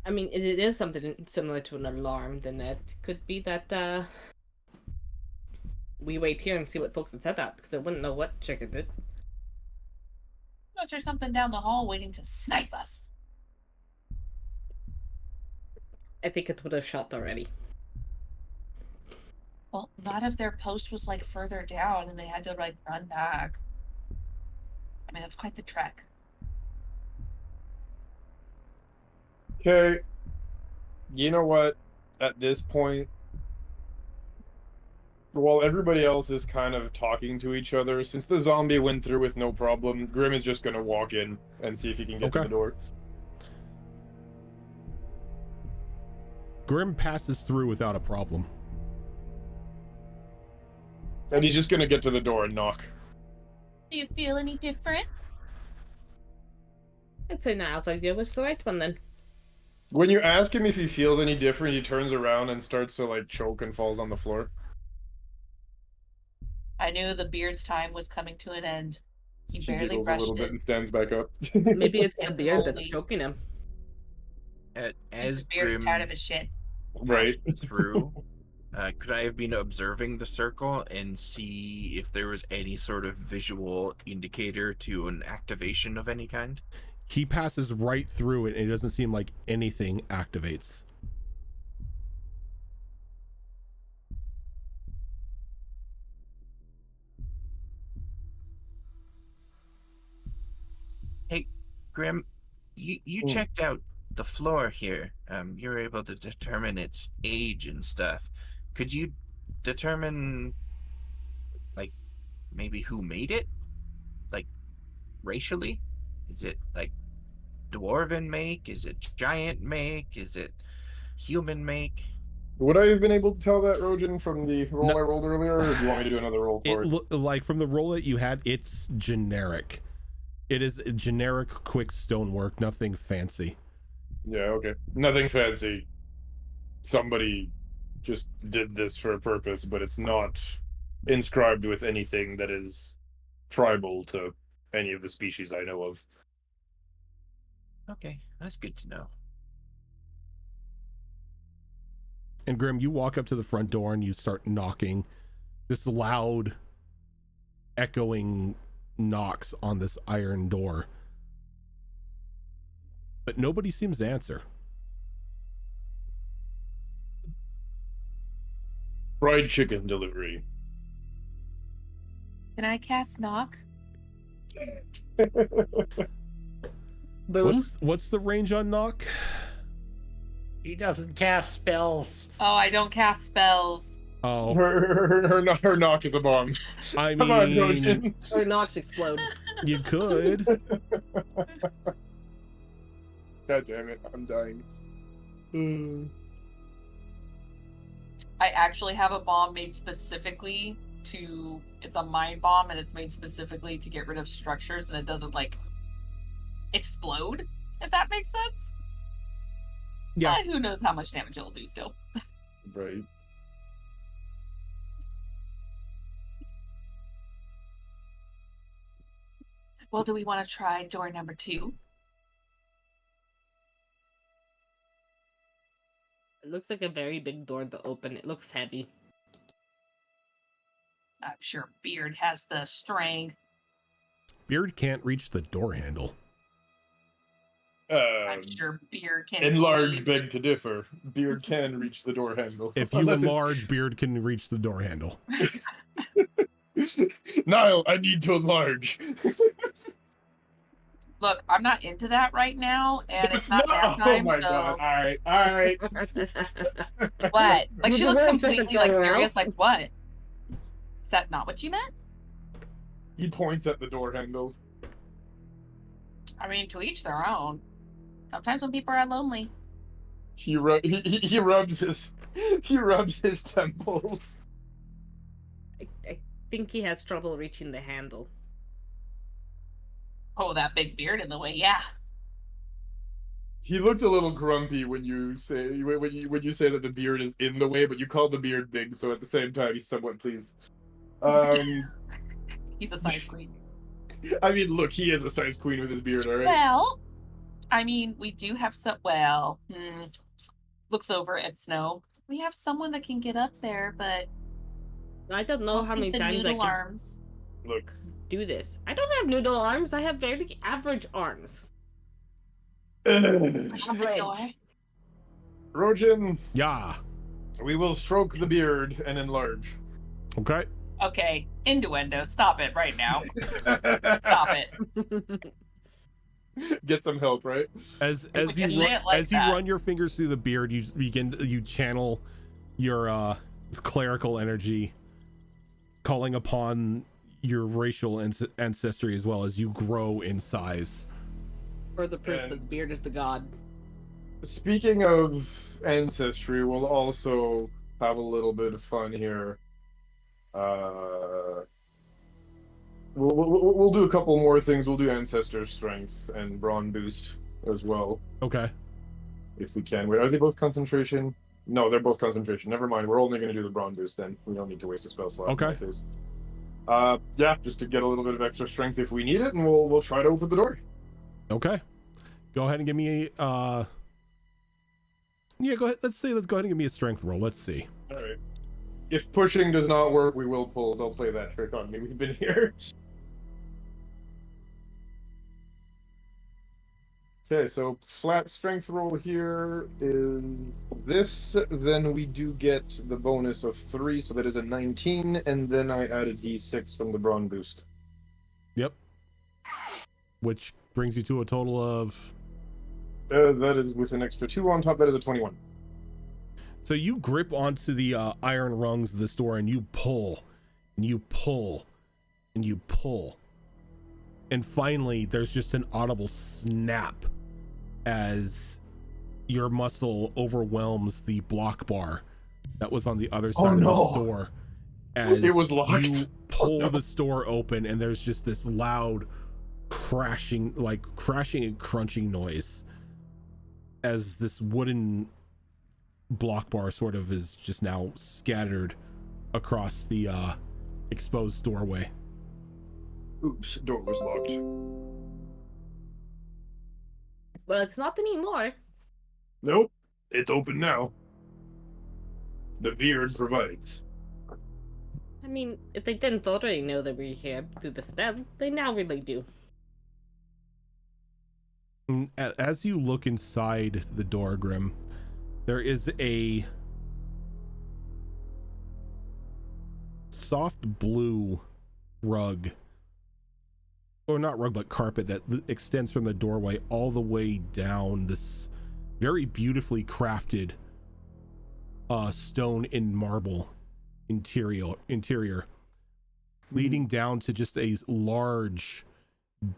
I mean, it is something similar to an alarm, then it could be that we wait here and see what folks have said that, because I wouldn't know what triggered it. Oh, there's something down the hall waiting to snipe us. I think it would have shot already. Well, not if their post was like further down and they had to like run back. I mean, that's quite the trek. Okay. You know what? At this point, while everybody else is kind of talking to each other, since the zombie went through with no problem, Grim is just gonna walk in and see if he can get to Okay. the door. Grim passes through without a problem. And he's just gonna get to the door and knock. Do you feel any different? I'd say Niall's idea was the right one then. When you ask him if he feels any different, he turns around and starts to like choke and falls on the floor. I knew the beard's time was coming to an end. He She barely giggles a brushed little bit it. and stands back up. Maybe it's the And beard that's only- choking him. As His beard is Grim tired of his shit. Right. passed through, Could I have been observing the circle and see if there was any sort of visual indicator to an activation of any kind? He passes right through it, and it doesn't seem like anything activates. Hey, Grim, you checked out the floor here. You were able to determine its age and stuff. Could you determine, like, maybe who made it? Like, racially? Is it, like, dwarven make? Is it giant make? Is it human make? Would I have been able to tell that, Rojan, from the roll No. I rolled earlier, or do you want me to do another roll for it? Like from the roll that you had, it's generic. It is a generic, quick stonework, nothing fancy. Yeah, okay. Nothing fancy. Somebody just did this for a purpose, but it's not inscribed with anything that is tribal to any of the species I know of. Okay, that's good to know. And Grim, you walk up to the front door and you start knocking. This loud, echoing knocks on this iron door. But nobody seems to answer. Fried chicken delivery. Can I cast knock? Boom. What's the range on knock? He doesn't cast spells. Oh, I don't cast spells. Oh, Her knock is a bomb. I Come on, mean, Rojan. Or knocks explode. you could. God damn it, I'm dying. I actually have a bomb made specifically to. It's a mind bomb, and it's made specifically to get rid of structures, and it doesn't like explode. If that makes sense. Yeah. But who knows how much damage it'll do still. Right. Well, do we want to try door number 2? It looks like a very big door to open. It looks heavy. I'm sure Beard has the strength. Beard can't reach the door handle. I'm sure Beard can. Enlarge, reach. beg to differ. Beard can reach the door handle. If you Unless it's- enlarge, Beard can reach the door handle. Niall, I need to enlarge. Look, I'm not into that right now, and it's not not. nap time, Oh my so... god! All right. What? Like, she You're looks very completely, like, something serious, else. like, what? Is that not what you meant? He points at the door handle. I mean, to each their own. Sometimes when people are lonely. He rubs his temples. I think he has trouble reaching the handle. Oh, that big beard in the way, yeah. He looks a little grumpy when you say that the beard is in the way, but you call the beard big, so at the same time he's somewhat pleased. He's a size queen. I mean, look, he is a size queen with his beard, all right. Well, I mean, we do have some. Well, looks over at Snow. We have someone that can get up there, but I don't know how many the times I noodle can arms. Look, do this. I don't have noodle arms. I have very average arms. Push the door. Rojan, Yeah. we will stroke the beard and enlarge. Okay. Okay, innuendo. Stop it right now. Stop it. Get some help, right? As can you say it like as you that. run your fingers through the beard, you channel your clerical energy, calling upon your racial ancestry as well as you grow in size. Further proof that the And- beard is the god. Speaking of ancestry, we'll also have a little bit of fun here. We'll do a couple more things. We'll do ancestor strength and brawn boost as well, Okay. if we can. Wait, are they both concentration? No, they're both concentration. Never mind. We're only going to do the brawn boost then. We don't need to waste a spell slot. Okay. In that case. Yeah, just to get a little bit of extra strength if we need it, and we'll try to open the door. Okay. Go ahead and give me yeah, go ahead. Let's go ahead and give me a strength roll. Let's see. All right. If pushing does not work, we will pull. Don't play that trick on me. We've been here. Okay, so flat strength roll here is this. Then we do get the bonus of 3, so that is a 19, and then I add a d6 from the brawn boost. Yep. Which brings you to a total of... That is with an extra 2 on top. That is a 21. So you grip onto the iron rungs of this door and you pull, and you pull, and you pull. And finally, there's just an audible snap as your muscle overwhelms the block bar that was on the other side of the store. As it was locked. you pull the store open, and there's just this loud crashing and crunching noise as this wooden block bar sort of is just now scattered across the exposed doorway. Oops, door was locked. Well, it's not anymore. Nope, it's open now. The beard provides. I mean, if they didn't already know that we were here through the stem, they now really do. As you look inside the door, Grim, there is a soft blue rug, or not rug, but carpet that extends from the doorway all the way down this very beautifully crafted stone and marble interior, leading down to just a large,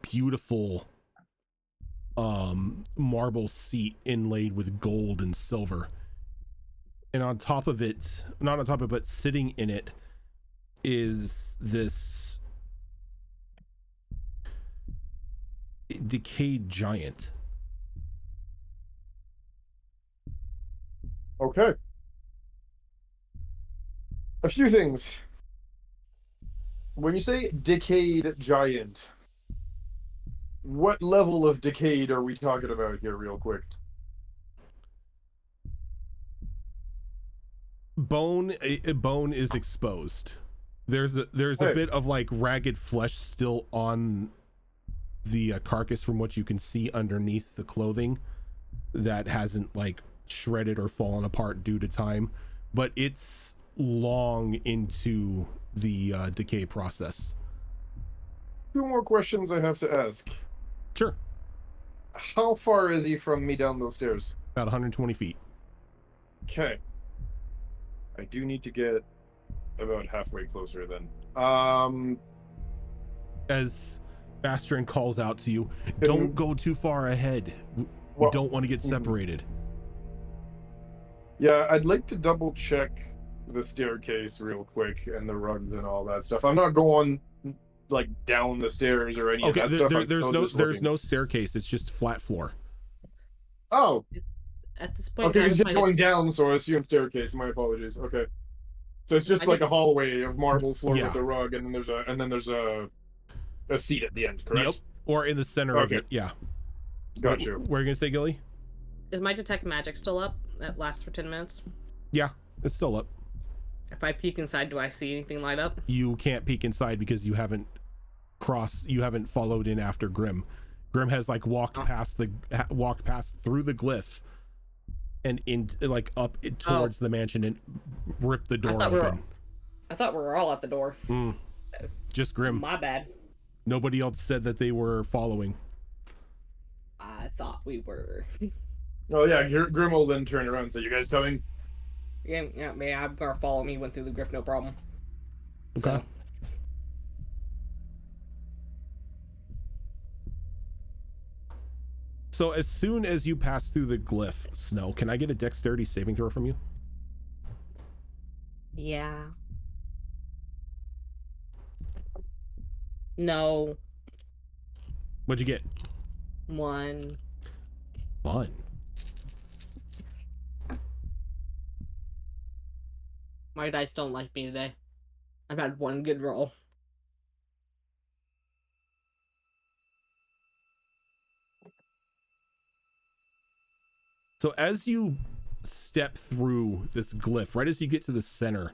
beautiful marble seat inlaid with gold and silver. And on top of it, not on top of it, but sitting in it is this decayed giant. Okay. A few things. When you say decayed giant, what level of decayed are we talking about here, real quick? Bone is exposed. There's a bit of like ragged flesh still on the carcass from what you can see underneath the clothing that hasn't like shredded or fallen apart due to time, but it's long into the decay process. 2 more questions I have to ask. Sure. How far is he from me down those stairs? About 120 feet. Okay. I do need to get about halfway closer then. As Bastrin calls out to you, don't go too far ahead. We don't want to get separated. Yeah, I'd like to double check the staircase real quick and the rugs and all that stuff. I'm not going like down the stairs or any of that stuff. There's no staircase. It's just flat floor. Oh, At this point, okay. It's just going down, so I assume staircase. My apologies. Okay, so it's just like a hallway of marble floor with a rug, and then there's a seat at the end. Correct? Yep. Or in the center of it. Yeah. Got you. What are you gonna say, Gilly? Is my detect magic still up? That lasts for 10 minutes. Yeah, it's still up. If I peek inside, do I see anything light up? You can't peek inside because you haven't followed in after Grim. Grim has like walked past through the glyph and in like up towards the mansion and ripped the door open. I thought we were all at the door. Just Grim. My bad. Nobody else said that they were following. I thought we were. Oh yeah, Grim will then turn around and say, "You guys coming?" Yeah, I'm gonna follow me. Went through the griff, no problem. Okay. So as soon as you pass through the glyph, Snow, can I get a dexterity saving throw from you? Yeah. No. What'd you get? 1. Fun. My dice don't like me today. I've had 1 good roll. So as you step through this glyph, right as you get to the center,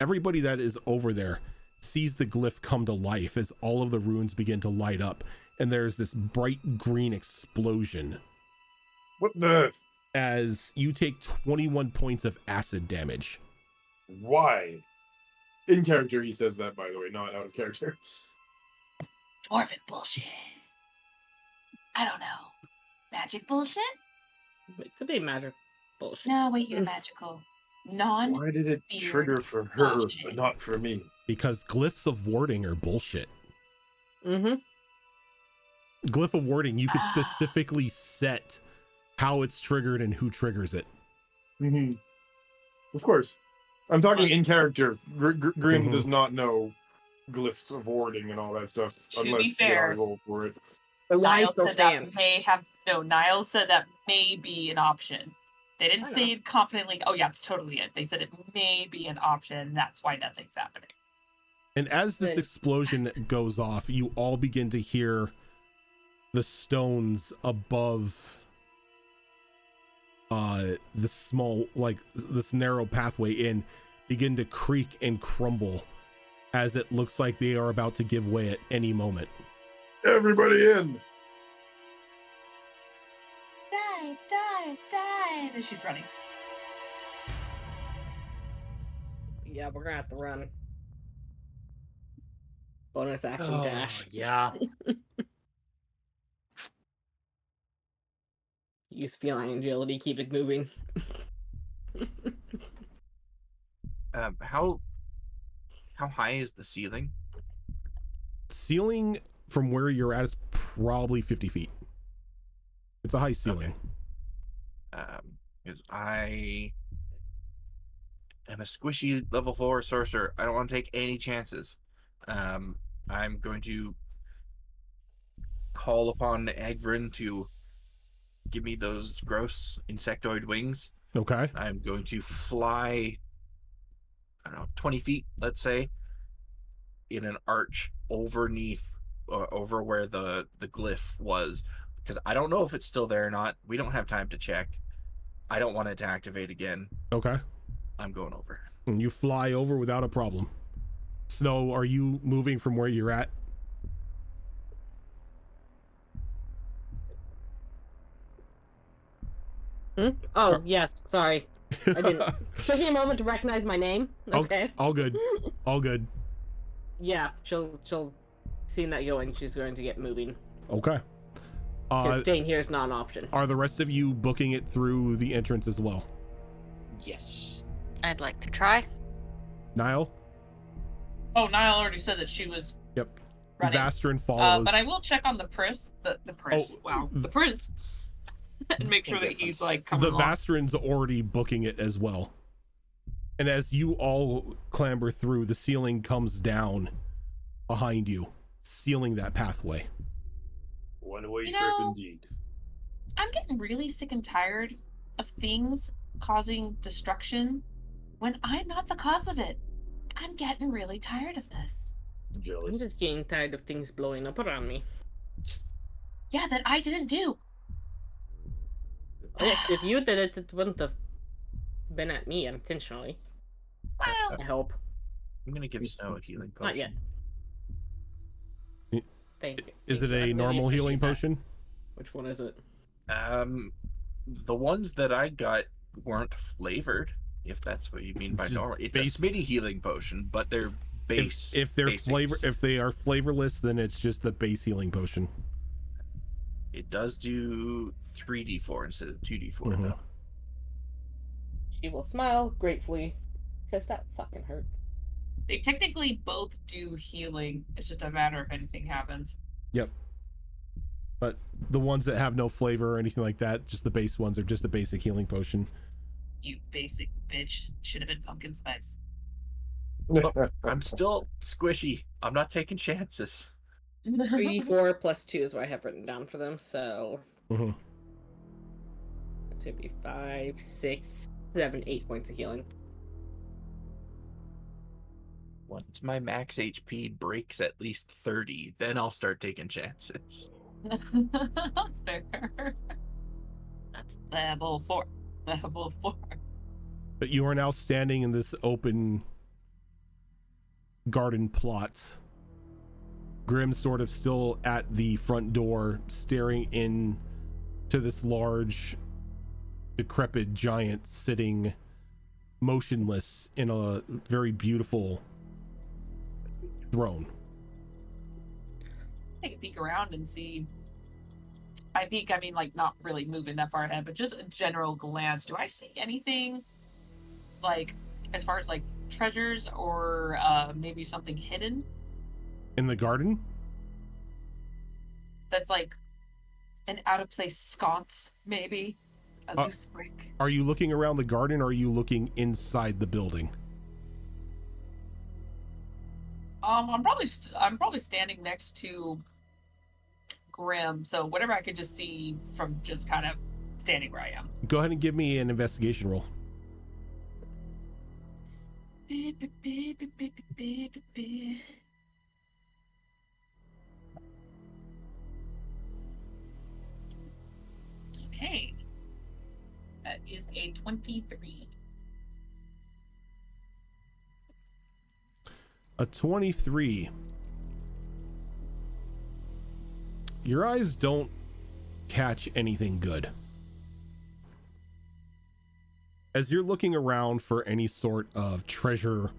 everybody that is over there sees the glyph come to life as all of the runes begin to light up, and there's this bright green explosion What the? as you take 21 points of acid damage. Why? In character, he says that, by the way, not out of character. Dwarven bullshit. I don't know. Magic bullshit? It could be magic bullshit. No, wait, you're magical. Non. Why did it Fear trigger for her, bullshit. but not for me? Because glyphs of warding are bullshit. Mm-hmm. Glyph of warding, you could specifically set how it's triggered and who triggers it. Mm-hmm. Of course. I'm talking in character. Grim does not know glyphs of warding and all that stuff. To be unless fair, I roll for it. The lie Niall still said that stands. may have Niall said that may be an option. They didn't I say know. it confidently. Oh yeah, it's totally it. They said it may be an option. And that's why nothing's happening. And as this Good. explosion goes off, you all begin to hear the stones above this small, like this narrow pathway in, begin to creak and crumble as it looks like they are about to give way at any moment. Everybody in! Dive, dive, dive! And she's running. Yeah, we're gonna have to run. Bonus action Oh, dash. yeah. Use feline agility, keep it moving. How high is the ceiling? Ceiling from where you're at is probably 50 feet. It's a high ceiling. Because I am a squishy level 4 sorcerer. I don't want to take any chances. I'm going to call upon Agvrin to give me those gross insectoid wings. Okay. I'm going to fly, I don't know, 20 feet, let's say, in an arch over where the glyph was, because I don't know if it's still there or not. We don't have time to check. I don't want it to activate again. Okay. I'm going over. And you fly over without a problem. Snow, are you moving from where you're at? Oh, yes, sorry. I didn't. Took me a moment to recognize my name. Okay. All good. All good. Yeah, she'll seeing that going, she's going to get moving. Okay. Because staying here is not an option. Are the rest of you booking it through the entrance as well? Yes. I'd like to try. Niall? Oh, Niall already said that she was Yep. running. Vastrin follows. But I will check on the prince. The prince. Wow. The prince. And make sure that he's like coming The along. Vastrin's already booking it as well. And as you all clamber through, the ceiling comes down behind you, sealing that pathway. One-way You trip know- indeed. I'm getting really sick and tired of things causing destruction when I'm not the cause of it. I'm getting really tired of this. I'm Jealous. just getting tired of things blowing up around me. Yeah, that I didn't do. If you did it, it wouldn't have been at me intentionally. Well, I hope. I'm going to give Snow a healing potion. Not yet. Y- Thank you. Is it Thank you. I a really normal healing appreciate that. potion? Which one is it? The ones that I got weren't flavored, if that's what you mean by Just normal. It's base- a Smitty healing potion, but they're base. If they're basics. if they are flavorless, then it's just the base healing potion. It does do 3d4 instead of 2d4 Mhm. though. She will smile gratefully. Because that fucking hurt. they technically both do healing. It's just a matter if anything happens. Yep. But the ones that have no flavor or anything like that, just the base ones, are just a basic healing potion. You basic bitch. Should have been pumpkin spice. I'm still squishy. I'm not taking chances. 3d4 plus 2 is what I have written down for them, so Mhm. it should be 5, 6, 7, 8 points of healing. Once my max HP breaks at least 30, then I'll start taking chances. Fair. That's level 4. Level 4. But you are now standing in this open garden plot. Grim sort of still at the front door, staring in to this large, decrepit giant sitting motionless in a very beautiful throne. Take a peek around and see. I mean, like, not really moving that far ahead, but just a general glance. Do I see anything, like, as far as, like, treasures or maybe something hidden In the garden? that's, like, an out-of-place sconce, maybe? A loose brick? Are you looking around the garden, or are you looking inside the building? I'm probably standing next to Grim, so whatever I could just see from just kind of standing where I am. Go ahead and give me an investigation roll. Okay. That is a 23. A 23. Your eyes don't catch anything good. As you're looking around for any sort of treasure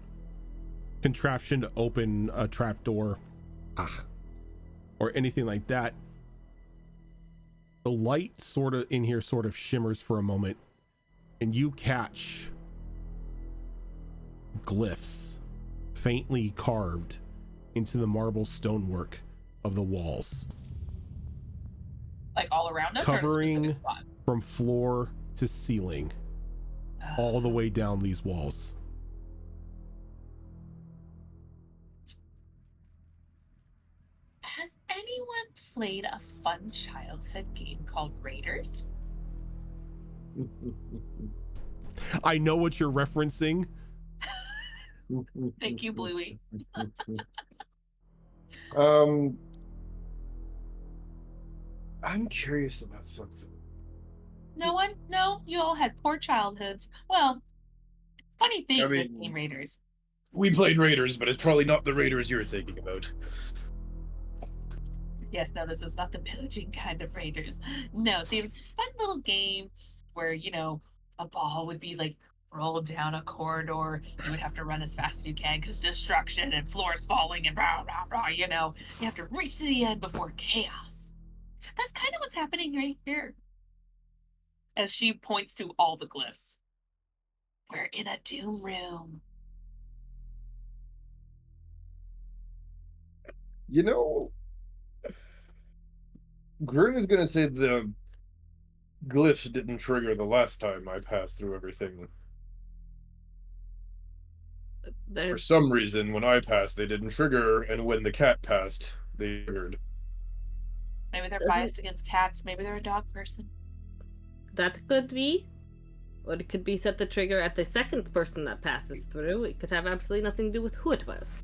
contraption to open a trapdoor, or anything like that, the light sort of in here sort of shimmers for a moment, and you catch glyphs faintly carved into the marble stonework of the walls, Like all around us, or in a covering specific spot? from floor to ceiling, all the way down these walls. Has anyone played a fun childhood game called Raiders? I know what you're referencing. Thank you, Bluey. I'm curious about something. No one? No? You all had poor childhoods. Well, funny thing, I this mean- game Raiders. We played Raiders, but it's probably not the Raiders you're thinking about. Yes, no, this was not the pillaging kind of Raiders. No, see, it was this fun little game where, you know, a ball would be like rolled down a corridor. You would have to run as fast as you can because destruction and floors falling and rah, rah, rah, you know. You have to reach to the end before chaos. That's kind of what's happening right here. As she points to all the glyphs. We're in a doom room. You know, Grim is gonna say the glyphs didn't trigger the last time I passed through everything. For There's, some reason, when I passed, they didn't trigger, and when the cat passed, they triggered. Maybe they're Doesn't- biased against cats. Maybe they're a dog person. that could be. Or it could be set the trigger at the second person that passes through. It could have absolutely nothing to do with who it was.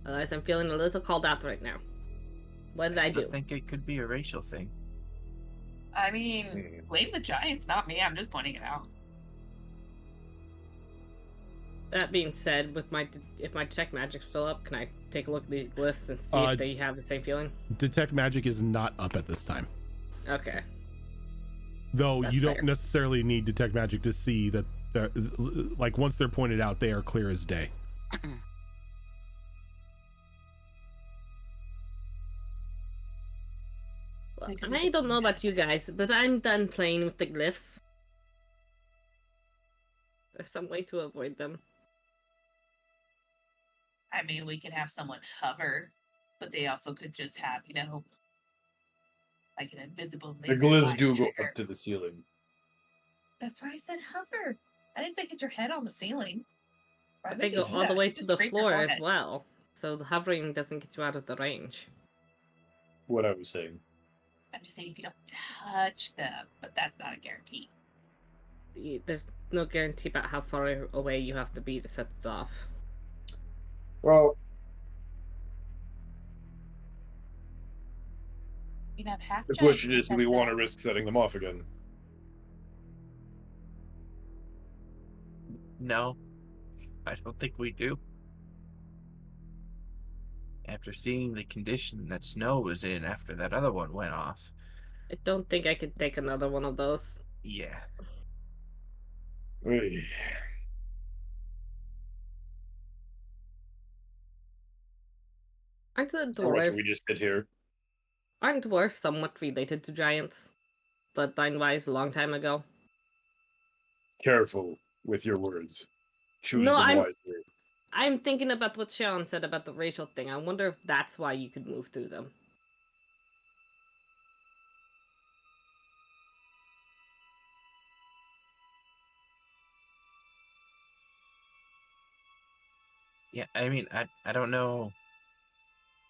Otherwise, I'm feeling a little called out right now. What did I still do? think it could be a racial thing. I mean, blame the giants, not me. I'm just pointing it out. That being said, with if my detect magic's still up, can I take a look at these glyphs and see if they have the same feeling? Detect magic is not up at this time. Okay. Though That's you don't fair. necessarily need detect magic to see that like once they're pointed out, they are clear as day. Well, They could I be don't know different about you guys, but I'm done playing with the glyphs. There's some way to avoid them. I mean, we can have someone hover, but they also could just have, you know, like an invisible The laser glyphs line do go trigger. up to the ceiling. That's why I said hover. I didn't say get your head on the ceiling. Why But would they you go do all the that? way You to just the scrape your floor as forehead. well. So the hovering doesn't get you out of the range. What I was saying. I'm just saying if you don't touch them, but that's not a guarantee. There's no guarantee about how far away you have to be to set it off. Well, You have half the giant question is, do we want to risk setting them off again? No. I don't think we do. After seeing the condition that Snow was in after that other one went off. I don't think I could take another one of those. Yeah. Hey. Aren't the Or what, do we dwarves? just sit here? Aren't dwarves somewhat related to giants? Bloodline-wise, a long time ago. Careful with your words. Choose No, them I'm- wisely. I'm thinking about what Sean said about the racial thing. I wonder if that's why you could move through them. Yeah, I mean, I don't know,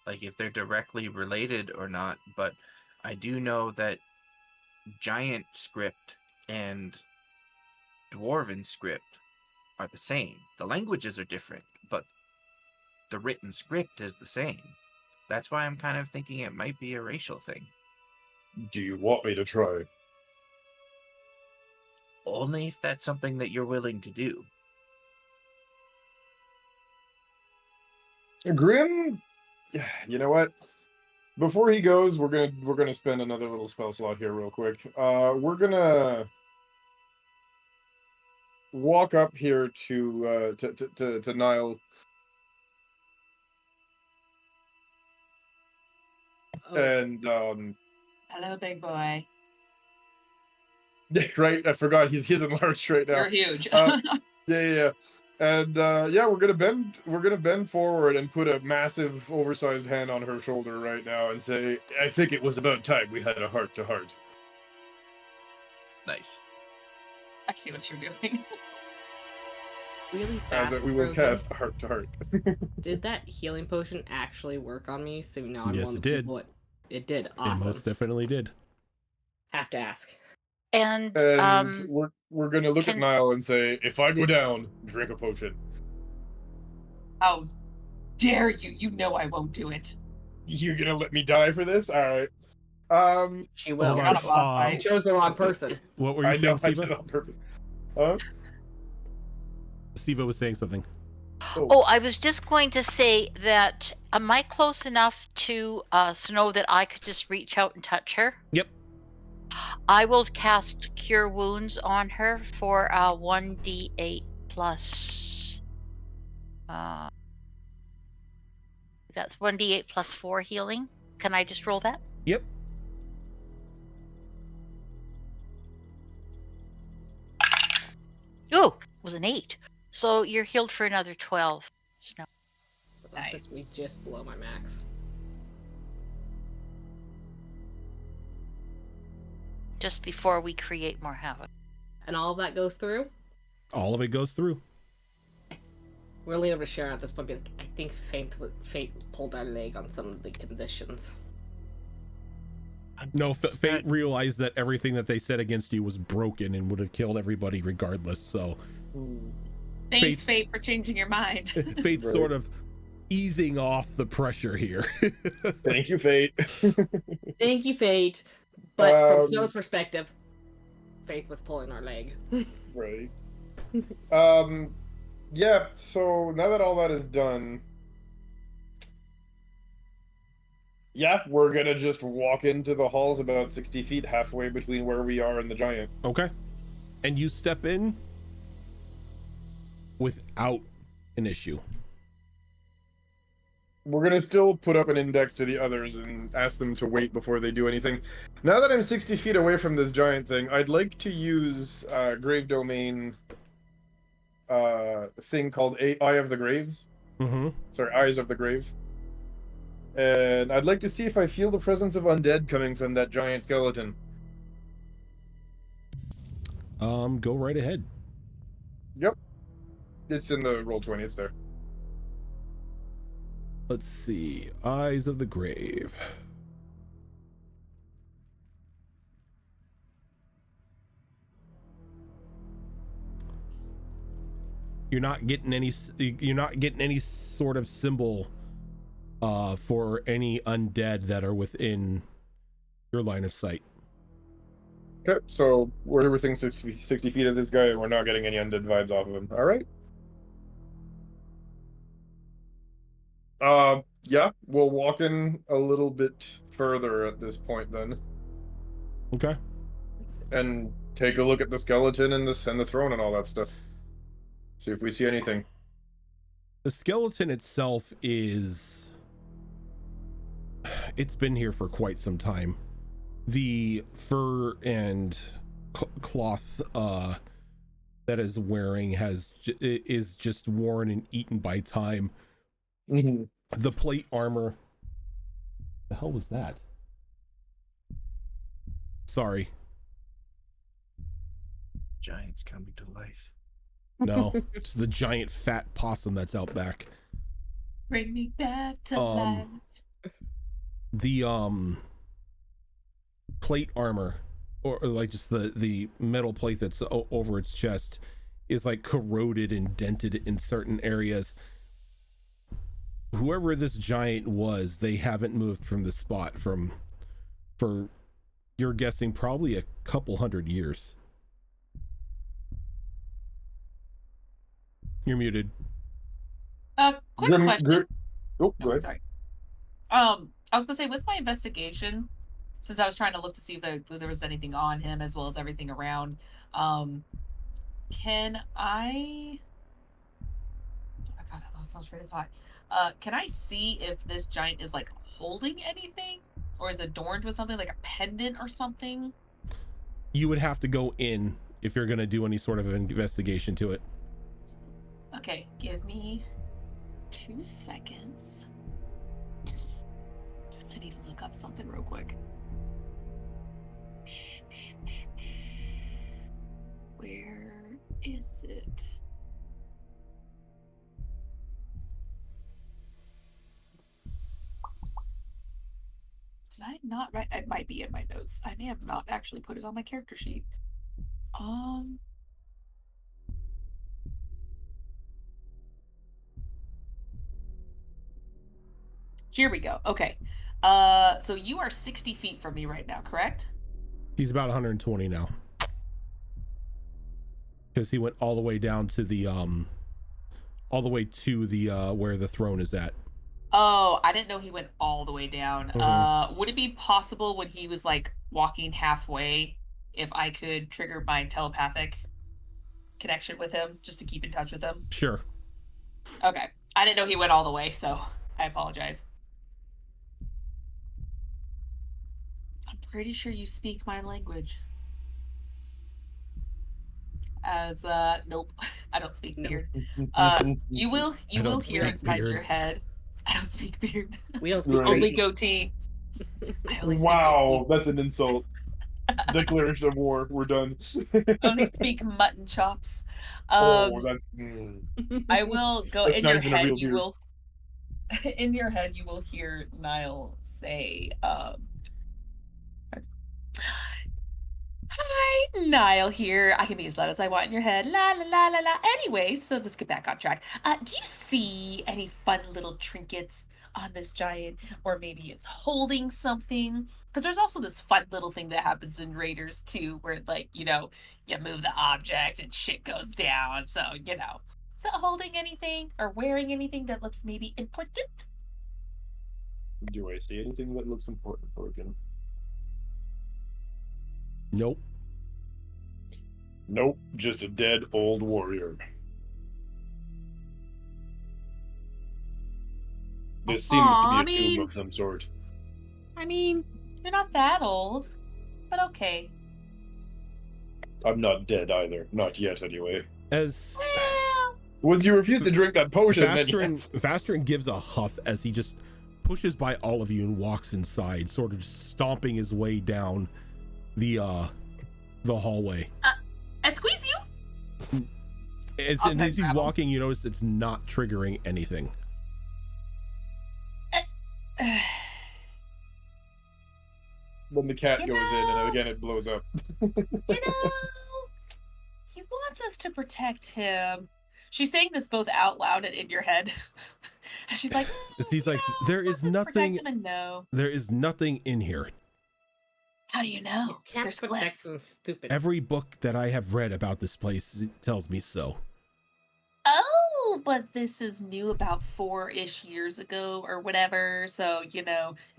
like, if they're directly related or not, but I do know that giant script and dwarven script are the same. The languages are different, but the written script is the same. That's why I'm kind of thinking it might be a racial thing. Do you want me to try? Only if that's something that you're willing to do. Grim, you know what? Before he goes, we're gonna spend another little spell slot here real quick. We're gonna walk up here to Nile. Oh, And Hello, big boy. right, I forgot he's enlarged right now. You're huge. Yeah. And yeah, we're gonna bend forward and put a massive oversized hand on her shoulder right now and say, I think it was about time we had a heart to heart. Nice. I see what you're doing. really As fast. we will Brogan. cast heart to heart. Did that healing potion actually work on me? So now I'm Yes, one it of the did. people it did. It Awesome. most definitely did. Have to ask. And And we're gonna look at can- Nile and say, if I go down, drink a potion. How dare you? You know I won't do it. You're gonna let me die for this? Alright. She will. Hold You're on, not a boss I fight. chose the wrong person. What were you I know saying, I did it Siva? on purpose. Huh? Siva was saying something. Oh, I was just going to say that am I close enough to Snow that I could just reach out and touch her? Yep. I will cast Cure Wounds on her for 1d8 plus. That's 1d8 plus 4 healing. Can I just roll that? Yep. Ooh, it was an 8. So you're healed for another 12. Snow. So that puts Nice. me just below my max. Just before we create more havoc. And all of that goes through? All of it goes through. We're only able to share at this point. Be like, I think Fate pulled our leg on some of the conditions. No, Fate realized that everything that they said against you was broken and would have killed everybody regardless. So Thanks, Fate's- Fate, for changing your mind. Fate's Right. sort of easing off the pressure here. Thank you, Fate. Thank you, Fate. But from Um, Snow's perspective, Fate was pulling our leg. Right. Yeah, so now that all that is done, yeah, we're gonna just walk into the halls about 60 feet, halfway between where we are and the giant. Okay. And you step in without an issue. We're gonna still put up an index to the others and ask them to wait before they do anything. Now that I'm 60 feet away from this giant thing, I'd like to use Grave Domain thing called Eye of the Graves. Mm-hmm. Sorry, Eyes of the Grave. And I'd like to see if I feel the presence of undead coming from that giant skeleton. Go right ahead. Yep. It's in the roll 20, it's there. Let's see. Eyes of the Grave. You're not getting any sort of symbol for any undead that are within your line of sight. Okay, so we're within 60 feet of this guy, and we're not getting any undead vibes off of him. All right. Yeah, we'll walk in a little bit further at this point then, Okay. and take a look at the skeleton and the throne and all that stuff. See if we see anything. The skeleton itself it's been here for quite some time. The fur and cloth that is wearing is just worn and eaten by time. Mm-hmm. The plate armor. The hell was that? Sorry. Giants coming to life. No, it's the giant fat possum that's out back. Bring me back to life. The plate armor, or like just the metal plate that's over its chest, is like corroded and dented in certain areas. Whoever this giant was, they haven't moved from the spot for you're guessing probably a couple hundred years. You're muted. Quick question. Oh, go ahead. Sorry. I was gonna say, with my investigation, since I was trying to look to see if there was anything on him as well as everything around, can I? Oh God, I lost all train of thought. Can I see if this giant is like holding anything, or is adorned with something like a pendant or something? You would have to go in if you're gonna do any sort of investigation to it. Okay, give me 2 seconds. I need to look up something real quick. Where is it? Did I not write? It might be in my notes. I may have not actually put it on my character sheet. Here we go. Okay. So you are 60 feet from me right now, correct? He's about 120 now. Because he went all the way down to the where the throne is at. Oh, I didn't know he went all the way down. Mhm. Would it be possible when he was like walking halfway if I could trigger my telepathic connection with him just to keep in touch with him? Sure. Okay. I didn't know he went all the way, so I apologize. I'm pretty sure you speak my language. As nope, I don't speak beard. You will hear inside your head. I don't speak beard. We don't speak Right. Only crazy. goatee. I only speak Wow, that's an insult. Declaration of war. We're done. only speak mutton chops. Oh, that's. I will go That's in not your even a head. real You beard. will in your head. You will hear Niall say, "Hi, Niall here. I can be as loud as I want in your head. La la la la la." Anyway, so let's get back on track. Do you see any fun little trinkets on this giant, or maybe it's holding something? Because there's also this fun little thing that happens in Raiders too, where like you move the object and shit goes down. So is it holding anything or wearing anything that looks maybe important? Do I see anything that looks important, Organ? Nope. Nope, just a dead old warrior. This seems to be a tomb of some sort. I mean, you're not that old, but okay. I'm not dead either. Not yet, anyway. As Well, Once you refuse to drink that potion, then Vastrin gives a huff as he just pushes by all of you and walks inside, sort of just stomping his way down the hallway. I squeeze you. As he's walking, you notice it's not triggering anything. When the cat goes in, and again it blows up. He wants us to protect him. She's saying this both out loud and in your head. She's like, He's like, there is nothing. No. There is nothing in here. How do you know? Can't There's protect glyphs. them, stupid. Every book that I have read about this place tells me so. Oh, but this is new about 4-ish years ago or whatever. So,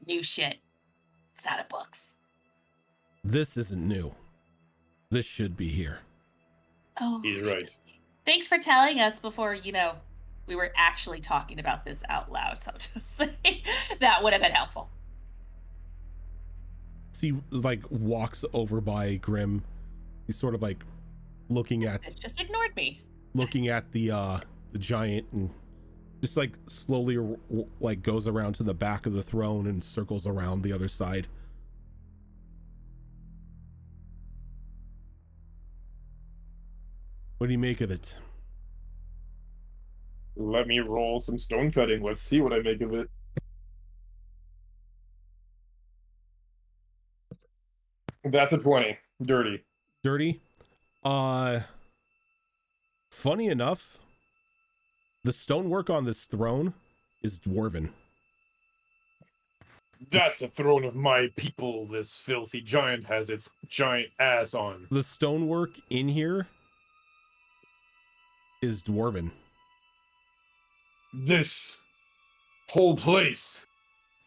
new shit. It's not in books. This isn't new. This should be here. Oh, He's right. thanks for telling us before, we were actually talking about this out loud. So I'm just saying that would have been helpful. So he like walks over by Grim. He's sort of like looking at It just ignored me. the giant, and just like slowly like goes around to the back of the throne and circles around the other side. What do you make of it? Let me roll some stone cutting. Let's see what I make of it. That's a 20. Dirty. Dirty? Funny enough, the stonework on this throne is dwarven. That's a throne of my people this filthy giant has its giant ass on. The stonework in here is dwarven. This whole place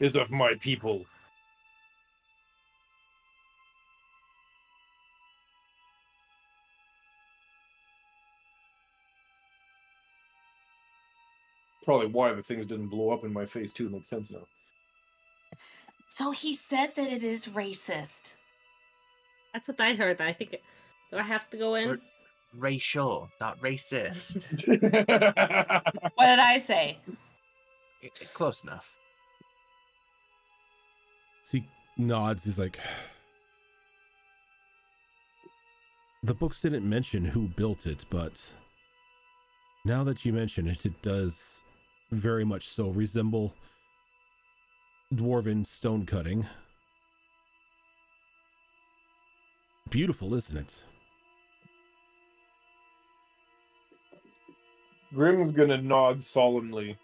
is of my people. Probably why the things didn't blow up in my face too. Makes sense now. So he said that it is racist. That's what I heard. I think. Do I have to go in? Racial, not racist. What did I say? Close enough. He nods. He's like, the books didn't mention who built it, but now that you mention it, it does very much so resemble dwarven stone cutting. Beautiful, isn't it? Grim's gonna nod solemnly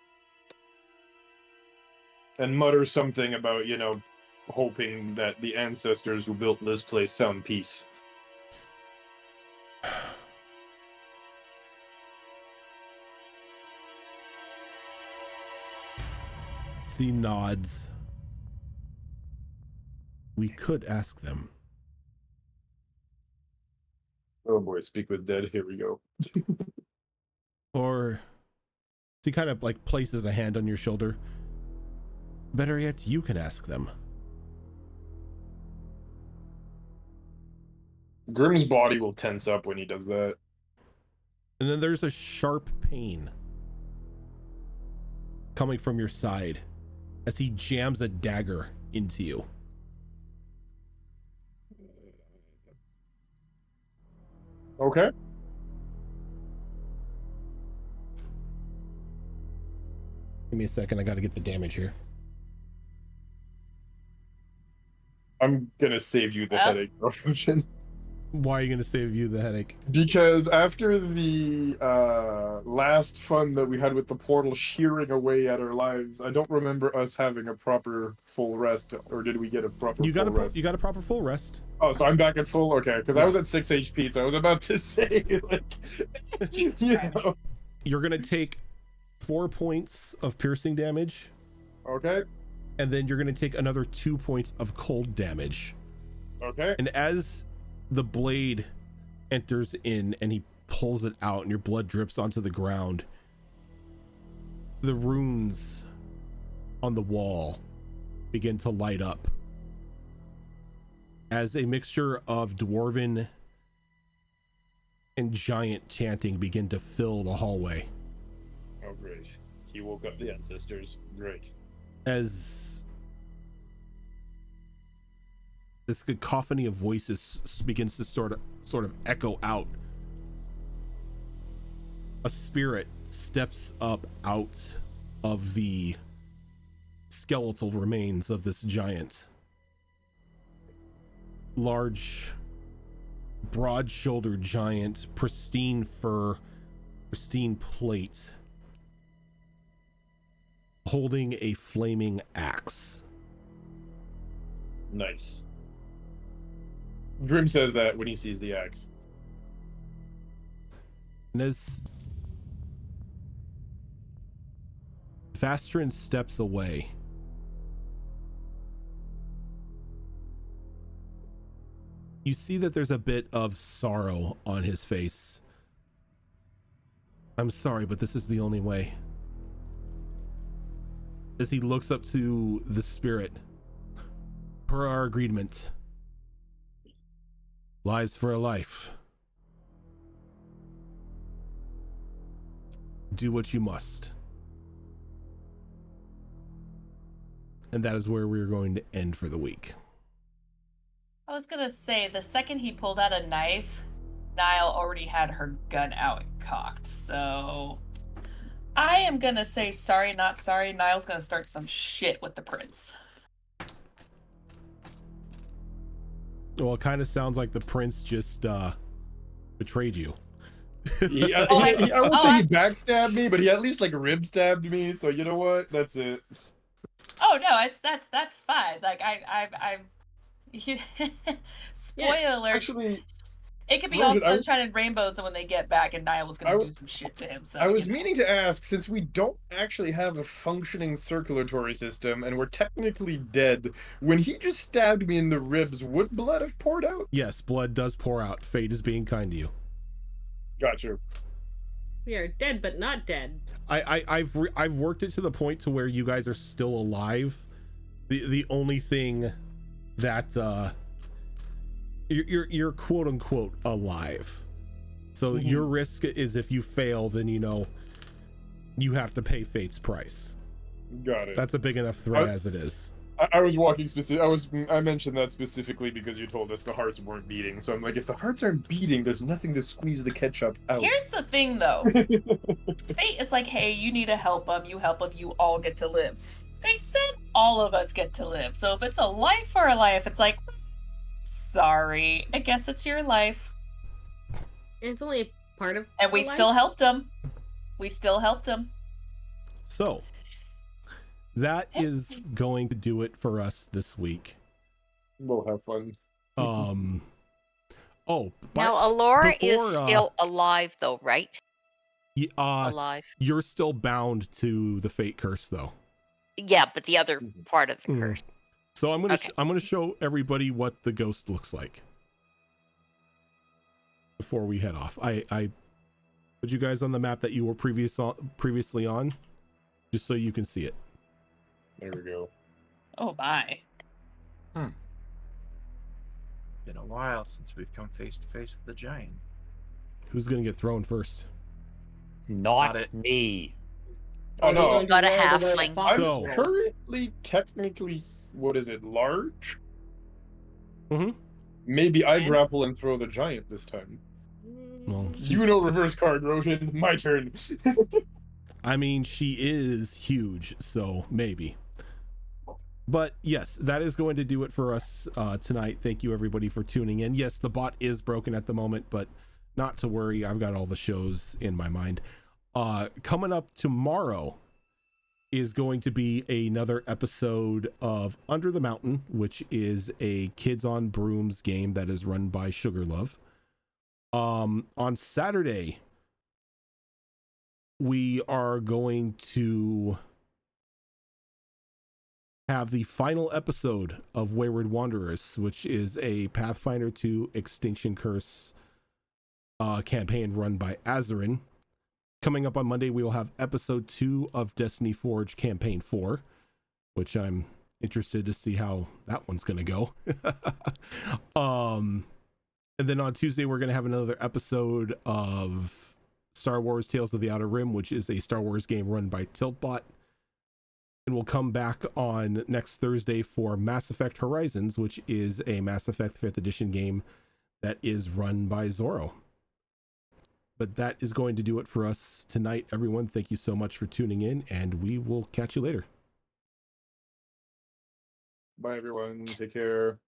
and mutter something about, hoping that the ancestors who built this place found peace. He nods. We could ask them. Oh boy, speak with dead. Here we go. Or he kind of like places a hand on your shoulder. Better yet, you can ask them. Grim's body will tense up when he does that. And then there's a sharp pain coming from your side as he jams a dagger into you. Okay. Give me a second, I gotta get the damage here. I'm gonna save you the headache, Roshan. Why are you gonna save you the headache? Because after the last fun that we had with the portal shearing away at our lives, I don't remember us having a proper full rest, or did we get a proper You got full rest? you got a proper full rest. Oh, so I'm back at full? Okay, because I was at 6 HP, so I was about to say, Jesus you Christ. know. You're gonna take 4 points of piercing damage, Okay, and then you're gonna take another 2 points of cold damage. okay. And as the blade enters in and he pulls it out and your blood drips onto the ground, the runes on the wall begin to light up as a mixture of dwarven and giant chanting begin to fill the hallway. Oh, great. He woke up the ancestors. Great. As this cacophony of voices begins to sort of echo out, a spirit steps up out of the skeletal remains of this giant. Large, broad-shouldered giant, pristine fur, pristine plate, holding a flaming axe. Nice. Grim says that when he sees the axe. And as Fastrin steps away. You see that there's a bit of sorrow on his face. I'm sorry, but this is the only way. As he looks up to the spirit, per our agreement, lives for a life. Do what you must. And that is where we're going to end for the week. I was gonna say, the second he pulled out a knife, Niall already had her gun out and cocked, so I am gonna say sorry, not sorry. Niall's gonna start some shit with the prince. Well, it kind of sounds like the prince just betrayed you. I won't say he backstabbed me, but he at least like rib stabbed me. So you know what? That's it. Oh no, that's fine. Like I'm spoiler alert. Actually, it could be all Rosen, sunshine and rainbows when they get back, and Niall was gonna do some shit to him. So I was meaning to ask, since we don't actually have a functioning circulatory system and we're technically dead, when he just stabbed me in the ribs, would blood have poured out? Yes, blood does pour out. Fate is being kind to you. Gotcha. We are dead, but not dead. I've worked it to the point to where you guys are still alive. The only thing that you're quote unquote alive. So your risk is if you fail, then you know you have to pay fate's price. Got it. That's a big enough threat as it is. I was walking I mentioned that specifically because you told us the hearts weren't beating. So I'm like, if the hearts aren't beating, there's nothing to squeeze the ketchup out. Here's the thing, though. Fate is like, hey, you need to help them. You help them. You all get to live. They said all of us get to live. So if it's a life for a life, it's like, sorry, I guess it's your life. And it's only a part of. And we still helped him. We still helped him. So that is going to do it for us this week. We'll have fun. Now Alora is still alive, though, right? Alive. You're still bound to the fate curse, though. Yeah, but the other part of the curse. So I'm gonna show everybody what the ghost looks like before we head off. I put you guys on the map that you were previously on, just so you can see it. There we go. Oh, bye. Been a while since we've come face to face with the giant. Who's gonna get thrown first? Not me. Oh no, You got a halfling. I'm currently technically, what is it, large? Maybe I grapple and throw the giant this time. Well, you know, reverse card, Rojan. My turn. I mean, she is huge, so maybe. But yes, that is going to do it for us tonight. Thank you everybody for tuning in. Yes, the bot is broken at the moment, but not to worry. I've got all the shows in my mind. Coming up tomorrow is going to be another episode of Under the Mountain, which is a Kids on Brooms game that is run by Sugar Love. On Saturday, we are going to have the final episode of Wayward Wanderers, which is a Pathfinder 2 Extinction Curse campaign run by Azarin. Coming up on Monday, we will have episode 2 of Destiny Forge Campaign 4, which I'm interested to see how that one's going to go. And then on Tuesday, we're going to have another episode of Star Wars Tales of the Outer Rim, which is a Star Wars game run by Tiltbot. And we'll come back on next Thursday for Mass Effect Horizons, which is a Mass Effect 5th Edition game that is run by Zorro. But that is going to do it for us tonight, everyone. Thank you so much for tuning in, and we will catch you later. Bye, everyone. Take care.